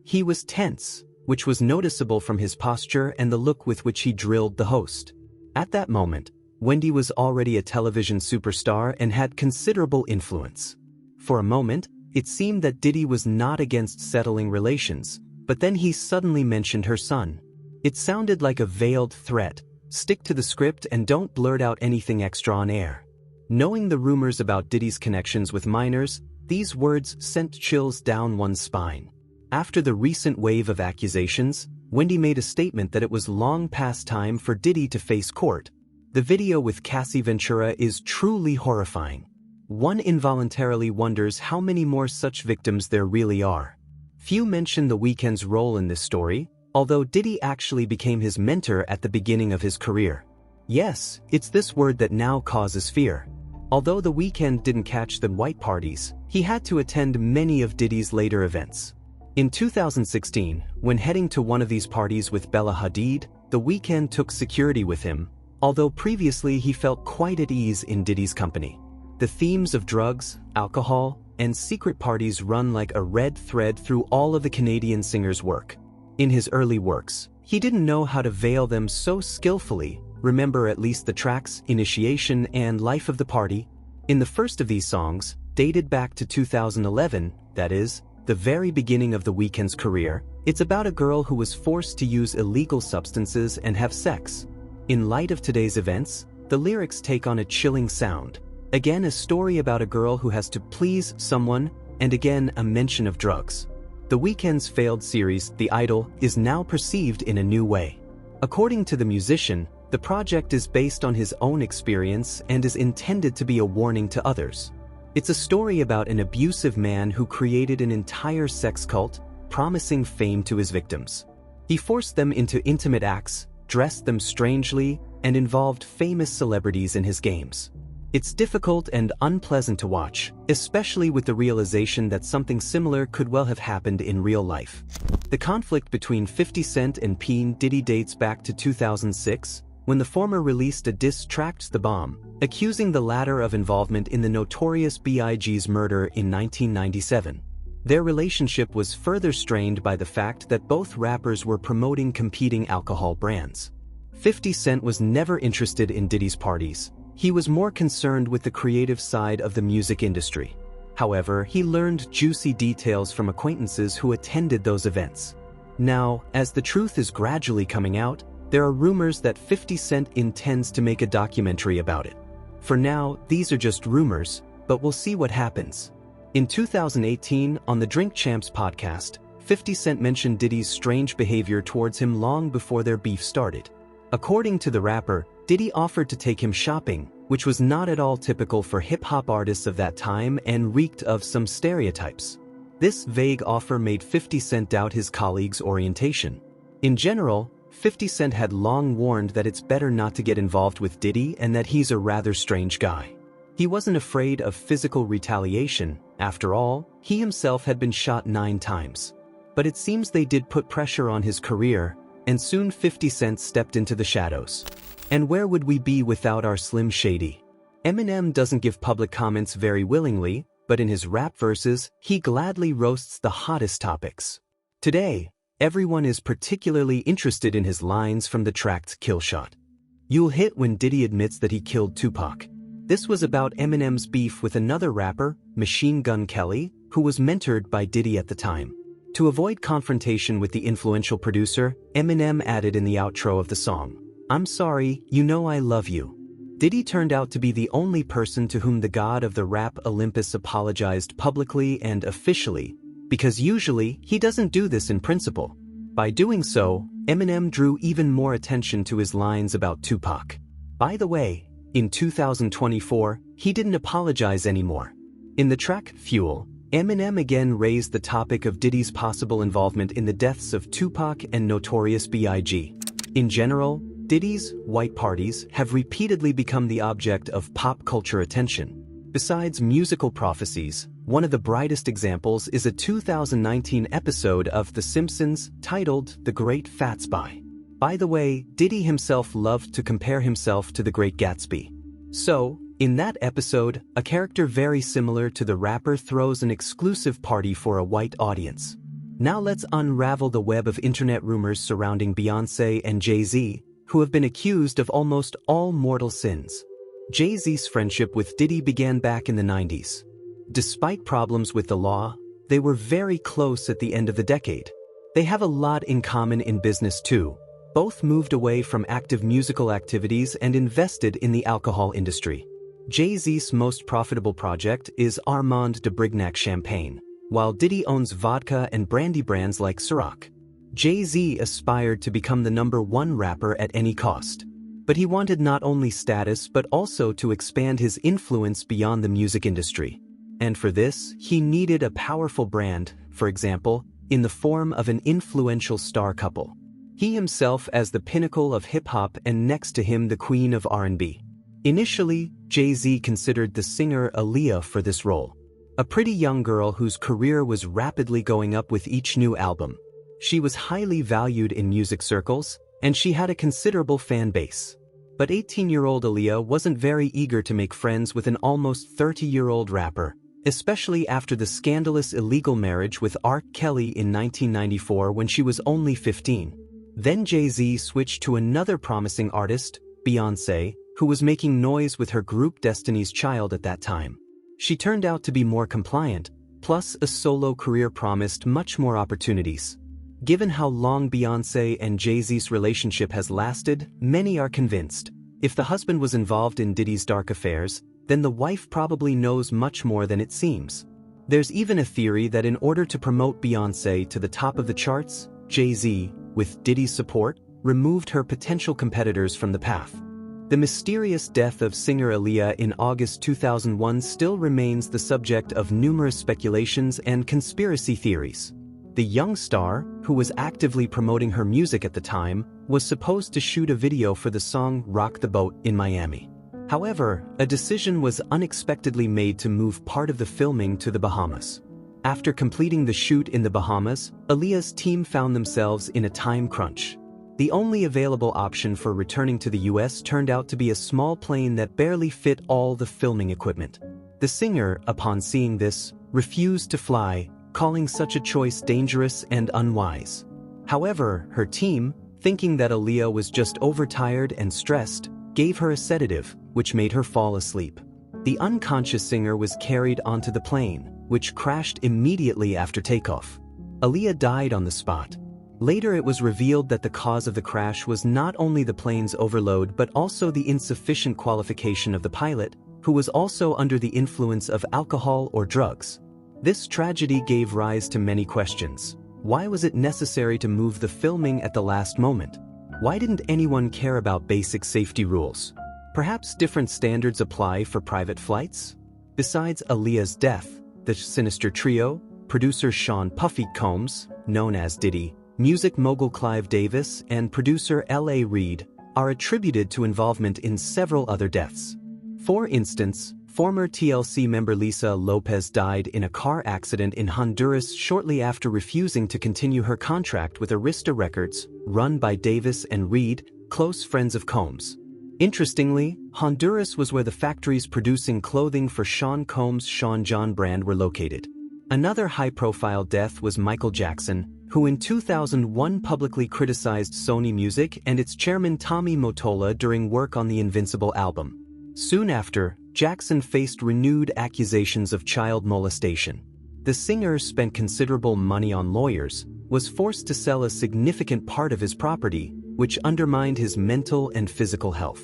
He was tense, which was noticeable from his posture and the look with which he drilled the host. At that moment, Wendy was already a television superstar and had considerable influence. For a moment, it seemed that Diddy was not against settling relations, but then he suddenly mentioned her son. It sounded like a veiled threat: stick to the script and don't blurt out anything extra on air. Knowing the rumors about Diddy's connections with minors, these words sent chills down one's spine. After the recent wave of accusations, Wendy made a statement that it was long past time for Diddy to face court. The video with Cassie Ventura is truly horrifying. One involuntarily wonders how many more such victims there really are. Few mention The Weeknd's role in this story, although Diddy actually became his mentor at the beginning of his career. Yes, it's this word that now causes fear. Although The Weeknd didn't catch the white parties, he had to attend many of Diddy's later events. In 2016, when heading to one of these parties with Bella Hadid, The Weeknd took security with him, although previously he felt quite at ease in Diddy's company. The themes of drugs, alcohol, and secret parties run like a red thread through all of the Canadian singer's work. In his early works, he didn't know how to veil them so skillfully. Remember at least the tracks Initiation and Life of the Party. In the first of these songs, dated back to 2011, that is, the very beginning of The Weeknd's career, it's about a girl who was forced to use illegal substances and have sex. In light of today's events, the lyrics take on a chilling sound. Again, a story about a girl who has to please someone, and again, a mention of drugs. The Weeknd's failed series, The Idol, is now perceived in a new way. According to the musician, the project is based on his own experience and is intended to be a warning to others. It's a story about an abusive man who created an entire sex cult, promising fame to his victims. He forced them into intimate acts, dressed them strangely, and involved famous celebrities in his games. It's difficult and unpleasant to watch, especially with the realization that something similar could well have happened in real life. The conflict between 50 Cent and P. Diddy dates back to 2006, when the former released a diss track The Bomb, accusing the latter of involvement in the notorious B.I.G.'s murder in 1997. Their relationship was further strained by the fact that both rappers were promoting competing alcohol brands. 50 Cent was never interested in Diddy's parties. He was more concerned with the creative side of the music industry. However, he learned juicy details from acquaintances who attended those events. Now, as the truth is gradually coming out, there are rumors that 50 Cent intends to make a documentary about it. For now, these are just rumors, but we'll see what happens. In 2018, on the Drink Champs podcast, 50 Cent mentioned Diddy's strange behavior towards him long before their beef started. According to the rapper, Diddy offered to take him shopping, which was not at all typical for hip-hop artists of that time and reeked of some stereotypes. This vague offer made 50 Cent doubt his colleague's orientation. In general, 50 Cent had long warned that it's better not to get involved with Diddy and that he's a rather strange guy. He wasn't afraid of physical retaliation. After all, he himself had been shot 9 times. But it seems they did put pressure on his career, and soon 50 Cent stepped into the shadows. And where would we be without our Slim Shady? Eminem doesn't give public comments very willingly, but in his rap verses, he gladly roasts the hottest topics. Today, everyone is particularly interested in his lines from the track Kill Shot. You'll hit when Diddy admits that he killed Tupac. This was about Eminem's beef with another rapper, Machine Gun Kelly, who was mentored by Diddy at the time. To avoid confrontation with the influential producer, Eminem added in the outro of the song, "I'm sorry, you know I love you." Diddy turned out to be the only person to whom the god of the rap Olympus apologized publicly and officially, because usually he doesn't do this in principle. By doing so, Eminem drew even more attention to his lines about Tupac. By the way, in 2024, he didn't apologize anymore. In the track Fuel, Eminem again raised the topic of Diddy's possible involvement in the deaths of Tupac and Notorious B.I.G. In general, Diddy's white parties have repeatedly become the object of pop culture attention. Besides musical prophecies, one of the brightest examples is a 2019 episode of The Simpsons titled The Great Fatsby. By the way, Diddy himself loved to compare himself to the Great Gatsby. So, in that episode, a character very similar to the rapper throws an exclusive party for a white audience. Now let's unravel the web of internet rumors surrounding Beyonce and Jay-Z, who have been accused of almost all mortal sins. Jay-Z's friendship with Diddy began back in the 90s. Despite problems with the law, they were very close at the end of the decade. They have a lot in common in business too. Both moved away from active musical activities and invested in the alcohol industry. Jay-Z's most profitable project is Armand de Brignac Champagne, while Diddy owns vodka and brandy brands like Ciroc. Jay-Z aspired to become the #1 rapper at any cost. But he wanted not only status but also to expand his influence beyond the music industry. And for this, he needed a powerful brand, for example, in the form of an influential star couple. He himself as the pinnacle of hip-hop and next to him the queen of R&B. Initially, Jay-Z considered the singer Aaliyah for this role. A pretty young girl whose career was rapidly going up with each new album. She was highly valued in music circles, and she had a considerable fan base. But 18-year-old Aaliyah wasn't very eager to make friends with an almost 30-year-old rapper, especially after the scandalous illegal marriage with R. Kelly in 1994 when she was only 15. Then Jay-Z switched to another promising artist, Beyonce, who was making noise with her group Destiny's Child at that time. She turned out to be more compliant, plus a solo career promised much more opportunities. Given how long Beyonce and Jay-Z's relationship has lasted, many are convinced, if the husband was involved in Diddy's dark affairs, then the wife probably knows much more than it seems. There's even a theory that in order to promote Beyonce to the top of the charts, Jay-Z, with Diddy's support, removed her potential competitors from the path. The mysterious death of singer Aaliyah in August 2001 still remains the subject of numerous speculations and conspiracy theories. The young star, who was actively promoting her music at the time, was supposed to shoot a video for the song Rock the Boat in Miami. However, a decision was unexpectedly made to move part of the filming to the Bahamas. After completing the shoot in the Bahamas, Aaliyah's team found themselves in a time crunch. The only available option for returning to the US turned out to be a small plane that barely fit all the filming equipment. The singer, upon seeing this, refused to fly, calling such a choice dangerous and unwise. However, her team, thinking that Aaliyah was just overtired and stressed, gave her a sedative, which made her fall asleep. The unconscious singer was carried onto the plane, which crashed immediately after takeoff. Aaliyah died on the spot. Later it was revealed that the cause of the crash was not only the plane's overload but also the insufficient qualification of the pilot, who was also under the influence of alcohol or drugs. This tragedy gave rise to many questions. Why was it necessary to move the filming at the last moment? Why didn't anyone care about basic safety rules? Perhaps different standards apply for private flights? Besides Aaliyah's death, the sinister trio, producer Sean "Puffy" Combs, known as Diddy, music mogul Clive Davis, and producer L.A. Reid, are attributed to involvement in several other deaths. For instance, former TLC member Lisa Lopez died in a car accident in Honduras shortly after refusing to continue her contract with Arista Records, run by Davis and Reid, close friends of Combs. Interestingly, Honduras was where the factories producing clothing for Sean Combs' Sean John brand were located. Another high-profile death was Michael Jackson, who in 2001 publicly criticized Sony Music and its chairman Tommy Mottola during work on the Invincible album. Soon after, Jackson faced renewed accusations of child molestation. The singer spent considerable money on lawyers, was forced to sell a significant part of his property, which undermined his mental and physical health.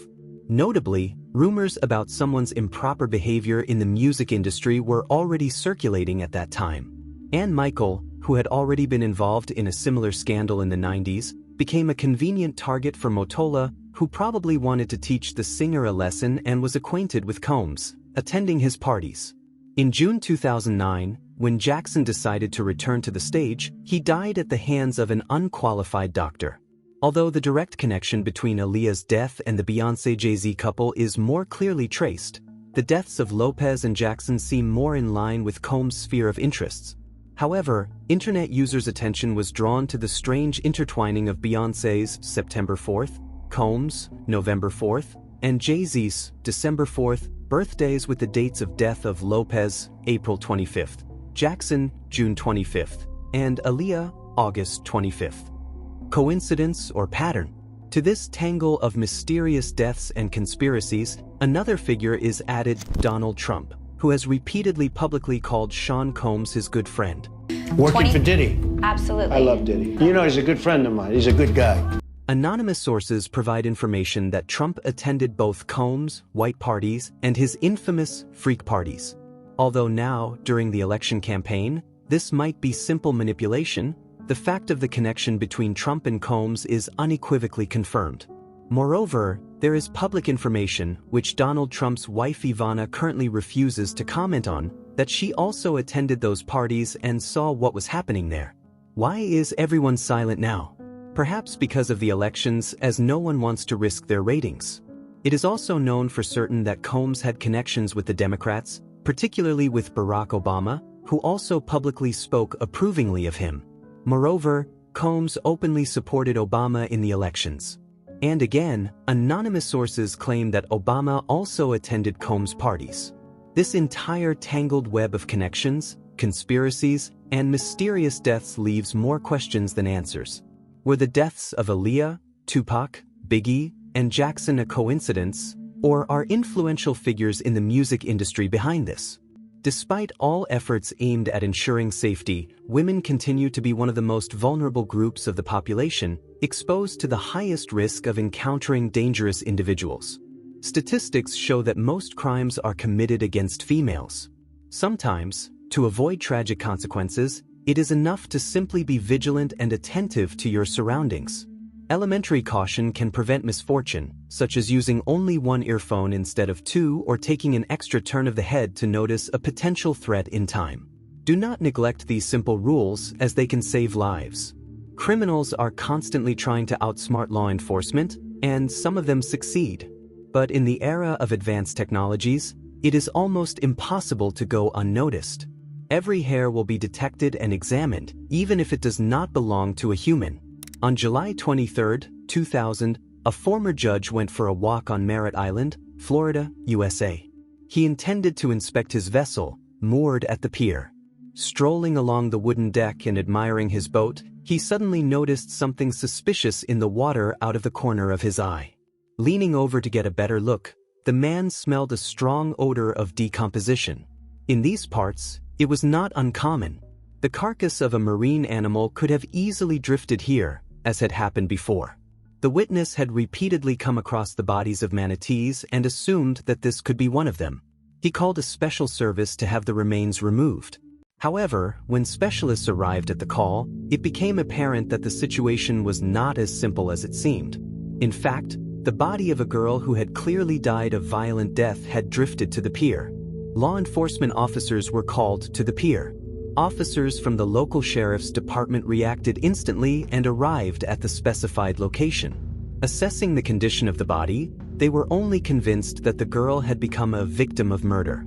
Notably, rumors about someone's improper behavior in the music industry were already circulating at that time. And Michael, who had already been involved in a similar scandal in the 90s, became a convenient target for Mottola, who probably wanted to teach the singer a lesson and was acquainted with Combs, attending his parties. In June 2009, when Jackson decided to return to the stage, he died at the hands of an unqualified doctor. Although the direct connection between Aaliyah's death and the Beyonce-Jay-Z couple is more clearly traced, the deaths of Lopez and Jackson seem more in line with Combs' sphere of interests. However, internet users' attention was drawn to the strange intertwining of Beyonce's September 4th, Combs' November 4th, and Jay-Z's December 4th birthdays, with the dates of death of Lopez, April 25th, Jackson, June 25th, and Aaliyah, August 25th. Coincidence or pattern? To this tangle of mysterious deaths and conspiracies, another figure is added: Donald Trump, who has repeatedly publicly called Sean Combs his good friend. Working for Diddy. Absolutely. I love Diddy. You know, he's a good friend of mine. He's a good guy. Anonymous sources provide information that Trump attended both Combs' white parties and his infamous freak parties. Although now, during the election campaign, this might be simple manipulation, the fact of the connection between Trump and Combs is unequivocally confirmed. Moreover, there is public information, which Donald Trump's wife Ivana currently refuses to comment on, that she also attended those parties and saw what was happening there. Why is everyone silent now? Perhaps because of the elections, as no one wants to risk their ratings. It is also known for certain that Combs had connections with the Democrats, particularly with Barack Obama, who also publicly spoke approvingly of him. Moreover, Combs openly supported Obama in the elections. And again, anonymous sources claim that Obama also attended Combs' parties. This entire tangled web of connections, conspiracies, and mysterious deaths leaves more questions than answers. Were the deaths of Aaliyah, Tupac, Biggie, and Jackson a coincidence, or are influential figures in the music industry behind this? Despite all efforts aimed at ensuring safety, women continue to be one of the most vulnerable groups of the population, exposed to the highest risk of encountering dangerous individuals. Statistics show that most crimes are committed against females. Sometimes, to avoid tragic consequences, it is enough to simply be vigilant and attentive to your surroundings. Elementary caution can prevent misfortune, such as using only one earphone instead of two or taking an extra turn of the head to notice a potential threat in time. Do not neglect these simple rules, as they can save lives. Criminals are constantly trying to outsmart law enforcement, and some of them succeed. But in the era of advanced technologies, it is almost impossible to go unnoticed. Every hair will be detected and examined, even if it does not belong to a human. On July 23, 2000, a former judge went for a walk on Merritt Island, Florida, USA. He intended to inspect his vessel, moored at the pier. Strolling along the wooden deck and admiring his boat, he suddenly noticed something suspicious in the water out of the corner of his eye. Leaning over to get a better look, the man smelled a strong odor of decomposition. In these parts, it was not uncommon. The carcass of a marine animal could have easily drifted here, as had happened before. The witness had repeatedly come across the bodies of manatees and assumed that this could be one of them. He called a special service to have the remains removed. However, when specialists arrived at the call, it became apparent that the situation was not as simple as it seemed. In fact, the body of a girl who had clearly died a violent death had drifted to the pier. Law enforcement officers were called to the pier. Officers from the local sheriff's department reacted instantly and arrived at the specified location. Assessing the condition of the body, they were only convinced that the girl had become a victim of murder.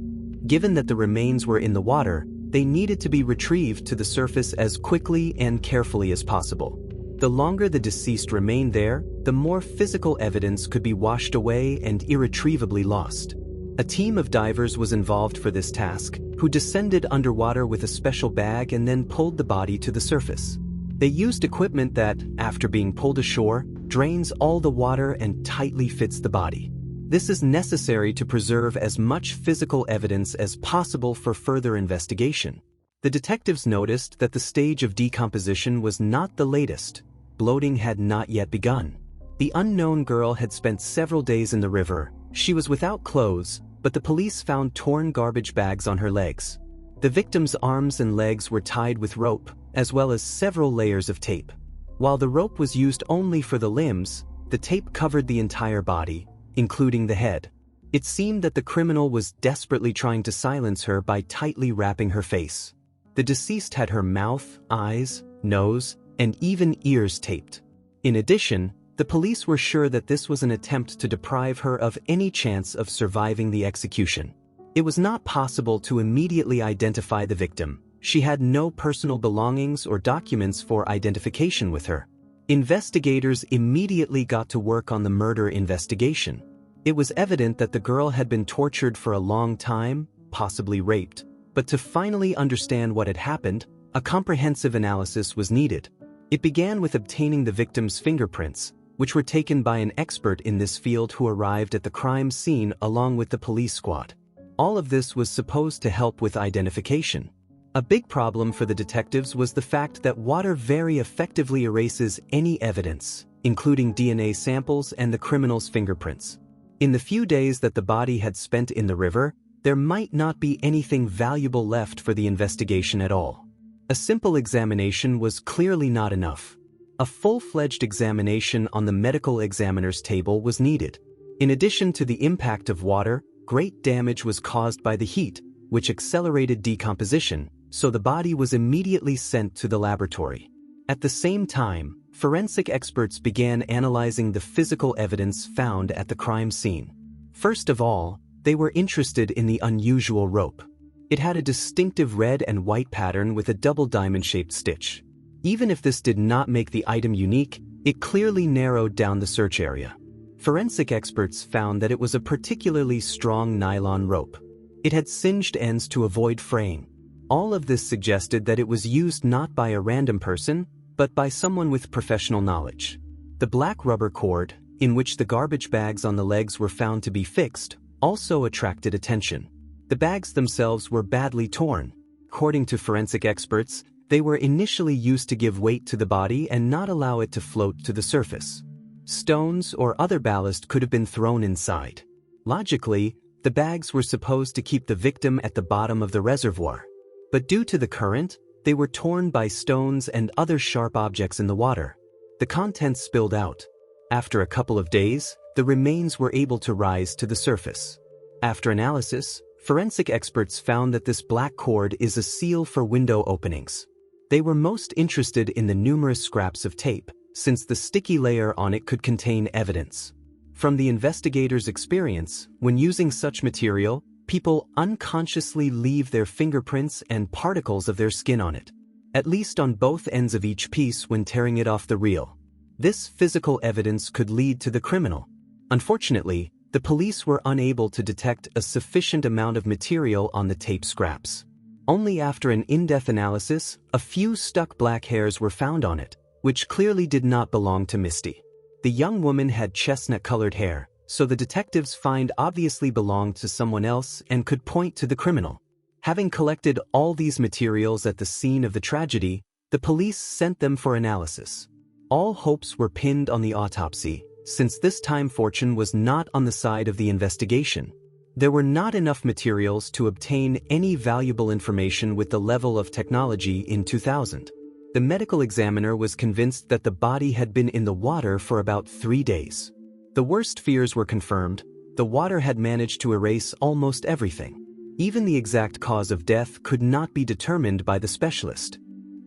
Given that the remains were in the water, they needed to be retrieved to the surface as quickly and carefully as possible. The longer the deceased remained there, the more physical evidence could be washed away and irretrievably lost. A team of divers was involved for this task, who descended underwater with a special bag and then pulled the body to the surface. They used equipment that, after being pulled ashore, drains all the water and tightly fits the body. This is necessary to preserve as much physical evidence as possible for further investigation. The detectives noticed that the stage of decomposition was not the latest. Bloating had not yet begun. The unknown girl had spent several days in the river. She was without clothes, but the police found torn garbage bags on her legs. The victim's arms and legs were tied with rope, as well as several layers of tape. While the rope was used only for the limbs, the tape covered the entire body, including the head. It seemed that the criminal was desperately trying to silence her by tightly wrapping her face. The deceased had her mouth, eyes, nose, and even ears taped. In addition, the police were sure that this was an attempt to deprive her of any chance of surviving the execution. It was not possible to immediately identify the victim. She had no personal belongings or documents for identification with her. Investigators immediately got to work on the murder investigation. It was evident that the girl had been tortured for a long time, possibly raped. But to finally understand what had happened, a comprehensive analysis was needed. It began with obtaining the victim's fingerprints, which were taken by an expert in this field who arrived at the crime scene along with the police squad. All of this was supposed to help with identification. A big problem for the detectives was the fact that water very effectively erases any evidence, including DNA samples and the criminal's fingerprints. In the few days that the body had spent in the river, there might not be anything valuable left for the investigation at all. A simple examination was clearly not enough. A full-fledged examination on the medical examiner's table was needed. In addition to the impact of water, great damage was caused by the heat, which accelerated decomposition, so the body was immediately sent to the laboratory. At the same time, forensic experts began analyzing the physical evidence found at the crime scene. First of all, they were interested in the unusual rope. It had a distinctive red and white pattern with a double diamond-shaped stitch. Even if this did not make the item unique, it clearly narrowed down the search area. Forensic experts found that it was a particularly strong nylon rope. It had singed ends to avoid fraying. All of this suggested that it was used not by a random person, but by someone with professional knowledge. The black rubber cord, in which the garbage bags on the legs were found to be fixed, also attracted attention. The bags themselves were badly torn. According to forensic experts, they were initially used to give weight to the body and not allow it to float to the surface. Stones or other ballast could have been thrown inside. Logically, the bags were supposed to keep the victim at the bottom of the reservoir. But due to the current, they were torn by stones and other sharp objects in the water. The contents spilled out. After a couple of days, the remains were able to rise to the surface. After analysis, forensic experts found that this black cord is a seal for window openings. They were most interested in the numerous scraps of tape, since the sticky layer on it could contain evidence. From the investigators' experience, when using such material, people unconsciously leave their fingerprints and particles of their skin on it, at least on both ends of each piece when tearing it off the reel. This physical evidence could lead to the criminal. Unfortunately, the police were unable to detect a sufficient amount of material on the tape scraps. Only after an in-depth analysis, a few stuck black hairs were found on it, which clearly did not belong to Misty. The young woman had chestnut-colored hair, so the detectives find obviously belonged to someone else and could point to the criminal. Having collected all these materials at the scene of the tragedy, the police sent them for analysis. All hopes were pinned on the autopsy, since this time fortune was not on the side of the investigation. There were not enough materials to obtain any valuable information with the level of technology in 2000. The medical examiner was convinced that the body had been in the water for about 3 days. The worst fears were confirmed. The water had managed to erase almost everything. Even the exact cause of death could not be determined by the specialist.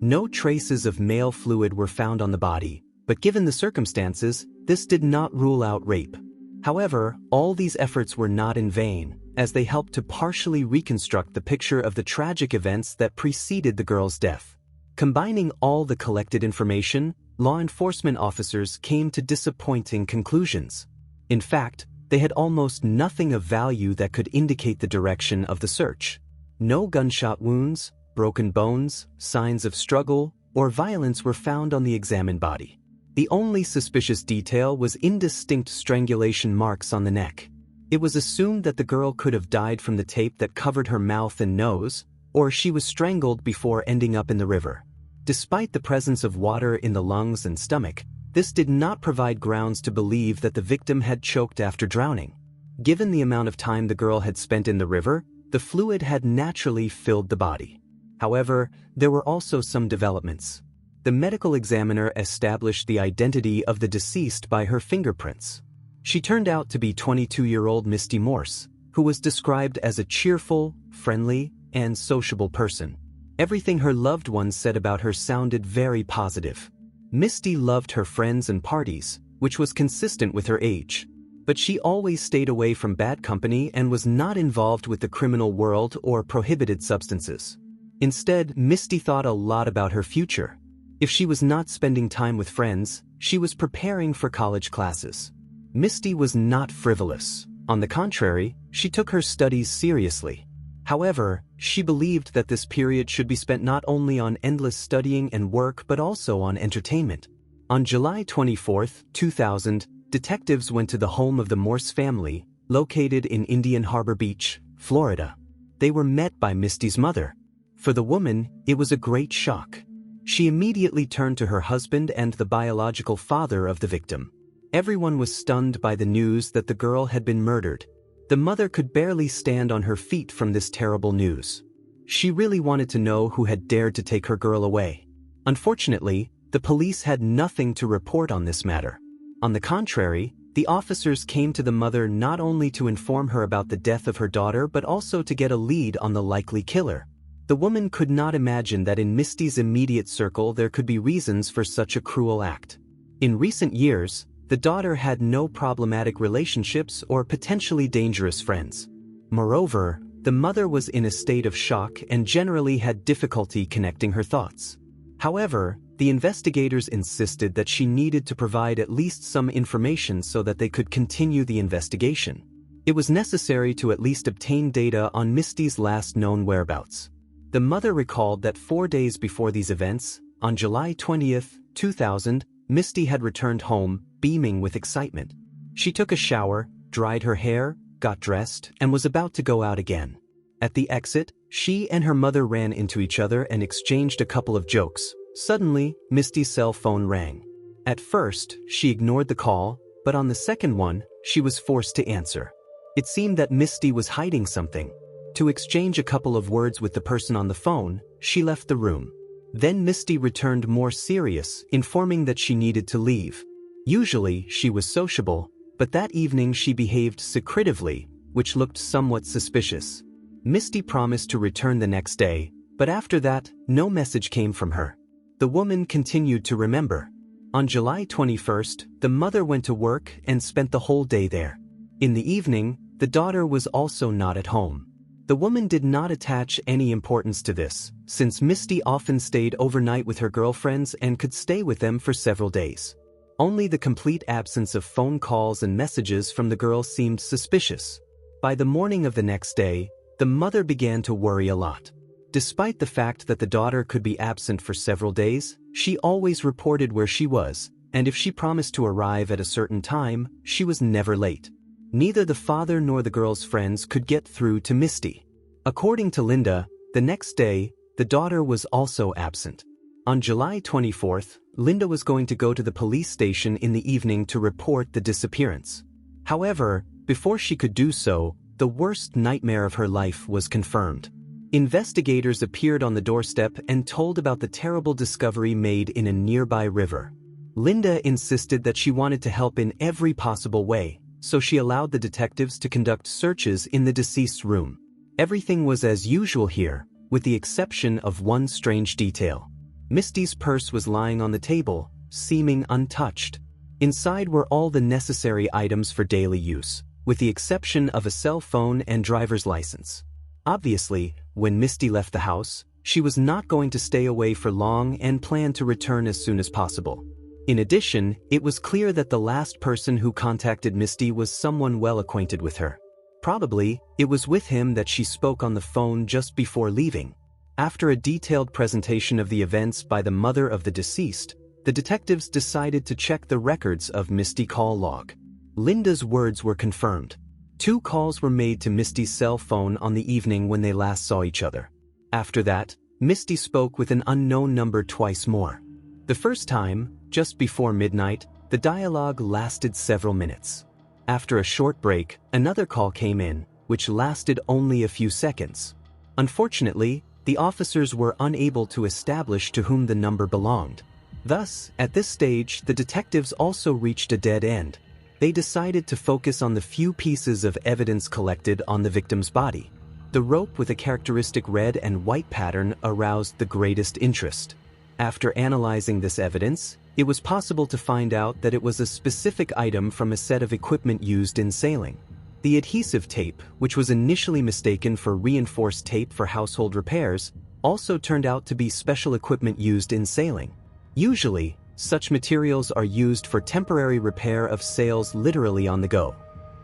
No traces of male fluid were found on the body, but given the circumstances, this did not rule out rape. However, all these efforts were not in vain, as they helped to partially reconstruct the picture of the tragic events that preceded the girl's death. Combining all the collected information, law enforcement officers came to disappointing conclusions. In fact, they had almost nothing of value that could indicate the direction of the search. No gunshot wounds, broken bones, signs of struggle, or violence were found on the examined body. The only suspicious detail was indistinct strangulation marks on the neck. It was assumed that the girl could have died from the tape that covered her mouth and nose, or she was strangled before ending up in the river. Despite the presence of water in the lungs and stomach, this did not provide grounds to believe that the victim had choked after drowning. Given the amount of time the girl had spent in the river, the fluid had naturally filled the body. However, there were also some developments. The medical examiner established the identity of the deceased by her fingerprints. She turned out to be 22-year-old Misty Morse, who was described as a cheerful, friendly, and sociable person. Everything her loved ones said about her sounded very positive. Misty loved her friends and parties, which was consistent with her age. But she always stayed away from bad company and was not involved with the criminal world or prohibited substances. Instead, Misty thought a lot about her future. If she was not spending time with friends, she was preparing for college classes. Misty was not frivolous. On the contrary, she took her studies seriously. However, she believed that this period should be spent not only on endless studying and work but also on entertainment. On July 24, 2000, detectives went to the home of the Morse family, located in Indian Harbor Beach, Florida. They were met by Misty's mother. For the woman, it was a great shock. She immediately turned to her husband and the biological father of the victim. Everyone was stunned by the news that the girl had been murdered. The mother could barely stand on her feet from this terrible news. She really wanted to know who had dared to take her girl away. Unfortunately, the police had nothing to report on this matter. On the contrary, the officers came to the mother not only to inform her about the death of her daughter but also to get a lead on the likely killer. The woman could not imagine that in Misty's immediate circle there could be reasons for such a cruel act. In recent years, the daughter had no problematic relationships or potentially dangerous friends. Moreover, the mother was in a state of shock and generally had difficulty connecting her thoughts. However, the investigators insisted that she needed to provide at least some information so that they could continue the investigation. It was necessary to at least obtain data on Misty's last known whereabouts. The mother recalled that 4 days before these events, on July 20, 2000, Misty had returned home, beaming with excitement. She took a shower, dried her hair, got dressed, and was about to go out again. At the exit, she and her mother ran into each other and exchanged a couple of jokes. Suddenly, Misty's cell phone rang. At first, she ignored the call, but on the second one, she was forced to answer. It seemed that Misty was hiding something. To exchange a couple of words with the person on the phone, she left the room. Then Misty returned more serious, informing that she needed to leave. Usually, she was sociable, but that evening she behaved secretively, which looked somewhat suspicious. Misty promised to return the next day, but after that, no message came from her. The woman continued to remember. On July 21st, the mother went to work and spent the whole day there. In the evening, the daughter was also not at home. The woman did not attach any importance to this, since Misty often stayed overnight with her girlfriends and could stay with them for several days. Only the complete absence of phone calls and messages from the girl seemed suspicious. By the morning of the next day, the mother began to worry a lot. Despite the fact that the daughter could be absent for several days, she always reported where she was, and if she promised to arrive at a certain time, she was never late. Neither the father nor the girl's friends could get through to Misty. According to Linda, the next day, the daughter was also absent. On July 24th, Linda was going to go to the police station in the evening to report the disappearance. However, before she could do so, the worst nightmare of her life was confirmed. Investigators appeared on the doorstep and told about the terrible discovery made in a nearby river. Linda insisted that she wanted to help in every possible way, so she allowed the detectives to conduct searches in the deceased's room. Everything was as usual here, with the exception of one strange detail. Misty's purse was lying on the table, seeming untouched. Inside were all the necessary items for daily use, with the exception of a cell phone and driver's license. Obviously, when Misty left the house, she was not going to stay away for long and planned to return as soon as possible. In addition, it was clear that the last person who contacted Misty was someone well acquainted with her. Probably, it was with him that she spoke on the phone just before leaving. After a detailed presentation of the events by the mother of the deceased, the detectives decided to check the records of Misty call log. Linda's words were confirmed. 2 calls were made to Misty's cell phone on the evening when they last saw each other. After that, Misty spoke with an unknown number twice more. The first time, just before midnight, the dialogue lasted several minutes. After a short break, another call came in, which lasted only a few seconds. Unfortunately, the officers were unable to establish to whom the number belonged. Thus, at this stage, the detectives also reached a dead end. They decided to focus on the few pieces of evidence collected on the victim's body. The rope with a characteristic red and white pattern aroused the greatest interest. After analyzing this evidence, it was possible to find out that it was a specific item from a set of equipment used in sailing. The adhesive tape, which was initially mistaken for reinforced tape for household repairs, also turned out to be special equipment used in sailing. Usually, such materials are used for temporary repair of sails literally on the go.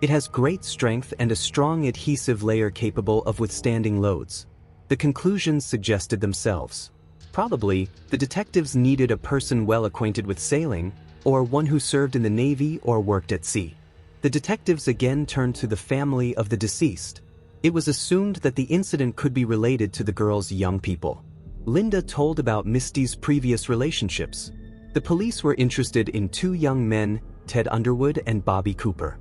It has great strength and a strong adhesive layer capable of withstanding loads. The conclusions suggested themselves. Probably, the detectives needed a person well acquainted with sailing, or one who served in the Navy or worked at sea. The detectives again turned to the family of the deceased. It was assumed that the incident could be related to the girl's young people. Linda told about Misty's previous relationships. The police were interested in 2 young men, Ted Underwood and Bobby Cooper.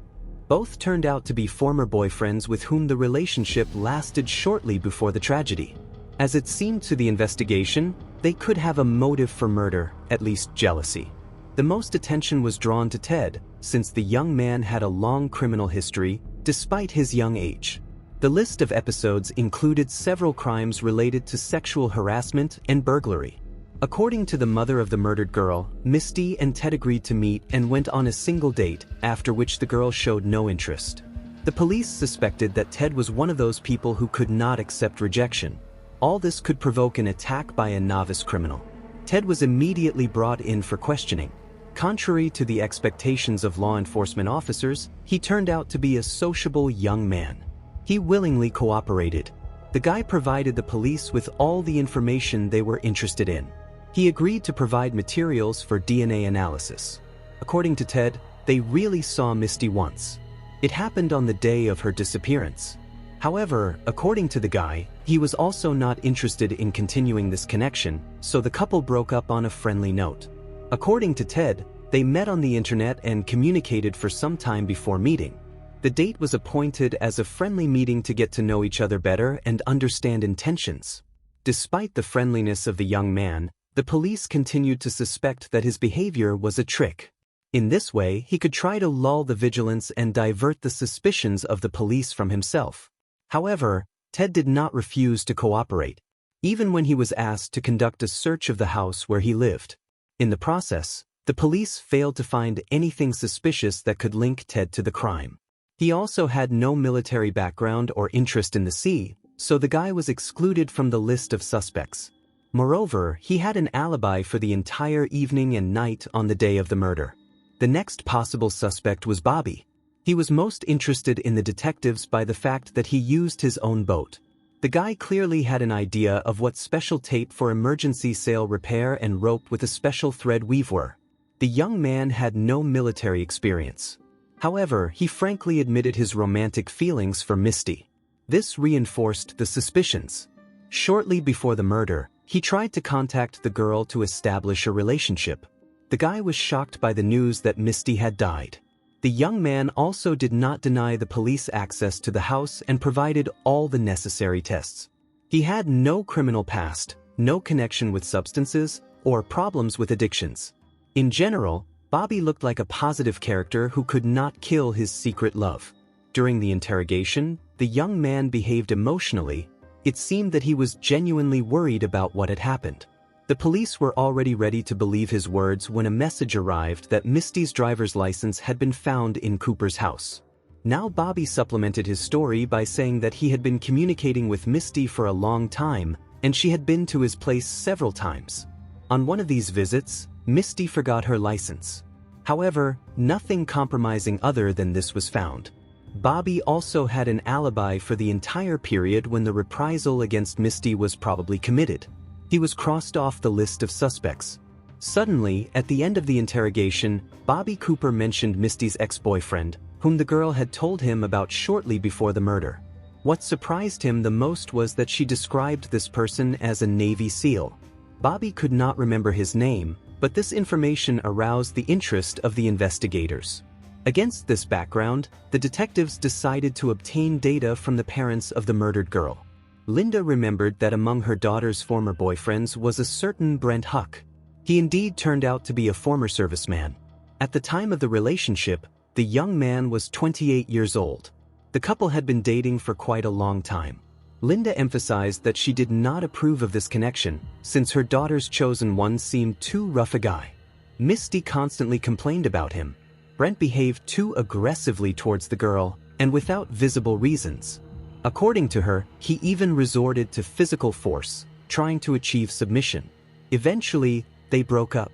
Both turned out to be former boyfriends with whom the relationship lasted shortly before the tragedy. As it seemed to the investigation, they could have a motive for murder, at least jealousy. The most attention was drawn to Ted, since the young man had a long criminal history, despite his young age. The list of episodes included several crimes related to sexual harassment and burglary. According to the mother of the murdered girl, Misty and Ted agreed to meet and went on a single date, after which the girl showed no interest. The police suspected that Ted was one of those people who could not accept rejection. All this could provoke an attack by a novice criminal. Ted was immediately brought in for questioning. Contrary to the expectations of law enforcement officers, he turned out to be a sociable young man. He willingly cooperated. The guy provided the police with all the information they were interested in. He agreed to provide materials for DNA analysis. According to Ted, they really saw Misty once. It happened on the day of her disappearance. However, according to the guy, he was also not interested in continuing this connection, so the couple broke up on a friendly note. According to Ted, they met on the internet and communicated for some time before meeting. The date was appointed as a friendly meeting to get to know each other better and understand intentions. Despite the friendliness of the young man, the police continued to suspect that his behavior was a trick. In this way, he could try to lull the vigilance and divert the suspicions of the police from himself. However, Ted did not refuse to cooperate, even when he was asked to conduct a search of the house where he lived. In the process, the police failed to find anything suspicious that could link Ted to the crime. He also had no military background or interest in the sea, so the guy was excluded from the list of suspects. Moreover, he had an alibi for the entire evening and night on the day of the murder. The next possible suspect was Bobby. He was most interested in the detectives by the fact that he used his own boat. The guy clearly had an idea of what special tape for emergency sail repair and rope with a special thread weave were. The young man had no military experience. However, he frankly admitted his romantic feelings for Misty. This reinforced the suspicions. Shortly before the murder, he tried to contact the girl to establish a relationship. The guy was shocked by the news that Misty had died. The young man also did not deny the police access to the house and provided all the necessary tests. He had no criminal past, no connection with substances, or problems with addictions. In general, Bobby looked like a positive character who could not kill his secret love. During the interrogation, the young man behaved emotionally. It seemed that he was genuinely worried about what had happened. The police were already ready to believe his words when a message arrived that Misty's driver's license had been found in Cooper's house. Now Bobby supplemented his story by saying that he had been communicating with Misty for a long time, and she had been to his place several times. On one of these visits, Misty forgot her license. However, nothing compromising other than this was found. Bobby also had an alibi for the entire period when the reprisal against Misty was probably committed. He was crossed off the list of suspects. Suddenly, at the end of the interrogation, Bobby Cooper mentioned Misty's ex-boyfriend, whom the girl had told him about shortly before the murder. What surprised him the most was that she described this person as a Navy SEAL. Bobby could not remember his name, but this information aroused the interest of the investigators. Against this background, the detectives decided to obtain data from the parents of the murdered girl. Linda remembered that among her daughter's former boyfriends was a certain Brent Huck. He indeed turned out to be a former serviceman. At the time of the relationship, the young man was 28 years old. The couple had been dating for quite a long time. Linda emphasized that she did not approve of this connection, since her daughter's chosen one seemed too rough a guy. Misty constantly complained about him. Brent behaved too aggressively towards the girl, and without visible reasons. According to her, he even resorted to physical force, trying to achieve submission. Eventually, they broke up.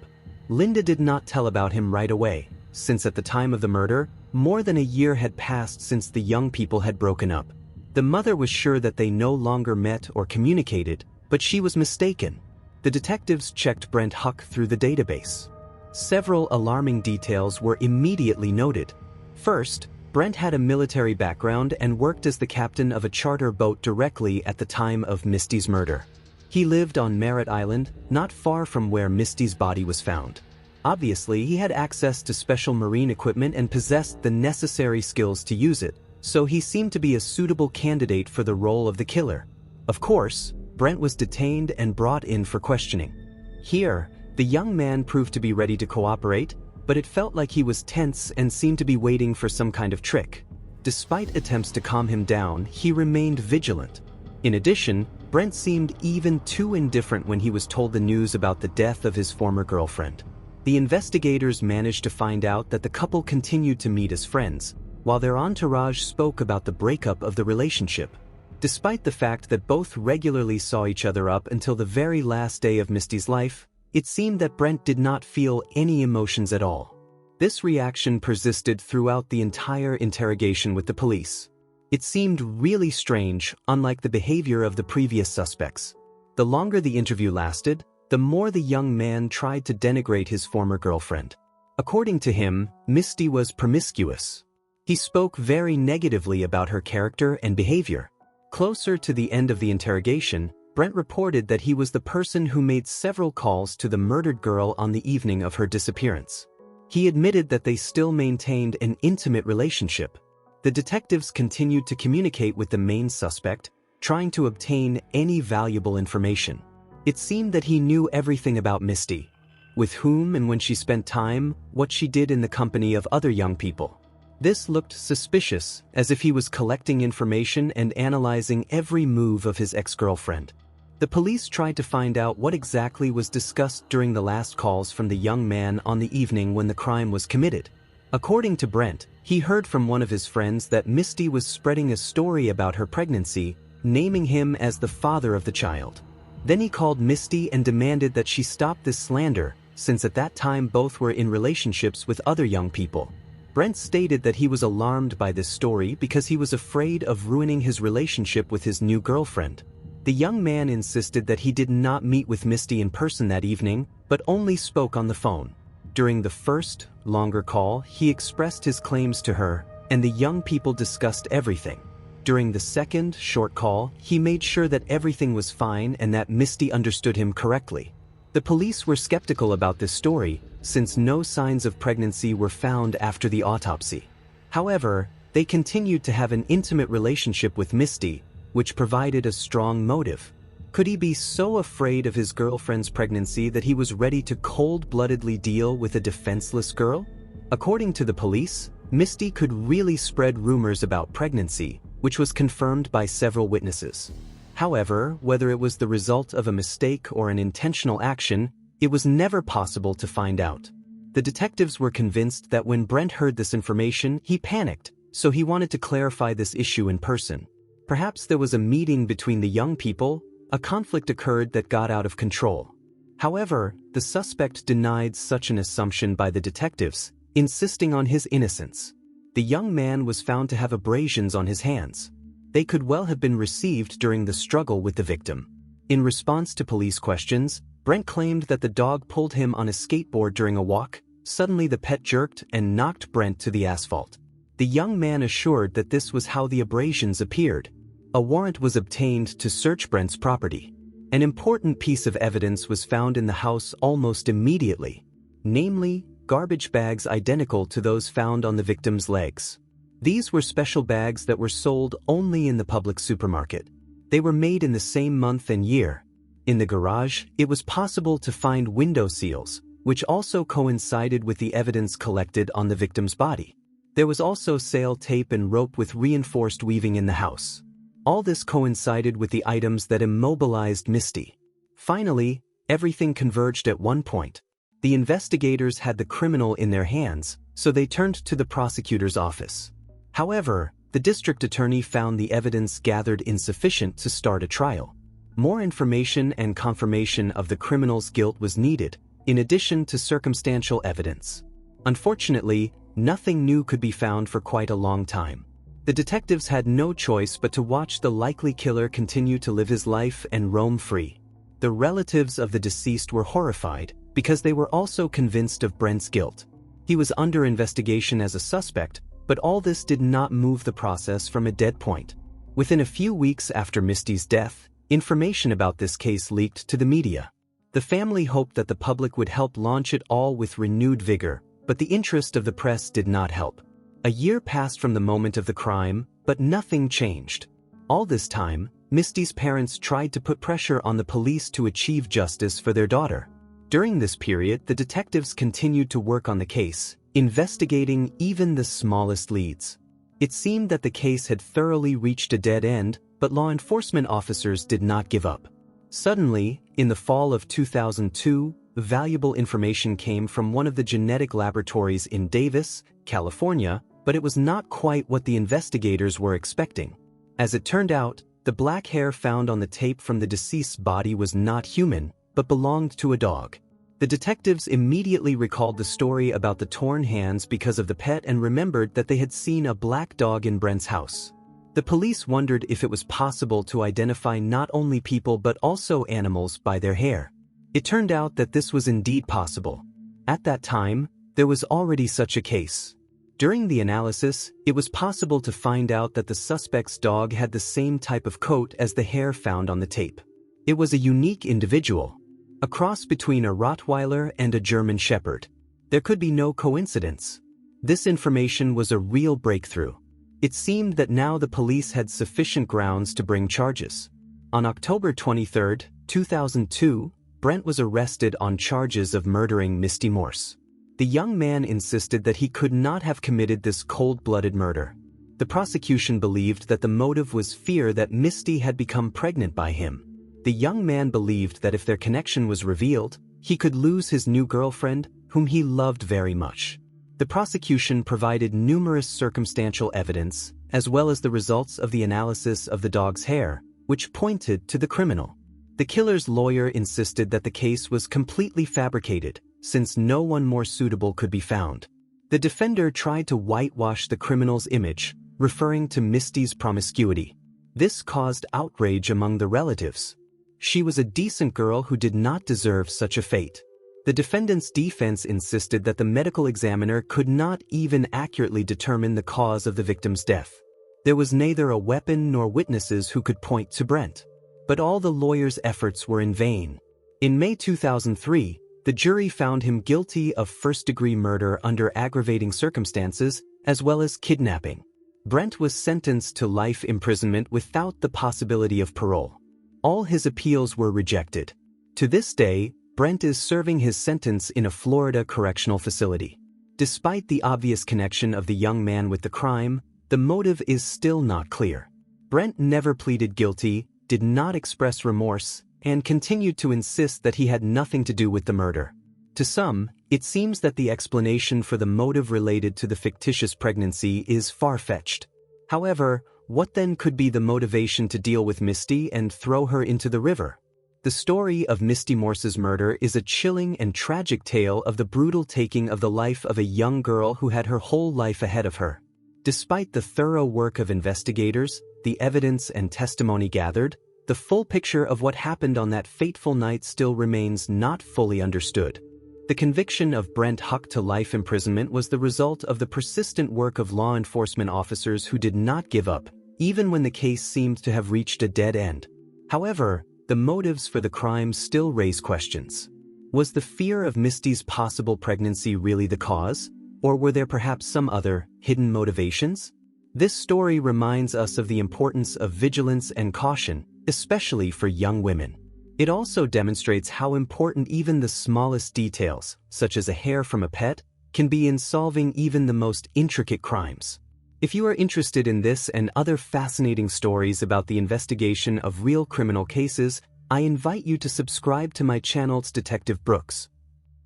Linda did not tell about him right away, since at the time of the murder, more than a year had passed since the young people had broken up. The mother was sure that they no longer met or communicated, but she was mistaken. The detectives checked Brent Huck through the database. Several alarming details were immediately noted. First, Brent had a military background and worked as the captain of a charter boat directly at the time of Misty's murder. He lived on Merritt Island, not far from where Misty's body was found. Obviously, he had access to special marine equipment and possessed the necessary skills to use it, so he seemed to be a suitable candidate for the role of the killer. Of course, Brent was detained and brought in for questioning. Here, the young man proved to be ready to cooperate, but it felt like he was tense and seemed to be waiting for some kind of trick. Despite attempts to calm him down, he remained vigilant. In addition, Brent seemed even too indifferent when he was told the news about the death of his former girlfriend. The investigators managed to find out that the couple continued to meet as friends, while their entourage spoke about the breakup of the relationship. Despite the fact that both regularly saw each other up until the very last day of Misty's life, it seemed that Brent did not feel any emotions at all. This reaction persisted throughout the entire interrogation with the police. It seemed really strange, unlike the behavior of the previous suspects. The longer the interview lasted, the more the young man tried to denigrate his former girlfriend. According to him, Misty was promiscuous. He spoke very negatively about her character and behavior. Closer to the end of the interrogation, Brent reported that he was the person who made several calls to the murdered girl on the evening of her disappearance. He admitted that they still maintained an intimate relationship. The detectives continued to communicate with the main suspect, trying to obtain any valuable information. It seemed that he knew everything about Misty, with whom and when she spent time, what she did in the company of other young people. This looked suspicious, as if he was collecting information and analyzing every move of his ex-girlfriend. The police tried to find out what exactly was discussed during the last calls from the young man on the evening when the crime was committed. According to Brent, he heard from one of his friends that Misty was spreading a story about her pregnancy, naming him as the father of the child. Then he called Misty and demanded that she stop this slander, since at that time both were in relationships with other young people. Brent stated that he was alarmed by this story because he was afraid of ruining his relationship with his new girlfriend. The young man insisted that he did not meet with Misty in person that evening, but only spoke on the phone. During the first, longer call, he expressed his claims to her, and the young people discussed everything. During the second, short call, he made sure that everything was fine and that Misty understood him correctly. The police were skeptical about this story, since no signs of pregnancy were found after the autopsy. However, they continued to have an intimate relationship with Misty, which provided a strong motive. Could he be so afraid of his girlfriend's pregnancy that he was ready to cold-bloodedly deal with a defenseless girl? According to the police, Misty could really spread rumors about pregnancy, which was confirmed by several witnesses. However, whether it was the result of a mistake or an intentional action, it was never possible to find out. The detectives were convinced that when Brent heard this information, he panicked, so he wanted to clarify this issue in person. Perhaps there was a meeting between the young people, a conflict occurred that got out of control. However, the suspect denied such an assumption by the detectives, insisting on his innocence. The young man was found to have abrasions on his hands. They could well have been received during the struggle with the victim. In response to police questions, Brent claimed that the dog pulled him on a skateboard during a walk. Suddenly the pet jerked and knocked Brent to the asphalt. The young man assured that this was how the abrasions appeared. A warrant was obtained to search Brent's property. An important piece of evidence was found in the house almost immediately, namely, garbage bags identical to those found on the victim's legs. These were special bags that were sold only in the public supermarket. They were made in the same month and year. In the garage, it was possible to find window seals, which also coincided with the evidence collected on the victim's body. There was also sail tape and rope with reinforced weaving in the house. All this coincided with the items that immobilized Misty. Finally, everything converged at one point. The investigators had the criminal in their hands, so they turned to the prosecutor's office. However, the district attorney found the evidence gathered insufficient to start a trial. More information and confirmation of the criminal's guilt was needed, in addition to circumstantial evidence. Unfortunately, nothing new could be found for quite a long time. The detectives had no choice but to watch the likely killer continue to live his life and roam free. The relatives of the deceased were horrified, because they were also convinced of Brent's guilt. He was under investigation as a suspect, but all this did not move the process from a dead point. Within a few weeks after Misty's death, information about this case leaked to the media. The family hoped that the public would help launch it all with renewed vigor, but the interest of the press did not help. A year passed from the moment of the crime, but nothing changed. All this time, Misty's parents tried to put pressure on the police to achieve justice for their daughter. During this period, the detectives continued to work on the case, investigating even the smallest leads. It seemed that the case had thoroughly reached a dead end, but law enforcement officers did not give up. Suddenly, in the fall of 2002, valuable information came from one of the genetic laboratories in Davis, California, but it was not quite what the investigators were expecting. As it turned out, the black hair found on the tape from the deceased's body was not human, but belonged to a dog. The detectives immediately recalled the story about the torn hands because of the pet and remembered that they had seen a black dog in Brent's house. The police wondered if it was possible to identify not only people but also animals by their hair. It turned out that this was indeed possible. At that time, there was already such a case. During the analysis, it was possible to find out that the suspect's dog had the same type of coat as the hair found on the tape. It was a unique individual, a cross between a Rottweiler and a German Shepherd. There could be no coincidence. This information was a real breakthrough. It seemed that now the police had sufficient grounds to bring charges. On October 23, 2002, Brent was arrested on charges of murdering Misty Morse. The young man insisted that he could not have committed this cold-blooded murder. The prosecution believed that the motive was fear that Misty had become pregnant by him. The young man believed that if their connection was revealed, he could lose his new girlfriend, whom he loved very much. The prosecution provided numerous circumstantial evidence, as well as the results of the analysis of the dog's hair, which pointed to the criminal. The killer's lawyer insisted that the case was completely fabricated, since no one more suitable could be found. The defender tried to whitewash the criminal's image, referring to Misty's promiscuity. This caused outrage among the relatives. She was a decent girl who did not deserve such a fate. The defendant's defense insisted that the medical examiner could not even accurately determine the cause of the victim's death. There was neither a weapon nor witnesses who could point to Brent. But all the lawyer's efforts were in vain. In May 2003, the jury found him guilty of first-degree murder under aggravating circumstances, as well as kidnapping. Brent was sentenced to life imprisonment without the possibility of parole. All his appeals were rejected. To this day, Brent is serving his sentence in a Florida correctional facility. Despite the obvious connection of the young man with the crime, the motive is still not clear. Brent never pleaded guilty, did not express remorse, and continued to insist that he had nothing to do with the murder. To some, it seems that the explanation for the motive related to the fictitious pregnancy is far-fetched. However, what then could be the motivation to deal with Misty and throw her into the river? The story of Misty Morse's murder is a chilling and tragic tale of the brutal taking of the life of a young girl who had her whole life ahead of her. Despite the thorough work of investigators, the evidence and testimony gathered, the full picture of what happened on that fateful night still remains not fully understood. The conviction of Brent Huck to life imprisonment was the result of the persistent work of law enforcement officers who did not give up, even when the case seemed to have reached a dead end. However, the motives for the crime still raise questions. Was the fear of Misty's possible pregnancy really the cause, or were there perhaps some other, hidden motivations? This story reminds us of the importance of vigilance and caution, especially for young women. It also demonstrates how important even the smallest details, such as a hair from a pet, can be in solving even the most intricate crimes. If you are interested in this and other fascinating stories about the investigation of real criminal cases, I invite you to subscribe to my channel's Detective Brooks.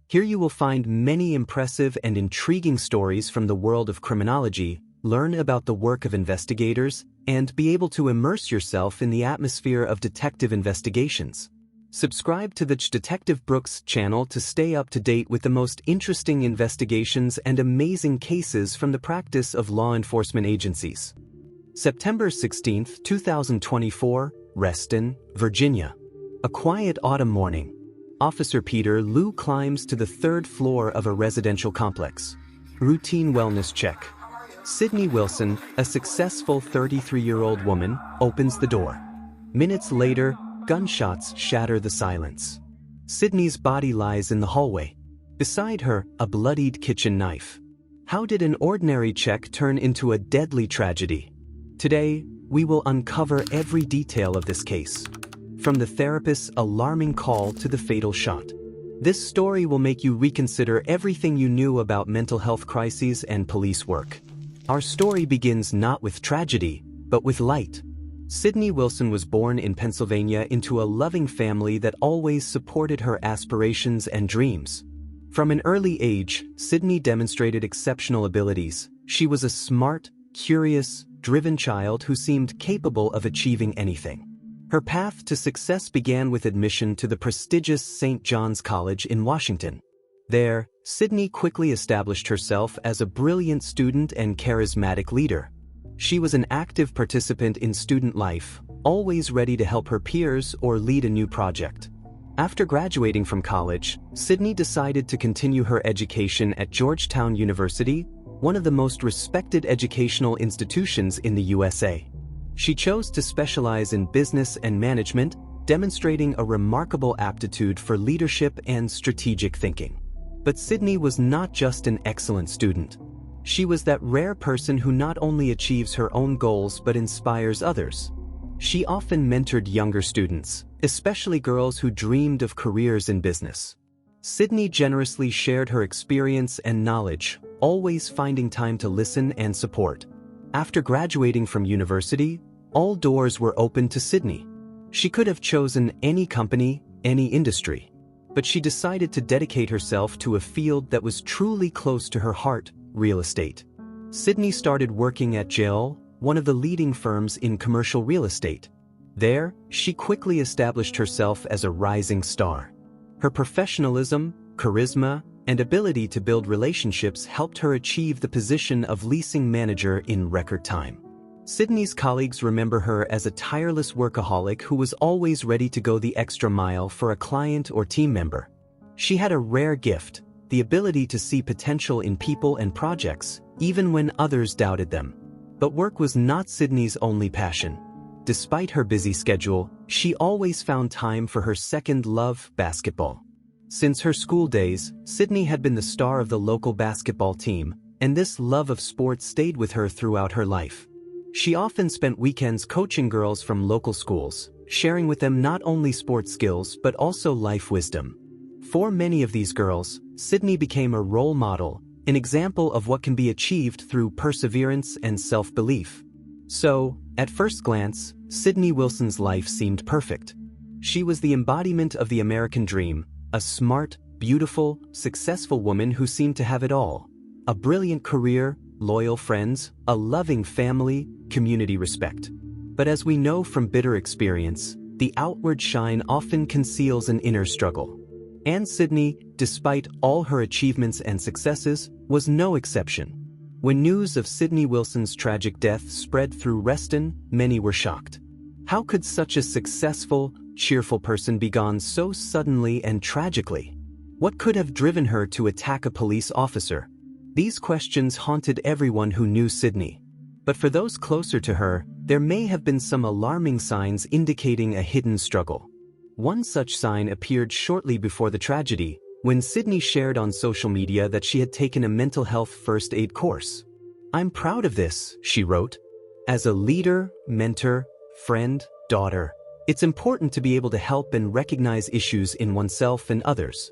Here you will find many impressive and intriguing stories from the world of criminology, learn about the work of investigators, and be able to immerse yourself in the atmosphere of detective investigations. Subscribe to the Detective Brooks channel to stay up to date with the most interesting investigations and amazing cases from the practice of law enforcement agencies. September 16, 2024, Reston, Virginia. A quiet autumn morning. Officer Peter Lou climbs to the third floor of a residential complex. Routine wellness check. Sydney Wilson, a successful 33-year-old woman, opens the door. Minutes later, gunshots shatter the silence. Sydney's body lies in the hallway. Beside her, a bloodied kitchen knife. How did an ordinary check turn into a deadly tragedy? Today, we will uncover every detail of this case. From the therapist's alarming call to the fatal shot. This story will make you reconsider everything you knew about mental health crises and police work. Our story begins not with tragedy, but with light. Sydney Wilson was born in Pennsylvania into a loving family that always supported her aspirations and dreams. From an early age, Sydney demonstrated exceptional abilities. She was a smart, curious, driven child who seemed capable of achieving anything. Her path to success began with admission to the prestigious St. John's College in Washington. There, Sydney quickly established herself as a brilliant student and charismatic leader. She was an active participant in student life, always ready to help her peers or lead a new project. After graduating from college, Sydney decided to continue her education at Georgetown University, one of the most respected educational institutions in the USA. She chose to specialize in business and management, demonstrating a remarkable aptitude for leadership and strategic thinking. But Sydney was not just an excellent student. She was that rare person who not only achieves her own goals but inspires others. She often mentored younger students, especially girls who dreamed of careers in business. Sydney generously shared her experience and knowledge, always finding time to listen and support. After graduating from university, all doors were open to Sydney. She could have chosen any company, any industry. But she decided to dedicate herself to a field that was truly close to her heart, real estate. Sydney started working at JLL, one of the leading firms in commercial real estate. There, she quickly established herself as a rising star. Her professionalism, charisma, and ability to build relationships helped her achieve the position of leasing manager in record time. Sydney's colleagues remember her as a tireless workaholic who was always ready to go the extra mile for a client or team member. She had a rare gift, the ability to see potential in people and projects, even when others doubted them. But work was not Sydney's only passion. Despite her busy schedule, she always found time for her second love, basketball. Since her school days, Sydney had been the star of the local basketball team, and this love of sports stayed with her throughout her life. She often spent weekends coaching girls from local schools, sharing with them not only sports skills but also life wisdom. For many of these girls, Sydney became a role model, an example of what can be achieved through perseverance and self-belief. So, at first glance, Sydney Wilson's life seemed perfect. She was the embodiment of the American dream, a smart, beautiful, successful woman who seemed to have it all. A brilliant career, loyal friends, a loving family, community respect. But as we know from bitter experience, the outward shine often conceals an inner struggle. And Sydney, despite all her achievements and successes, was no exception. When news of Sydney Wilson's tragic death spread through Reston, many were shocked. How could such a successful, cheerful person be gone so suddenly and tragically? What could have driven her to attack a police officer? These questions haunted everyone who knew Sydney. But for those closer to her, there may have been some alarming signs indicating a hidden struggle. One such sign appeared shortly before the tragedy, when Sydney shared on social media that she had taken a mental health first aid course. "I'm proud of this," she wrote. "As a leader, mentor, friend, daughter, it's important to be able to help and recognize issues in oneself and others.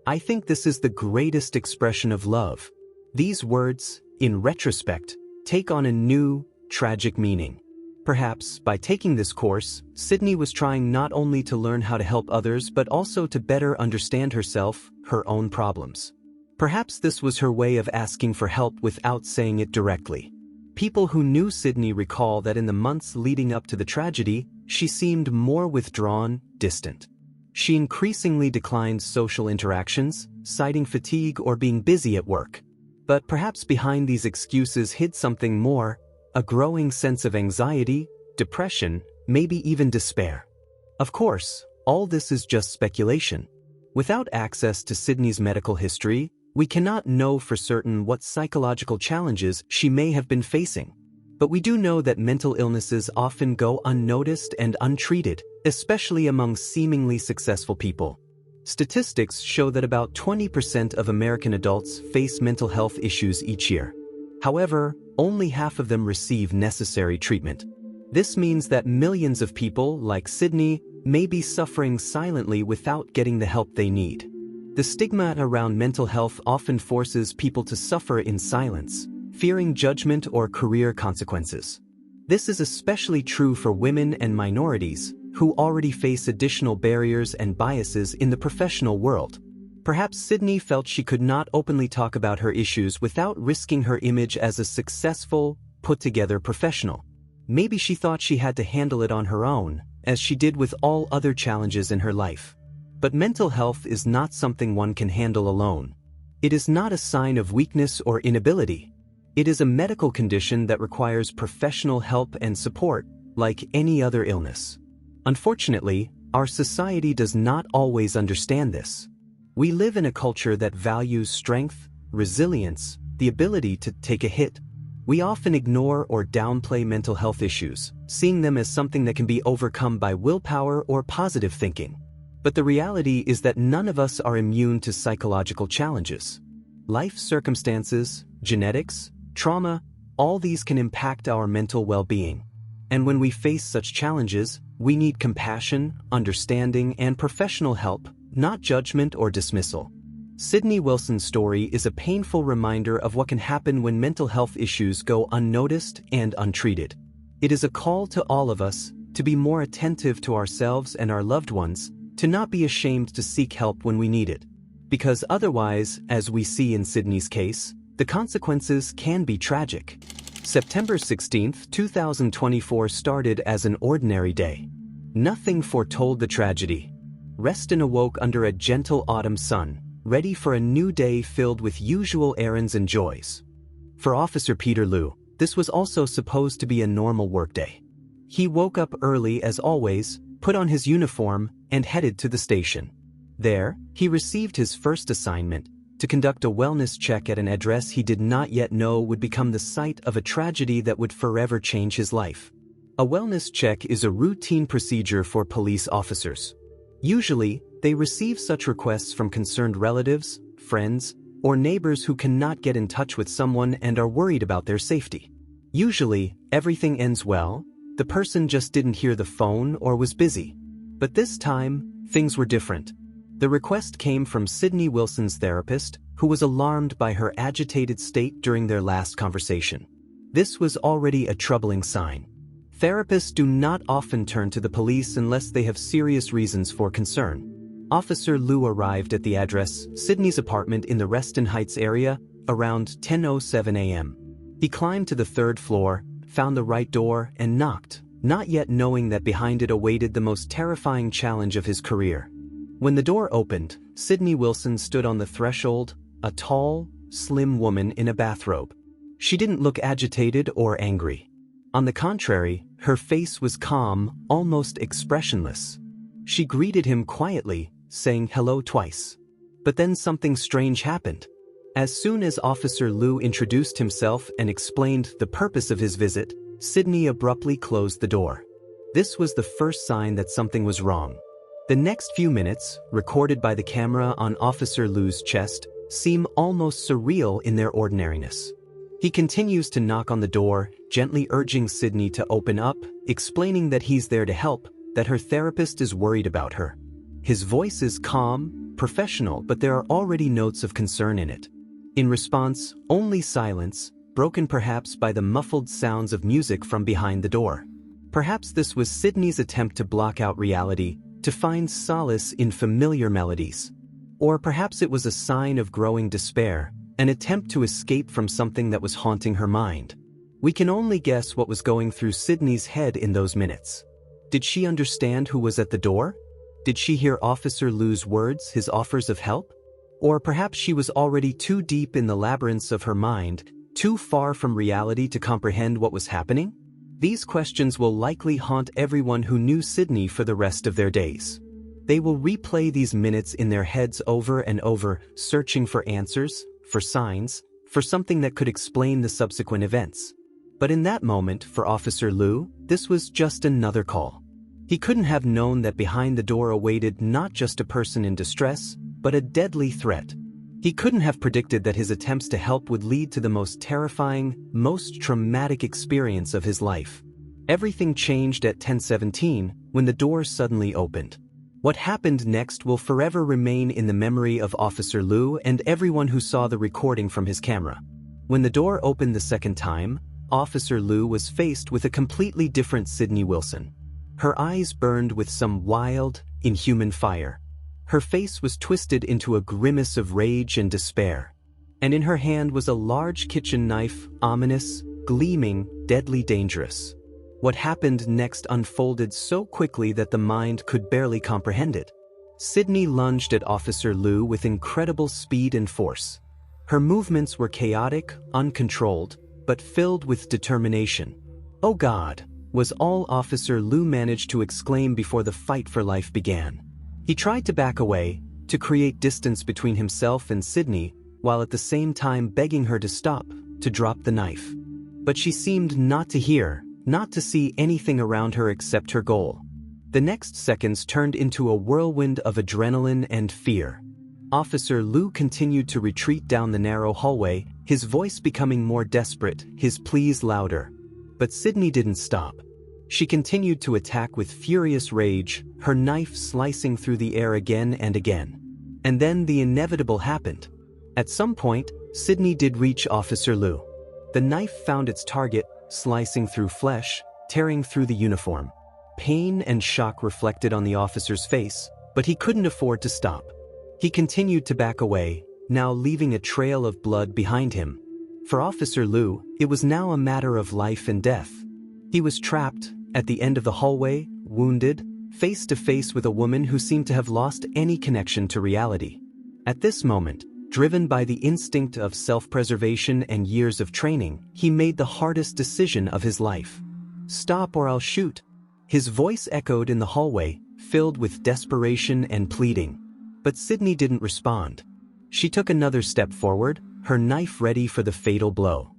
I think this is the greatest expression of love." These words, in retrospect, take on a new, tragic meaning. Perhaps, by taking this course, Sydney was trying not only to learn how to help others but also to better understand herself, her own problems. Perhaps this was her way of asking for help without saying it directly. People who knew Sydney recall that in the months leading up to the tragedy, she seemed more withdrawn, distant. She increasingly declined social interactions, citing fatigue or being busy at work. But perhaps behind these excuses hid something more, a growing sense of anxiety, depression, maybe even despair. Of course, all this is just speculation. Without access to Sydney's medical history, we cannot know for certain what psychological challenges she may have been facing. But we do know that mental illnesses often go unnoticed and untreated, especially among seemingly successful people. Statistics show that about 20% of American adults face mental health issues each year. However, only half of them receive necessary treatment. This means that millions of people, like Sydney, may be suffering silently without getting the help they need. The stigma around mental health often forces people to suffer in silence, fearing judgment or career consequences. This is especially true for women and minorities, who already face additional barriers and biases in the professional world. Perhaps Sydney felt she could not openly talk about her issues without risking her image as a successful, put-together professional. Maybe she thought she had to handle it on her own, as she did with all other challenges in her life. But mental health is not something one can handle alone. It is not a sign of weakness or inability. It is a medical condition that requires professional help and support, like any other illness. Unfortunately, our society does not always understand this. We live in a culture that values strength, resilience, the ability to take a hit. We often ignore or downplay mental health issues, seeing them as something that can be overcome by willpower or positive thinking. But the reality is that none of us are immune to psychological challenges. Life circumstances, genetics, trauma, all these can impact our mental well-being. And when we face such challenges, we need compassion, understanding, and professional help, not judgment or dismissal. Sydney Wilson's story is a painful reminder of what can happen when mental health issues go unnoticed and untreated. It is a call to all of us to be more attentive to ourselves and our loved ones, to not be ashamed to seek help when we need it. Because otherwise, as we see in Sydney's case, the consequences can be tragic. September 16, 2024 started as an ordinary day. Nothing foretold the tragedy. Reston awoke under a gentle autumn sun, ready for a new day filled with usual errands and joys. For Officer Peter Liu, this was also supposed to be a normal workday. He woke up early as always, put on his uniform, and headed to the station. There, he received his first assignment, to conduct a wellness check at an address he did not yet know would become the site of a tragedy that would forever change his life. A wellness check is a routine procedure for police officers. Usually, they receive such requests from concerned relatives, friends, or neighbors who cannot get in touch with someone and are worried about their safety. Usually, everything ends well, the person just didn't hear the phone or was busy. But this time, things were different. The request came from Sydney Wilson's therapist, who was alarmed by her agitated state during their last conversation. This was already a troubling sign. Therapists do not often turn to the police unless they have serious reasons for concern. Officer Liu arrived at the address, Sydney's apartment in the Reston Heights area, around 10:07 a.m. He climbed to the third floor, found the right door, and knocked, not yet knowing that behind it awaited the most terrifying challenge of his career. When the door opened, Sydney Wilson stood on the threshold, a tall, slim woman in a bathrobe. She didn't look agitated or angry. On the contrary, her face was calm, almost expressionless. She greeted him quietly, saying hello twice. But then something strange happened. As soon as Officer Liu introduced himself and explained the purpose of his visit, Sydney abruptly closed the door. This was the first sign that something was wrong. The next few minutes, recorded by the camera on Officer Liu's chest, seem almost surreal in their ordinariness. He continues to knock on the door, gently urging Sydney to open up, explaining that he's there to help, that her therapist is worried about her. His voice is calm, professional, but there are already notes of concern in it. In response, only silence, broken perhaps by the muffled sounds of music from behind the door. Perhaps this was Sydney's attempt to block out reality, to find solace in familiar melodies. Or perhaps it was a sign of growing despair, an attempt to escape from something that was haunting her mind. We can only guess what was going through Sydney's head in those minutes. Did she understand who was at the door? Did she hear Officer Liu's words, his offers of help? Or perhaps she was already too deep in the labyrinths of her mind, too far from reality to comprehend what was happening? These questions will likely haunt everyone who knew Sydney for the rest of their days. They will replay these minutes in their heads over and over, searching for answers, for signs, for something that could explain the subsequent events. But in that moment, for Officer Liu, this was just another call. He couldn't have known that behind the door awaited not just a person in distress, but a deadly threat. He couldn't have predicted that his attempts to help would lead to the most terrifying, most traumatic experience of his life. Everything changed at 10:17 when the door suddenly opened. What happened next will forever remain in the memory of Officer Liu and everyone who saw the recording from his camera. When the door opened the second time, Officer Liu was faced with a completely different Sydney Wilson. Her eyes burned with some wild, inhuman fire. Her face was twisted into a grimace of rage and despair. And in her hand was a large kitchen knife, ominous, gleaming, deadly dangerous. What happened next unfolded so quickly that the mind could barely comprehend it. Sydney lunged at Officer Liu with incredible speed and force. Her movements were chaotic, uncontrolled, but filled with determination. "Oh God!" was all Officer Liu managed to exclaim before the fight for life began. He tried to back away, to create distance between himself and Sydney, while at the same time begging her to stop, to drop the knife. But she seemed not to hear, not to see anything around her except her goal. The next seconds turned into a whirlwind of adrenaline and fear. Officer Liu continued to retreat down the narrow hallway, his voice becoming more desperate, his pleas louder. But Sydney didn't stop. She continued to attack with furious rage, her knife slicing through the air again and again. And then the inevitable happened. At some point, Sydney did reach Officer Liu. The knife found its target, slicing through flesh, tearing through the uniform. Pain and shock reflected on the officer's face, but he couldn't afford to stop. He continued to back away, now leaving a trail of blood behind him. For Officer Liu, it was now a matter of life and death. He was trapped, at the end of the hallway, wounded, face to face with a woman who seemed to have lost any connection to reality. At this moment, driven by the instinct of self-preservation and years of training, he made the hardest decision of his life. "Stop or I'll shoot." His voice echoed in the hallway, filled with desperation and pleading. But Sydney didn't respond. She took another step forward, her knife ready for the fatal blow.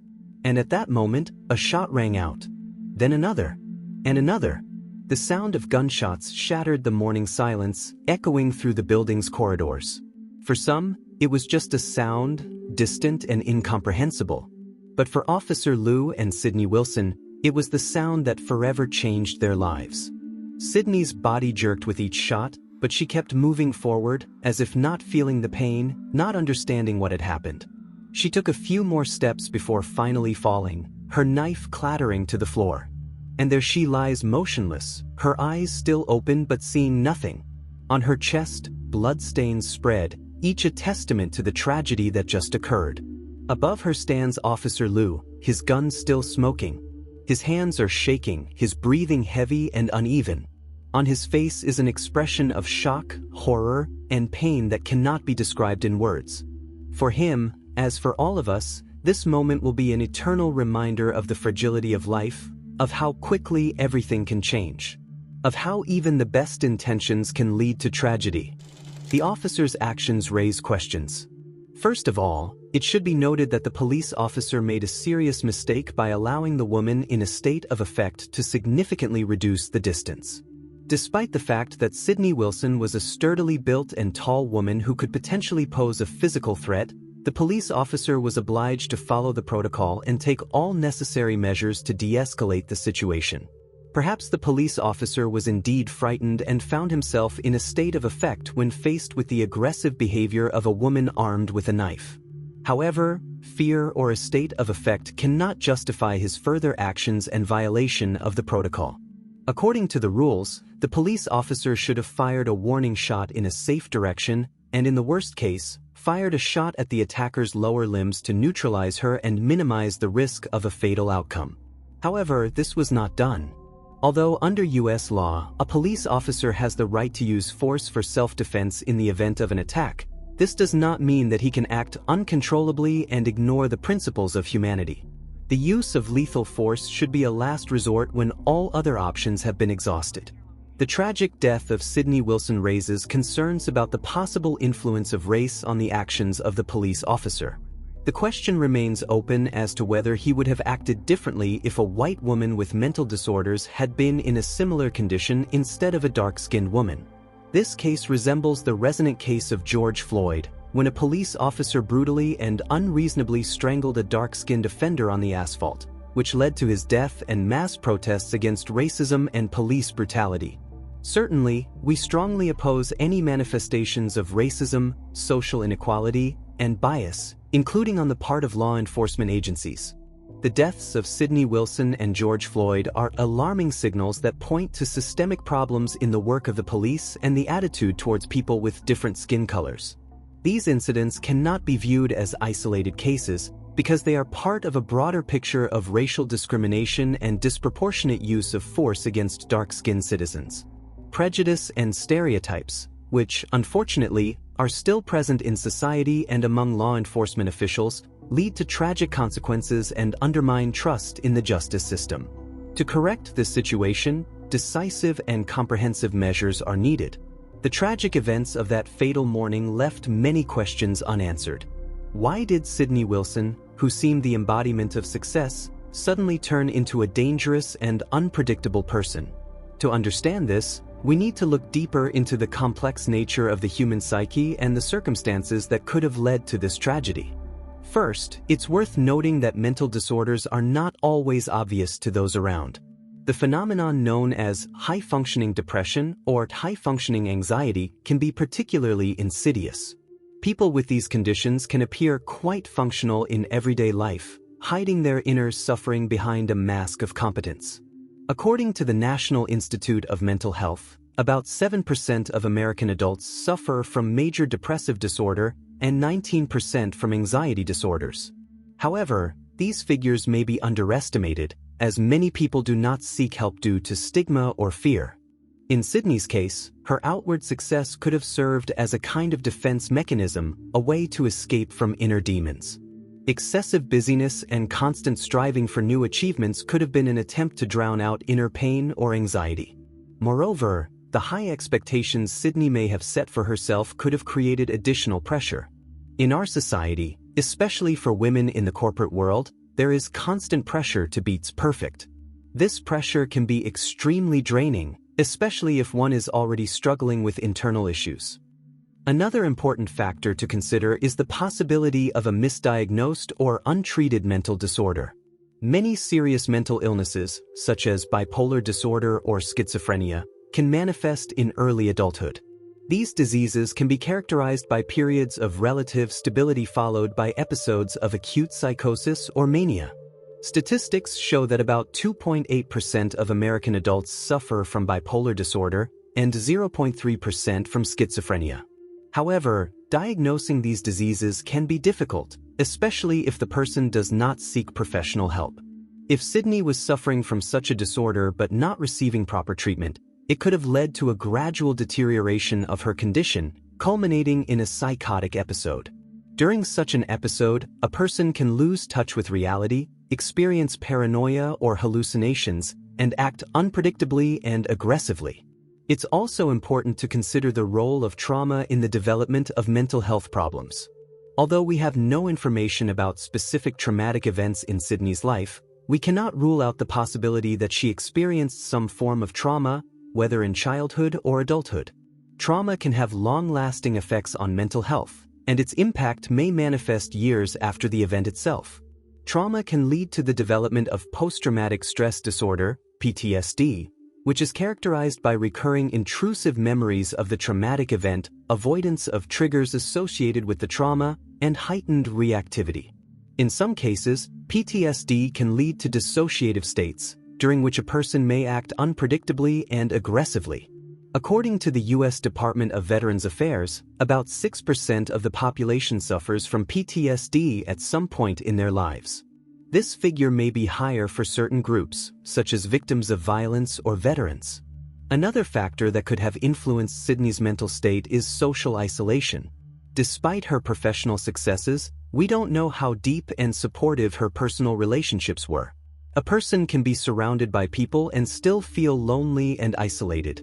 And at that moment, a shot rang out. Then another. And another. The sound of gunshots shattered the morning silence, echoing through the building's corridors. For some, it was just a sound, distant and incomprehensible. But for Officer Liu and Sydney Wilson, it was the sound that forever changed their lives. Sydney's body jerked with each shot, but she kept moving forward, as if not feeling the pain, not understanding what had happened. She took a few more steps before finally falling, her knife clattering to the floor. And there she lies motionless, her eyes still open but seeing nothing. On her chest, bloodstains spread, each a testament to the tragedy that just occurred. Above her stands Officer Liu, his gun still smoking. His hands are shaking, his breathing heavy and uneven. On his face is an expression of shock, horror, and pain that cannot be described in words. For him, as for all of us, this moment will be an eternal reminder of the fragility of life, of how quickly everything can change, of how even the best intentions can lead to tragedy. The officer's actions raise questions. First of all, it should be noted that the police officer made a serious mistake by allowing the woman in a state of affect to significantly reduce the distance. Despite the fact that Sydney Wilson was a sturdily built and tall woman who could potentially pose a physical threat, the police officer was obliged to follow the protocol and take all necessary measures to de-escalate the situation. Perhaps the police officer was indeed frightened and found himself in a state of affect when faced with the aggressive behavior of a woman armed with a knife. However, fear or a state of affect cannot justify his further actions and violation of the protocol. According to the rules, the police officer should have fired a warning shot in a safe direction, and in the worst case, fired a shot at the attacker's lower limbs to neutralize her and minimize the risk of a fatal outcome. However, this was not done. Although under U.S. law, a police officer has the right to use force for self-defense in the event of an attack, this does not mean that he can act uncontrollably and ignore the principles of humanity. The use of lethal force should be a last resort when all other options have been exhausted. The tragic death of Sydney Wilson raises concerns about the possible influence of race on the actions of the police officer. The question remains open as to whether he would have acted differently if a white woman with mental disorders had been in a similar condition instead of a dark-skinned woman. This case resembles the resonant case of George Floyd, when a police officer brutally and unreasonably strangled a dark-skinned offender on the asphalt, which led to his death and mass protests against racism and police brutality. Certainly, we strongly oppose any manifestations of racism, social inequality, and bias, including on the part of law enforcement agencies. The deaths of Sydney Wilson and George Floyd are alarming signals that point to systemic problems in the work of the police and the attitude towards people with different skin colors. These incidents cannot be viewed as isolated cases because they are part of a broader picture of racial discrimination and disproportionate use of force against dark-skinned citizens. Prejudice and stereotypes, which, unfortunately, are still present in society and among law enforcement officials, lead to tragic consequences and undermine trust in the justice system. To correct this situation, decisive and comprehensive measures are needed. The tragic events of that fatal morning left many questions unanswered. Why did Sydney Wilson, who seemed the embodiment of success, suddenly turn into a dangerous and unpredictable person? To understand this, we need to look deeper into the complex nature of the human psyche and the circumstances that could have led to this tragedy. First, it's worth noting that mental disorders are not always obvious to those around. The phenomenon known as high-functioning depression or high-functioning anxiety can be particularly insidious. People with these conditions can appear quite functional in everyday life, hiding their inner suffering behind a mask of competence. According to the National Institute of Mental Health, about 7% of American adults suffer from major depressive disorder and 19% from anxiety disorders. However, these figures may be underestimated, as many people do not seek help due to stigma or fear. In Sydney's case, her outward success could have served as a kind of defense mechanism, a way to escape from inner demons. Excessive busyness and constant striving for new achievements could have been an attempt to drown out inner pain or anxiety. Moreover, the high expectations Sydney may have set for herself could have created additional pressure. In our society, especially for women in the corporate world, there is constant pressure to be perfect. This pressure can be extremely draining, especially if one is already struggling with internal issues. Another important factor to consider is the possibility of a misdiagnosed or untreated mental disorder. Many serious mental illnesses, such as bipolar disorder or schizophrenia, can manifest in early adulthood. These diseases can be characterized by periods of relative stability followed by episodes of acute psychosis or mania. Statistics show that about 2.8% of American adults suffer from bipolar disorder and 0.3% from schizophrenia. However, diagnosing these diseases can be difficult, especially if the person does not seek professional help. If Sydney was suffering from such a disorder but not receiving proper treatment, it could have led to a gradual deterioration of her condition, culminating in a psychotic episode. During such an episode, a person can lose touch with reality, experience paranoia or hallucinations, and act unpredictably and aggressively. It's also important to consider the role of trauma in the development of mental health problems. Although we have no information about specific traumatic events in Sydney's life, we cannot rule out the possibility that she experienced some form of trauma, whether in childhood or adulthood. Trauma can have long-lasting effects on mental health, and its impact may manifest years after the event itself. Trauma can lead to the development of post-traumatic stress disorder, PTSD, which is characterized by recurring intrusive memories of the traumatic event, avoidance of triggers associated with the trauma, and heightened reactivity. In some cases, PTSD can lead to dissociative states, during which a person may act unpredictably and aggressively. According to the U.S. Department of Veterans Affairs, about 6% of the population suffers from PTSD at some point in their lives. This figure may be higher for certain groups, such as victims of violence or veterans. Another factor that could have influenced Sydney's mental state is social isolation. Despite her professional successes, we don't know how deep and supportive her personal relationships were. A person can be surrounded by people and still feel lonely and isolated.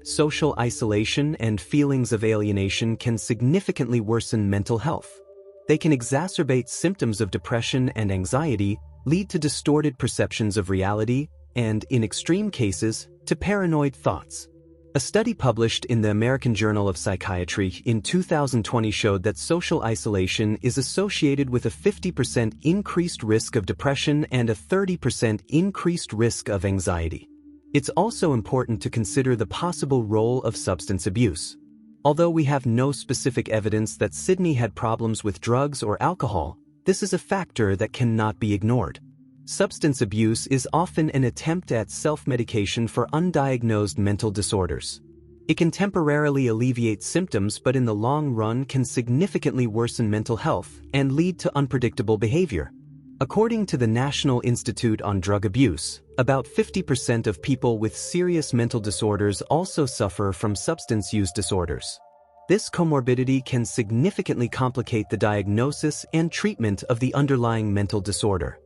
Social isolation and feelings of alienation can significantly worsen mental health. They can exacerbate symptoms of depression and anxiety, lead to distorted perceptions of reality, and, in extreme cases, to paranoid thoughts. A study published in the American Journal of Psychiatry in 2020 showed that social isolation is associated with a 50% increased risk of depression and a 30% increased risk of anxiety. It's also important to consider the possible role of substance abuse. Although we have no specific evidence that Sydney had problems with drugs or alcohol, this is a factor that cannot be ignored. Substance abuse is often an attempt at self-medication for undiagnosed mental disorders. It can temporarily alleviate symptoms but in the long run can significantly worsen mental health and lead to unpredictable behavior. According to the National Institute on Drug Abuse, about 50% of people with serious mental disorders also suffer from substance use disorders. This comorbidity can significantly complicate the diagnosis and treatment of the underlying mental disorder.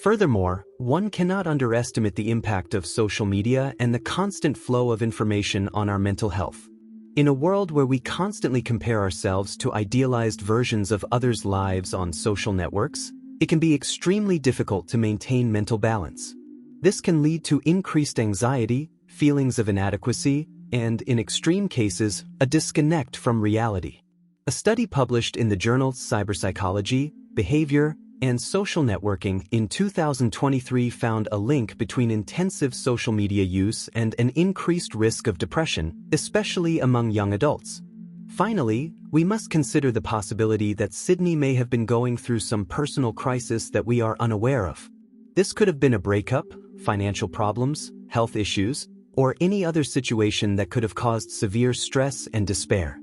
Furthermore, one cannot underestimate the impact of social media and the constant flow of information on our mental health. In a world where we constantly compare ourselves to idealized versions of others' lives on social networks, it can be extremely difficult to maintain mental balance. This can lead to increased anxiety, feelings of inadequacy, and, in extreme cases, a disconnect from reality. A study published in the journals Cyberpsychology, Behavior, and Social Networking in 2023 found a link between intensive social media use and an increased risk of depression, especially among young adults. Finally, we must consider the possibility that Sydney may have been going through some personal crisis that we are unaware of. This could have been a breakup, financial problems, health issues, or any other situation that could have caused severe stress and despair.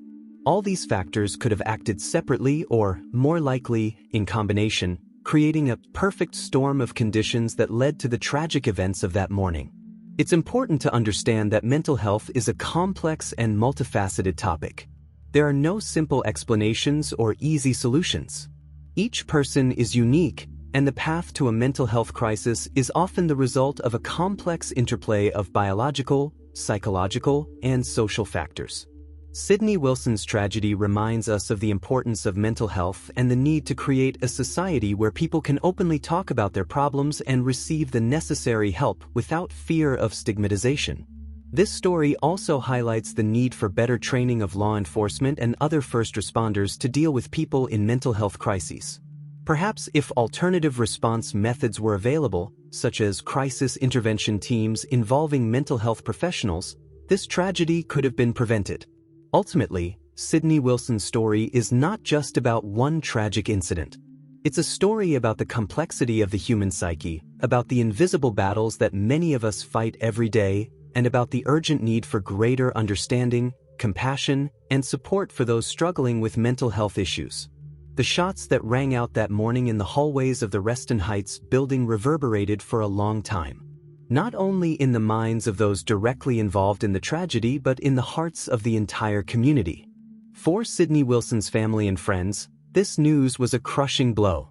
All these factors could have acted separately or, more likely, in combination, creating a perfect storm of conditions that led to the tragic events of that morning. It's important to understand that mental health is a complex and multifaceted topic. There are no simple explanations or easy solutions. Each person is unique, and the path to a mental health crisis is often the result of a complex interplay of biological, psychological, and social factors. Sydney Wilson's tragedy reminds us of the importance of mental health and the need to create a society where people can openly talk about their problems and receive the necessary help without fear of stigmatization. This story also highlights the need for better training of law enforcement and other first responders to deal with people in mental health crises. Perhaps if alternative response methods were available, such as crisis intervention teams involving mental health professionals, this tragedy could have been prevented. Ultimately, Sydney Wilson's story is not just about one tragic incident. It's a story about the complexity of the human psyche, about the invisible battles that many of us fight every day, and about the urgent need for greater understanding, compassion, and support for those struggling with mental health issues. The shots that rang out that morning in the hallways of the Reston Heights building reverberated for a long time. Not only in the minds of those directly involved in the tragedy but in the hearts of the entire community. For Sydney Wilson's family and friends, this news was a crushing blow.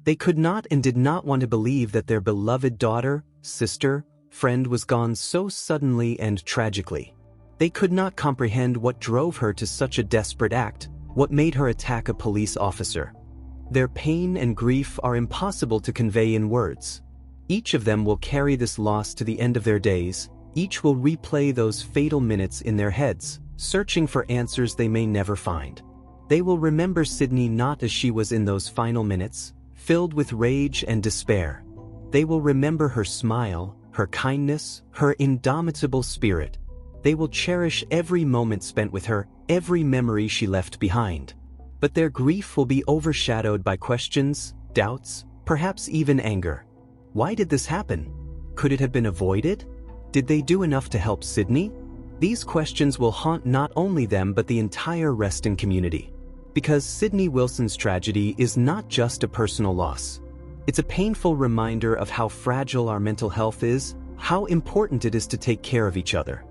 They could not and did not want to believe that their beloved daughter, sister, friend was gone so suddenly and tragically. They could not comprehend what drove her to such a desperate act, what made her attack a police officer. Their pain and grief are impossible to convey in words. Each of them will carry this loss to the end of their days. Each will replay those fatal minutes in their heads, searching for answers they may never find. They will remember Sydney not as she was in those final minutes, filled with rage and despair. They will remember her smile, her kindness, her indomitable spirit. They will cherish every moment spent with her, every memory she left behind. But their grief will be overshadowed by questions, doubts, perhaps even anger. Why did this happen? Could it have been avoided? Did they do enough to help Sydney? These questions will haunt not only them but the entire Reston community. Because Sydney Wilson's tragedy is not just a personal loss. It's a painful reminder of how fragile our mental health is, how important it is to take care of each other.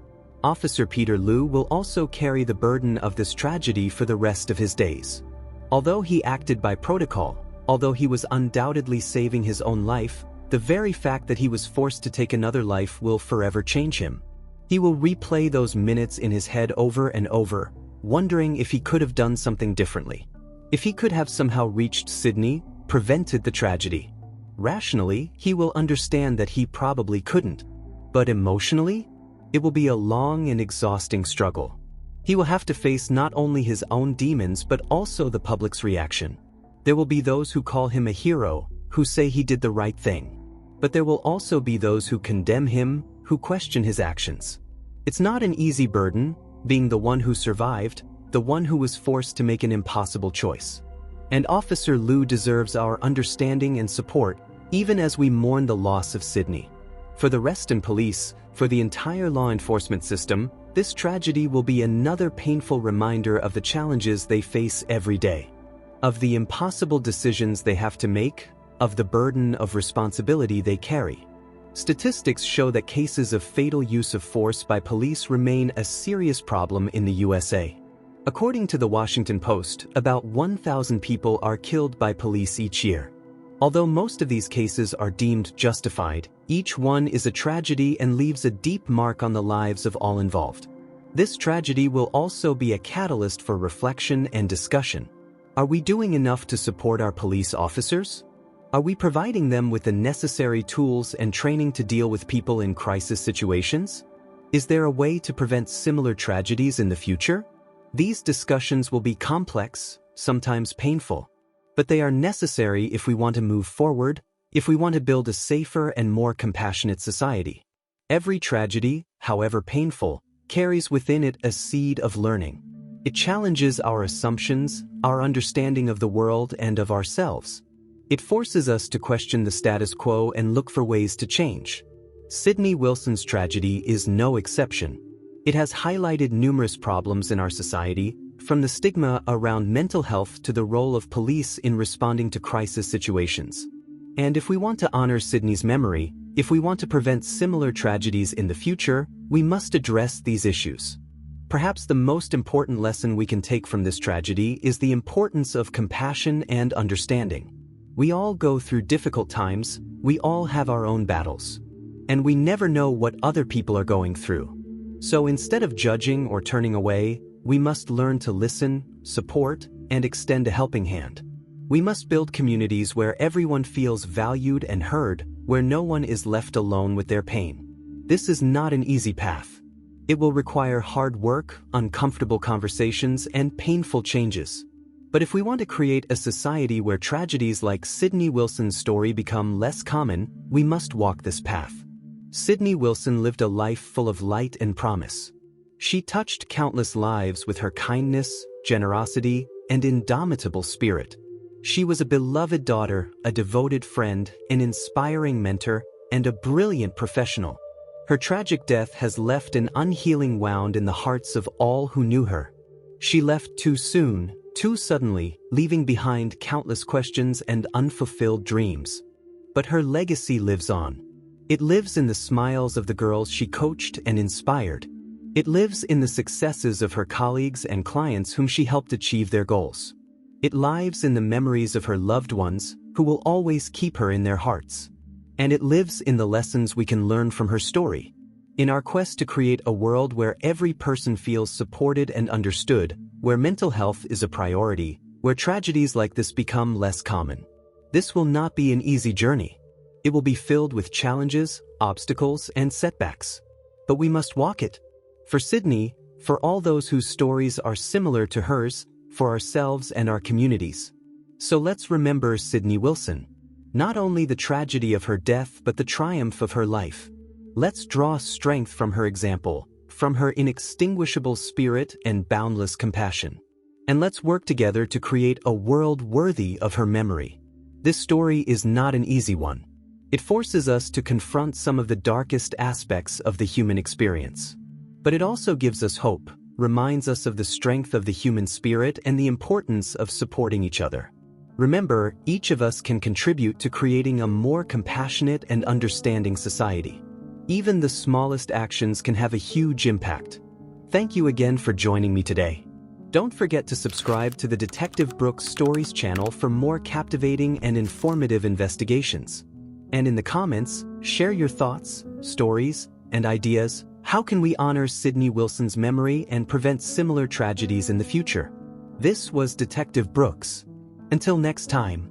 Officer Peter Liu will also carry the burden of this tragedy for the rest of his days. Although he acted by protocol, although he was undoubtedly saving his own life, the very fact that he was forced to take another life will forever change him. He will replay those minutes in his head over and over, wondering if he could have done something differently. If he could have somehow reached Sydney, prevented the tragedy. Rationally, he will understand that he probably couldn't. But emotionally, it will be a long and exhausting struggle. He will have to face not only his own demons but also the public's reaction. There will be those who call him a hero, who say he did the right thing. But there will also be those who condemn him, who question his actions. It's not an easy burden, being the one who survived, the one who was forced to make an impossible choice. And Officer Liu deserves our understanding and support, even as we mourn the loss of Sydney. For the Reston Police, for the entire law enforcement system, this tragedy will be another painful reminder of the challenges they face every day, of the impossible decisions they have to make, of the burden of responsibility they carry. Statistics show that cases of fatal use of force by police remain a serious problem in the USA. According to the Washington Post, about 1,000 people are killed by police each year. Although most of these cases are deemed justified, each one is a tragedy and leaves a deep mark on the lives of all involved. This tragedy will also be a catalyst for reflection and discussion. Are we doing enough to support our police officers? Are we providing them with the necessary tools and training to deal with people in crisis situations? Is there a way to prevent similar tragedies in the future? These discussions will be complex, sometimes painful, but they are necessary if we want to move forward, if we want to build a safer and more compassionate society. Every tragedy, however painful, carries within it a seed of learning. It challenges our assumptions, our understanding of the world and of ourselves. It forces us to question the status quo and look for ways to change. Sydney Wilson's tragedy is no exception. It has highlighted numerous problems in our society, from the stigma around mental health to the role of police in responding to crisis situations. And if we want to honor Sydney's memory, if we want to prevent similar tragedies in the future, we must address these issues. Perhaps the most important lesson we can take from this tragedy is the importance of compassion and understanding. We all go through difficult times, we all have our own battles. And we never know what other people are going through. So instead of judging or turning away, we must learn to listen, support, and extend a helping hand. We must build communities where everyone feels valued and heard, where no one is left alone with their pain. This is not an easy path. It will require hard work, uncomfortable conversations, and painful changes. But if we want to create a society where tragedies like Sydney Wilson's story become less common, we must walk this path. Sydney Wilson lived a life full of light and promise. She touched countless lives with her kindness, generosity, and indomitable spirit. She was a beloved daughter, a devoted friend, an inspiring mentor, and a brilliant professional. Her tragic death has left an unhealing wound in the hearts of all who knew her. She left too soon, too suddenly, leaving behind countless questions and unfulfilled dreams. But her legacy lives on. It lives in the smiles of the girls she coached and inspired. It lives in the successes of her colleagues and clients whom she helped achieve their goals. It lives in the memories of her loved ones, who will always keep her in their hearts. And it lives in the lessons we can learn from her story. In our quest to create a world where every person feels supported and understood, where mental health is a priority, where tragedies like this become less common. This will not be an easy journey. It will be filled with challenges, obstacles, and setbacks. But we must walk it. For Sydney, for all those whose stories are similar to hers, for ourselves and our communities. So let's remember Sydney Wilson. Not only the tragedy of her death but the triumph of her life. Let's draw strength from her example, from her inextinguishable spirit and boundless compassion. And let's work together to create a world worthy of her memory. This story is not an easy one. It forces us to confront some of the darkest aspects of the human experience. But it also gives us hope, reminds us of the strength of the human spirit and the importance of supporting each other. Remember, each of us can contribute to creating a more compassionate and understanding society. Even the smallest actions can have a huge impact. Thank you again for joining me today. Don't forget to subscribe to the Detective Brooks Stories channel for more captivating and informative investigations. And in the comments, share your thoughts, stories, and ideas. How can we honor Sydney Wilson's memory and prevent similar tragedies in the future? This was Detective Brooks. Until next time.